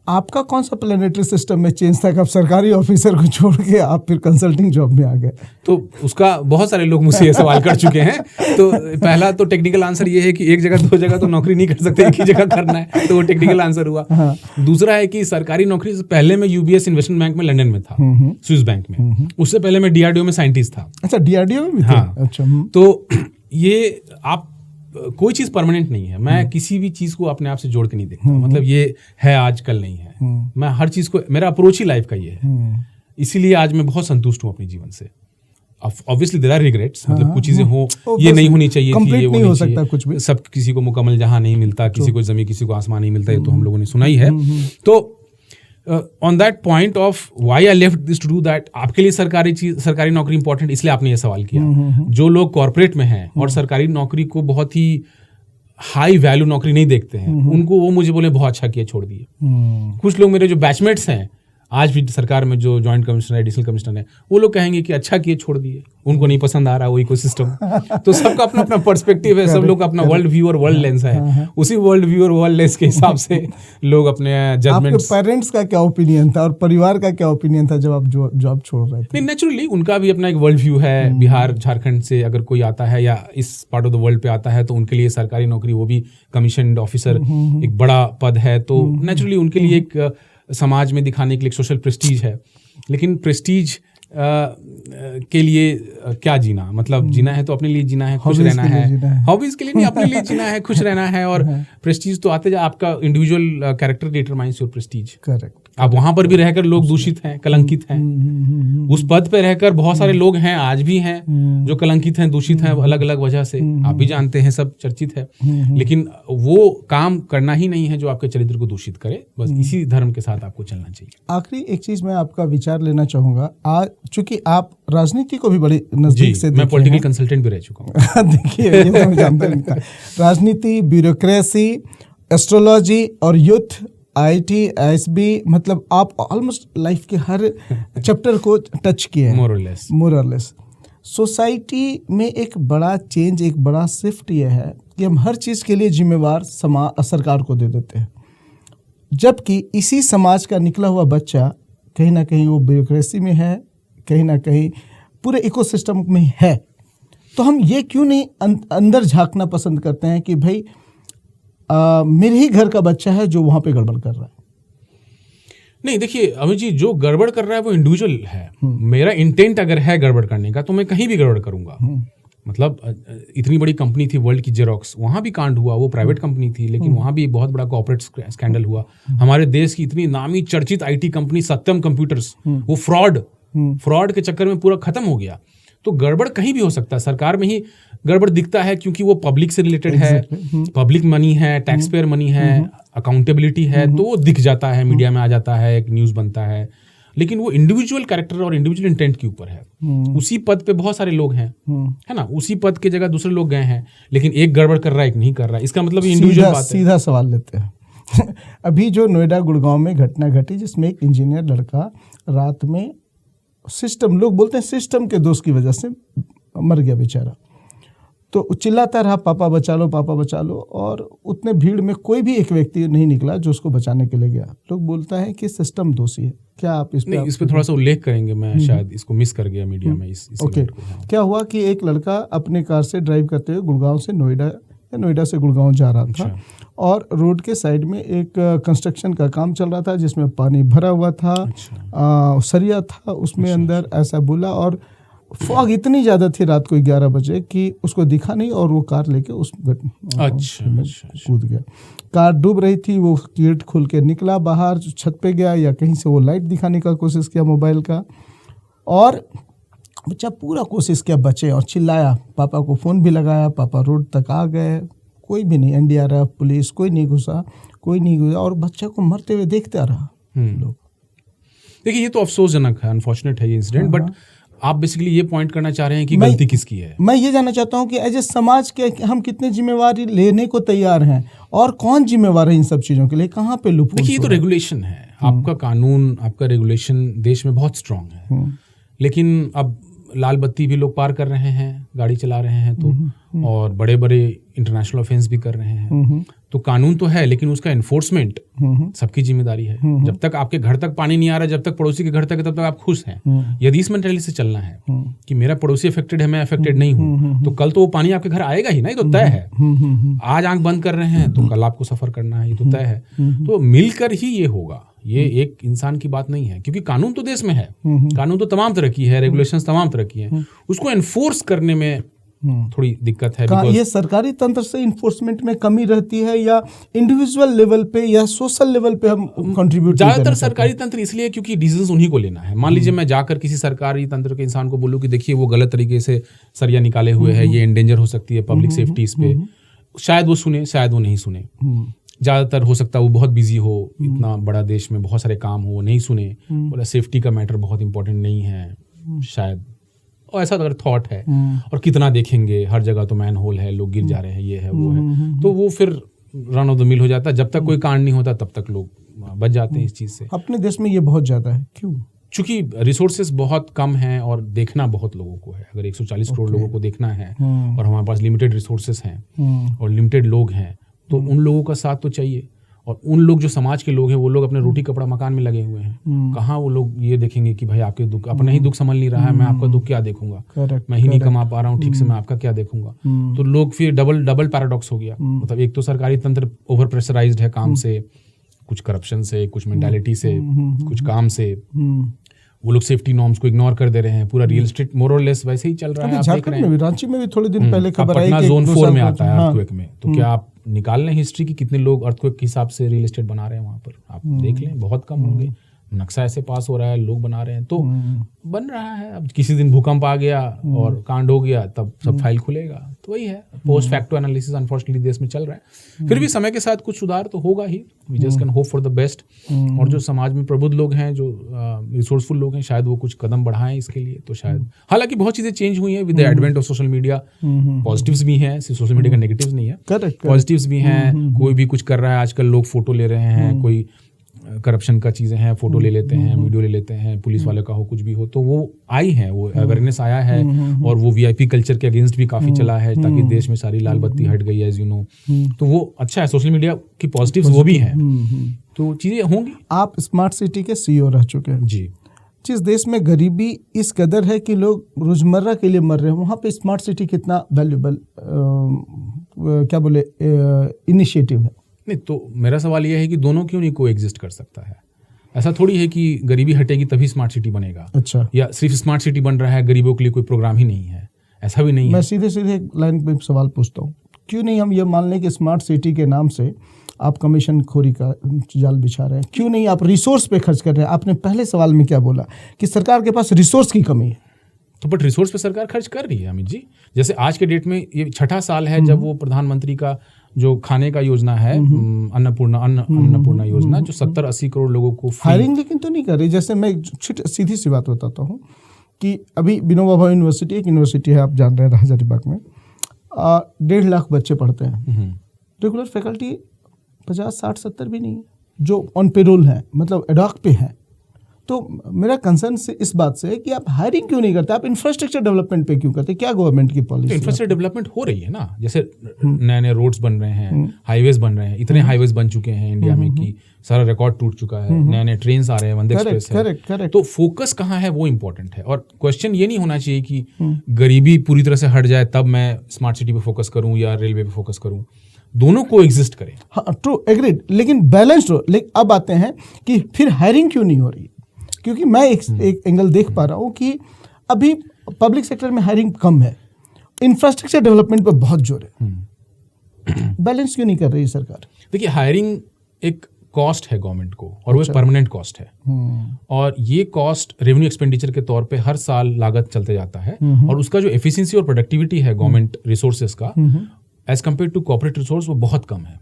आपका कौन सा प्लानिटरी सिस्टम में चेंज था कि आप सरकारी ऑफिसर को छोड़ के आप फिर कंसल्टिंग जॉब में आ गए? तो उसका बहुत सारे लोग मुझसे ये सवाल कर चुके हैं। तो पहला तो टेक्निकल आंसर ये है कि एक जगह दो जगह तो नौकरी नहीं कर सकते, एक ही जगह करना है, तो वो टेक्निकल आंसर हुआ। दूसरा है कि सरकारी नौकरी से पहले मैं यूबीएस इन्वेस्टमेंट बैंक में लंदन में था, स्विस बैंक में। उससे पहले मैं डीआरडीओ में साइंटिस्ट था। अच्छा, डीआरडीओ में भी थे? हाँ। अच्छा। तो ये आप कोई चीज परमानेंट नहीं है। मैं किसी भी चीज को अपने आप से जोड़ के नहीं देखता। मतलब ये है आज कल नहीं है। मैं हर चीज को, मेरा अप्रोच ही लाइफ का ये है। इसीलिए आज मैं बहुत संतुष्ट हूँ अपने जीवन से। ऑब्वियसली देयर आर रिग्रेट्स, मतलब कुछ चीजें हो, ये नहीं होनी चाहिए थी, ये नहीं हो सकता कुछ भी। सब किसी को मुकम्मल जहां नहीं मिलता, किसी को जमीन, किसी को आसमान नहीं मिलता, ये तो हम लोगों ने सुना ही है। तो on that point of why I left this to do that, आपके लिए सरकारी नौकरी इंपॉर्टेंट, इसलिए आपने ये सवाल किया। जो लोग कॉर्पोरेट में हैं और सरकारी नौकरी को बहुत ही हाई वैल्यू नौकरी नहीं देखते हैं, उनको वो मुझे बोले बहुत अच्छा किया, छोड़ दिए। कुछ लोग मेरे जो बैचमेट्स हैं आज भी सरकार में, जो जॉइंट कमिश्नर है, एडिशनल कमिश्नर है, वो लोग कहेंगे कि अच्छा किए, छोड़ दिए, उनको नहीं पसंद आ रहा वो इकोसिस्टम। तो सबका अपना अपना पर्सपेक्टिव है, सब लोग का अपना वर्ल्ड व्यू और वर्ल्ड लेंस है। उसी वर्ल्ड व्यू और वर्ल्ड लेंस के हिसाब से लोग अपने जजमेंट्स। आपके पेरेंट्स का क्या ओपिनियन था और परिवार का क्या ओपिनियन था जब आप जॉब छोड़ रहे थे? नहीं, नेचुरली उनका भी अपना एक वर्ल्ड व्यू है। बिहार झारखंड से अगर कोई आता है या इस पार्ट ऑफ द वर्ल्ड पे आता है, तो उनके लिए सरकारी नौकरी, वो भी कमीशन्ड ऑफिसर, एक बड़ा पद है। तो नेचुरली उनके लिए एक समाज में दिखाने के लिए सोशल प्रेस्टीज है। लेकिन प्रेस्टीज के लिए क्या जीना, मतलब जीना है तो अपने लिए जीना है, खुश रहना है। हॉबीज के लिए नहीं, अपने लिए जीना है, खुश रहना है। और प्रेस्टीज तो आते जा, आपका individual character determines your Prestige. Correct. आप वहां पर भी रहकर लोग दूषित हैं, कलंकित हैं। उस पद पे रहकर बहुत सारे लोग हैं, आज भी हैं, जो कलंकित हैं, दूषित हैं, अलग अलग वजह से। आप भी जानते हैं, सब चर्चित है। लेकिन वो काम करना ही नहीं है जो आपके चरित्र को दूषित करे। बस इसी धर्म के साथ आपको चलना चाहिए। आखिरी एक चीज मैं आपका विचार लेना चाहूंगा। आज चूंकि आप राजनीति को भी बड़ी नजदीक से, मैं पॉलिटिकल कंसल्टेंट भी रह चुका हूँ। देखिए, ये तो मैं जानता नहीं था। राजनीति, ब्यूरोक्रेसी, एस्ट्रोलॉजी और यूथ, आईटी, एसबी, मतलब आप ऑलमोस्ट लाइफ के हर चैप्टर को टच किए हैं, मोर और लेस। सोसाइटी में एक बड़ा चेंज, एक बड़ा शिफ्ट ये है कि हम हर चीज़ के लिए जिम्मेवार सरकार को दे देते हैं, जबकि इसी समाज का निकला हुआ बच्चा कहीं ना कहीं वो ब्यूरोक्रेसी में है, कहीं ना कहीं पूरे इकोसिस्टम में है। तो हम ये क्यों नहीं अंदर झांकना पसंद करते हैं कि भाई मेरे ही घर का बच्चा है जो वहाँ पे गड़बड़ कर रहा है? नहीं, देखिए अमित जी, जो गड़बड़ कर रहा है वो इंडिविजुअल है। मेरा इंटेंट अगर है गड़बड़ करने का, तो मैं कहीं भी गड़बड़ करूंगा। मतलब इतनी बड़ी कंपनी थी वर्ल्ड की जेरोक्स, वहाँ भी कांड हुआ। वो प्राइवेट कंपनी थी, लेकिन वहाँ भी बहुत बड़ा कॉर्पोरेट स्कैंडल हुआ। हमारे देश की इतनी नामी चर्चित आईटी कंपनी सत्यम कंप्यूटर्स, वो फ्रॉड के चक्कर में पूरा खत्म हो गया। तो गड़बड़ कहीं भी हो सकता है। सरकार में ही गड़बड़ दिखता है क्योंकि वो पब्लिक से रिलेटेड है, पब्लिक मनी है, टैक्स पेयर मनी है, अकाउंटेबिलिटी है, तो वो दिख जाता है, मीडिया में आ जाता है, एक न्यूज़ बनता है। लेकिन वो इंडिविजुअल कैरेक्टर और इंडिविजुअल इंटेंट के ऊपर है। उसी पद पे बहुत सारे लोग हैं, है ना, उसी पद के जगह दूसरे लोग गए हैं, लेकिन एक गड़बड़ कर रहा है, एक नहीं कर रहा है। इसका मतलब इंडिविजुअल बात है। सीधा सवाल लेते हैं। अभी जो नोएडा गुड़गांव में घटना घटी, जिसमें एक इंजीनियर लड़का रात में, सिस्टम, लोग बोलते हैं सिस्टम के दोष की वजह से मर गया बेचारा। तो चिल्लाता रहा, पापा बचा लो, पापा बचा लो, और उतने भीड़ में कोई भी एक व्यक्ति नहीं निकला जो उसको बचाने के लिए गया। लोग बोलता है कि सिस्टम दोषी है। क्या आप इस पे थोड़ा सा उल्लेख करेंगे? मैं शायद इसको मिस कर गया मीडिया में। ओके, क्या हुआ कि एक लड़का अपने कार से ड्राइव करते हुए गुड़गांव से नोएडा या नोएडा से गुड़गांव जा रहा था, और रोड के साइड में एक कंस्ट्रक्शन का काम चल रहा था जिसमें पानी भरा हुआ था, सरिया था उसमें अंदर, ऐसा बोला। और फॉग इतनी ज़्यादा थी रात को 11 बजे कि उसको दिखा नहीं, और वो कार लेके उस कूद गया। कार डूब रही थी, वो गेट खोल के निकला बाहर, छत पे गया, या कहीं से वो लाइट दिखाने का कोशिश किया मोबाइल का, और बच्चा पूरा कोशिश किया बचे, और चिल्लाया, पापा को फ़ोन भी लगाया, पापा रोड तक आ गए, कोई भी नहीं, एनडीआरएफ, पुलिस, कोई नहीं घुसा, और बच्चा को मरते हुए देखते आ रहा लोग। देखिए, ये तो अफसोसजनक है, अनफॉर्चुनेट है ये इंसिडेंट, बट आप बेसिकली ये पॉइंट करना चाह रहे हैं कि गलती किसकी है? मैं ये जानना चाहता हूँ कि एज ए समाज के हम कितने जिम्मेवारी लेने को तैयार हैं, और कौन जिम्मेवार है इन सब चीज़ों के लिए, कहाँ पे लूप? देखिए, ये तो रेगुलेशन है, आपका कानून, आपका रेगुलेशन देश में बहुत स्ट्रांग है। लेकिन अब लाल बत्ती भी लोग पार कर रहे हैं, गाड़ी चला रहे हैं तो, और बड़े बड़े इंटरनेशनल ऑफेंस भी कर रहे हैं। तो कानून तो है, लेकिन उसका एनफोर्समेंट सबकी जिम्मेदारी है। जब तक आपके घर तक पानी नहीं आ रहा, जब तक पड़ोसी के घर तक है, तब तक आप खुश हैं। यदि इस मेंटालिटी से चलना है कि मेरा पड़ोसी अफेक्टेड है, मैं अफेक्टेड नहीं हूँ, तो कल तो वो पानी आपके घर आएगा ही ना, ये तो तय है। आज आंख बंद कर रहे हैं तो कल आपको सफर करना है, ये तो तय है। तो मिलकर ही ये होगा, ये एक इंसान की बात नहीं है, क्योंकि कानून तो देश में है, कानून तो तमाम तरह की है, रेगुलेशंस तमाम तरह की है, उसको एनफोर्स करने में थोड़ी दिक्कत है। ये सरकारी तंत्र से इन्फोर्समेंट में कमी रहती है या इंडिविजुअल लेवल पे या सोशल लेवल पे हम कंट्रीब्यूट? ज्यादातर सरकारी तंत्र इसलिए क्योंकि डिसीजन उन्हीं को लेना है। मान लीजिए मैं जाकर किसी सरकारी तंत्र के इंसान को बोलूं कि देखिए वो गलत तरीके से सरिया निकाले हुए है, ये इंडेंजर हो सकती है पब्लिक सेफ्टी इस पे, शायद वो सुने, शायद वो नहीं सुने। ज्यादातर हो सकता है वो बहुत बिजी हो, इतना बड़ा देश में बहुत सारे काम हो, नहीं सुने, बोला सेफ्टी का मैटर बहुत इंपॉर्टेंट नहीं है शायद, और ऐसा अगर थॉट है। और कितना देखेंगे, हर जगह तो मैन होल है, लोग गिर जा रहे हैं, ये है वो है, तो वो फिर रन ऑफ द मिल हो जाता है। जब तक कोई कांड नहीं होता तब तक लोग बच जाते हैं इस चीज से। अपने देश में ये बहुत ज्यादा है, क्यों? चूंकि रिसोर्सेज बहुत कम हैं और देखना बहुत लोगों को है। अगर 140 करोड़ लोगों को देखना है और हमारे पास लिमिटेड रिसोर्सेज हैं और लिमिटेड लोग हैं, तो उन लोगों का साथ तो चाहिए। और उन लोग जो समाज के लोग हैं, वो लोग अपने रोटी कपड़ा मकान में लगे हुए हैं। कहाँ वो लोग ये देखेंगे कि भाई आपके दुख, अपना ही दुख समझ नहीं रहा है, मैं आपका दुख क्या देखूंगा, मैं ही नहीं कमा पा रहा हूँ ठीक से, मैं आपका क्या देखूंगा। तो लोग फिर डबल पैराडॉक्स हो गया। मतलब एक तो सरकारी तंत्र ओवर प्रेशराइज्ड है काम से, कुछ करप्शन से, कुछ मेंटालिटी से, कुछ काम से, वो लोग सेफ्टी नॉर्म्स को इग्नोर कर दे रहे हैं। पूरा रियल एस्टेट मोर और लेस वैसे ही चल रहा है। आप देख रहे हैं रांची में भी थोड़े दिन पहले खबर आई कि कि जोन 4 में आता है अर्थक्वेक में, तो क्या आप निकाल लें हिस्ट्री की कितने लोग अर्थक्वेक के हिसाब से रियल एस्टेट बना रहे हैं वहां पर, आप देख लें, बहुत कम होंगे। नक्शा ऐसे पास हो रहा है, लोग बना रहे हैं, तो बन रहा है। अब किसी दिन भूकंप आ गया और कांड हो गया, तब सब फाइल खुलेगा। तो वही है, पोस्ट फैक्टो एनालिसिस अनफॉर्चुनेटली देश में चल रहा है। फिर भी समय के साथ कुछ सुधार तो होगा ही, we just can hope for the best. और जो समाज में प्रबुद्ध लोग हैं, जो रिसोर्सफुल लोग हैं, शायद वो कुछ कदम बढ़ाएं इसके लिए। तो शायद, हालांकि बहुत चीजें चेंज हुई हैं with the advent of social media. Positives भी हैं, सिर्फ सोशल मीडिया का नेगेटिव्स नहीं है, पॉजिटिव्स भी हैं। कोई भी कुछ कर रहा है आजकल, लोग फोटो ले रहे हैं, कोई करप्शन का चीजें हैं, फोटो ले लेते हैं, वीडियो ले लेते हैं, पुलिस वाले का हो कुछ भी हो, तो वो आई है, वो अवेयरनेस आया है। और वो वीआईपी कल्चर के अगेंस्ट भी काफी चला है, ताकि देश में सारी लाल बत्ती हट गई है, एज यू नो। तो वो अच्छा है, सोशल मीडिया की पॉजिटिव्स वो भी हैं, तो चीजें होंगी। आप स्मार्ट सिटी के सीईओ रह चुके हैं जी। जिस देश में गरीबी इस कदर है कि लोग रोजमर्रा के लिए मर रहे हैं, वहाँ पे स्मार्ट सिटी कितना वैल्यूबल क्या बोले इनिशिएटिव है? नहीं, तो मेरा सवाल यह है कि दोनों क्यों नहीं कोएग्जिस्ट कर सकता है? ऐसा थोड़ी है कि गरीबी हटेगी तभी स्मार्ट सिटी बनेगा। अच्छा, या सिर्फ स्मार्ट सिटी बन रहा है, गरीबों के लिए कोई प्रोग्राम ही नहीं है, ऐसा भी नहीं है। मैं सीधे सीधे लाइन पे सवाल पूछता हूँ, क्यों नहीं हम ये मान लें कि स्मार्ट सिटी के नाम से आप कमीशन खोरी का जाल बिछा रहे हैं? क्यों नहीं आप रिसोर्स पे खर्च कर रहे हैं? आपने पहले सवाल में क्या बोला कि सरकार के पास रिसोर्स की कमी है, तो बट रिसोर्स पे सरकार खर्च कर रही है अमित जी। जैसे आज के डेट में ये 6ठा साल है जब वो प्रधानमंत्री का जो खाने का योजना है, अन्नपूर्णा योजना, जो 70-80 करोड़ लोगों को हायरिंग लेकिन तो नहीं कर रही। जैसे मैं सीधी सी बात बताता हूँ कि अभी विनोबा भावे यूनिवर्सिटी, एक यूनिवर्सिटी है, आप जान रहे हैं, हजारीबाग में 1.5 लाख बच्चे पढ़ते हैं। रेगुलर फैकल्टी 50, 60, 70 भी नहीं है जो ऑन पेरोल है, मतलब एडॉक पे है। तो मेरा कंसर्न से इस बात से है कि आप हायरिंग क्यों नहीं करते, आप इंफ्रास्ट्रक्चर डेवलपमेंट पे क्यों करते? क्या गवर्नमेंट की पॉलिसी? इंफ्रास्ट्रक्चर डेवलपमेंट हो रही है ना, जैसे नए नए रोड्स बन रहे हैं, हाईवेज बन रहे हैं, इतने हाईवेज बन चुके हैं इंडिया में कि सारा रिकॉर्ड टूट चुका है, नए नए ट्रेन आ रहे हैं, वंदे एक्सप्रेस है। करेक्ट। तो फोकस कहाँ है वो इंपॉर्टेंट है। और क्वेश्चन ये नहीं होना चाहिए कि गरीबी पूरी तरह से हट जाए तब मैं स्मार्ट सिटी पे फोकस करूँ या रेलवे पे फोकस करूँ, दोनों को एग्जिस्ट करें। हाँ, ट्रू, एग्रीड, लेकिन बैलेंस्ड हो। लेकिन अब आते हैं कि फिर हायरिंग क्यों नहीं हो रही? क्योंकि मैं एक एंगल देख पा रहा हूँ कि अभी पब्लिक सेक्टर में हायरिंग कम है, इंफ्रास्ट्रक्चर डेवलपमेंट पे बहुत जोर है। बैलेंस क्यों नहीं कर रही सरकार? देखिए, हायरिंग एक कॉस्ट है गवर्नमेंट को, और वो परमानेंट कॉस्ट है। और ये कॉस्ट रेवेन्यू एक्सपेंडिचर के तौर पे हर साल लागत चलते जाता है। और उसका जो एफिशिएंसी और प्रोडक्टिविटी है गवर्नमेंट रिसोर्सेज का as compared to corporate resource, वो बहुत कम है।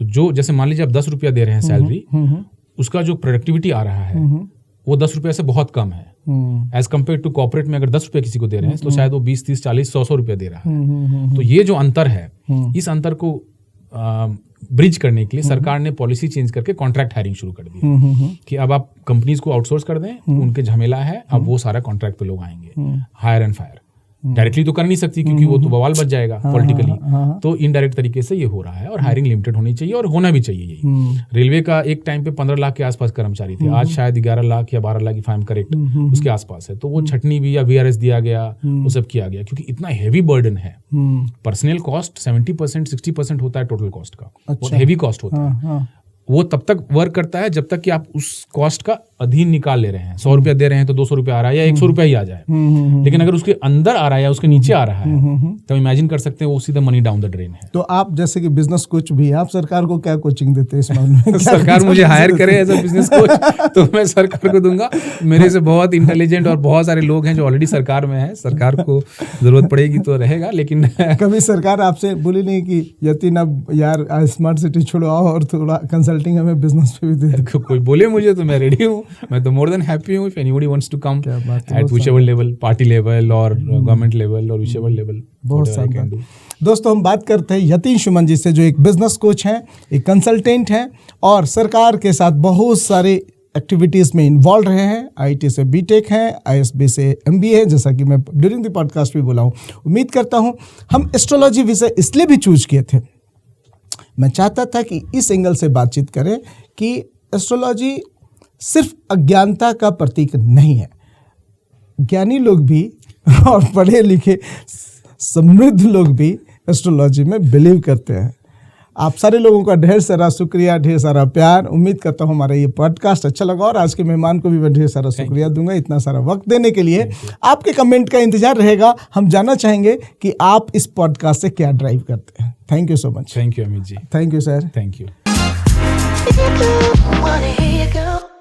तो जो, जैसे मान लीजिए आप 10 रुपया दे रहे हैं सैलरी, उसका जो प्रोडक्टिविटी आ रहा है वो 10 रुपये से बहुत कम है। एज कम्पेयर टू कॉर्पोरेट में अगर 10 रुपये किसी को दे रहे हैं तो शायद वो 20, 30, 40, 100 रुपये दे रहा है। तो ये जो अंतर है, इस अंतर को ब्रिज करने के लिए सरकार ने पॉलिसी चेंज करके कॉन्ट्रैक्ट हायरिंग शुरू कर दी कि अब आप कंपनीज को आउटसोर्स कर दें, उनके झमेला है, अब वो सारा कॉन्ट्रैक्ट पे लोग आएंगे, हायर एंड फायर। डायरेक्टली तो कर नहीं सकती क्योंकि वो तो बवाल बच जाएगा पॉलिटिकली, तो इनडायरेक्ट तरीके से ये हो रहा है और हायरिंग लिमिटेड होनी चाहिए और होना भी चाहिए। यही रेलवे का एक टाइम पे 15 लाख के आसपास कर्मचारी थे, आज शायद 11 लाख या 12 lakh, if I am correct, उसके आसपास है। तो वो छटनी भी या VRS दिया गया, वो सब किया गया क्योंकि इतना हेवी बर्डन है। पर्सनल कॉस्ट 70% 60% होता है टोटल कॉस्ट का, बहुत हेवी कॉस्ट होता है। वो तब तक वर्क करता है जब तक कि आप उस कॉस्ट का अधीन निकाल ले रहे हैं। 100 रुपया दे रहे हैं तो 200 रुपया आ रहा है या 100 रुपया ही आ जाए, लेकिन अगर उसके अंदर आ रहा है या उसके नीचे आ रहा है तो इमेजिन कर सकते हैं वो सीधा मनी डाउन द ड्रेन है। तो आप जैसे कि बिजनेस कोच भी, आप सरकार को क्या कोचिंग देते हैं इस मामले में? सरकार मुझे हायर करे एज अ बिजनेस कोच तो मैं सरकार को दूंगा। मेरे से बहुत इंटेलिजेंट और बहुत सारे लोग हैं जो ऑलरेडी सरकार में है, सरकार को जरूरत पड़ेगी तो रहेगा। लेकिन कभी सरकार आपसे बोली नहीं कि यतीन अब यार स्मार्ट सिटी छोड़ो आओ और थोड़ा कंसल्टिंग हमें बिजनेस पे भी दे दो? कोई बोले मुझे तो मैं रेडी हूँ, मैं तो मोर देन हैप्पी हूँ if anybody wants to come at whichever level, party level और गवर्नमेंट लेवल और व्हिचएवर लेवल। बहुत शानदार। दोस्तों, हम बात करते हैं यतीन सुमन जी से, जो एक बिजनेस कोच हैं, एक कंसल्टेंट हैं और सरकार के साथ बहुत सारे एक्टिविटीज़ में इन्वॉल्व रहे हैं। IIT से BTech हैं, ISB से MBA है, जैसा कि मैं ड्यूरिंग द पॉडकास्ट भी बोला हूँ। उम्मीद करता हूँ हम एस्ट्रोलॉजी विषय इसलिए भी चूज किए थे, मैं चाहता था कि इस एंगल से बातचीत करें कि एस्ट्रोलॉजी सिर्फ अज्ञानता का प्रतीक नहीं है। ज्ञानी लोग भी और पढ़े लिखे समृद्ध लोग भी एस्ट्रोलॉजी में बिलीव करते हैं। आप सारे लोगों का ढेर सारा शुक्रिया, ढेर सारा प्यार। उम्मीद करता हूँ हमारा ये पॉडकास्ट अच्छा लगा और आज के मेहमान को भी मैं ढेर सारा शुक्रिया दूंगा इतना सारा वक्त देने के लिए। आपके कमेंट का इंतजार रहेगा। हम जानना चाहेंगे कि आप इस पॉडकास्ट से क्या ड्राइव करते हैं। Thank you so much. Thank you Amit ji. Thank you sir. Thank you. Wanna hear you go?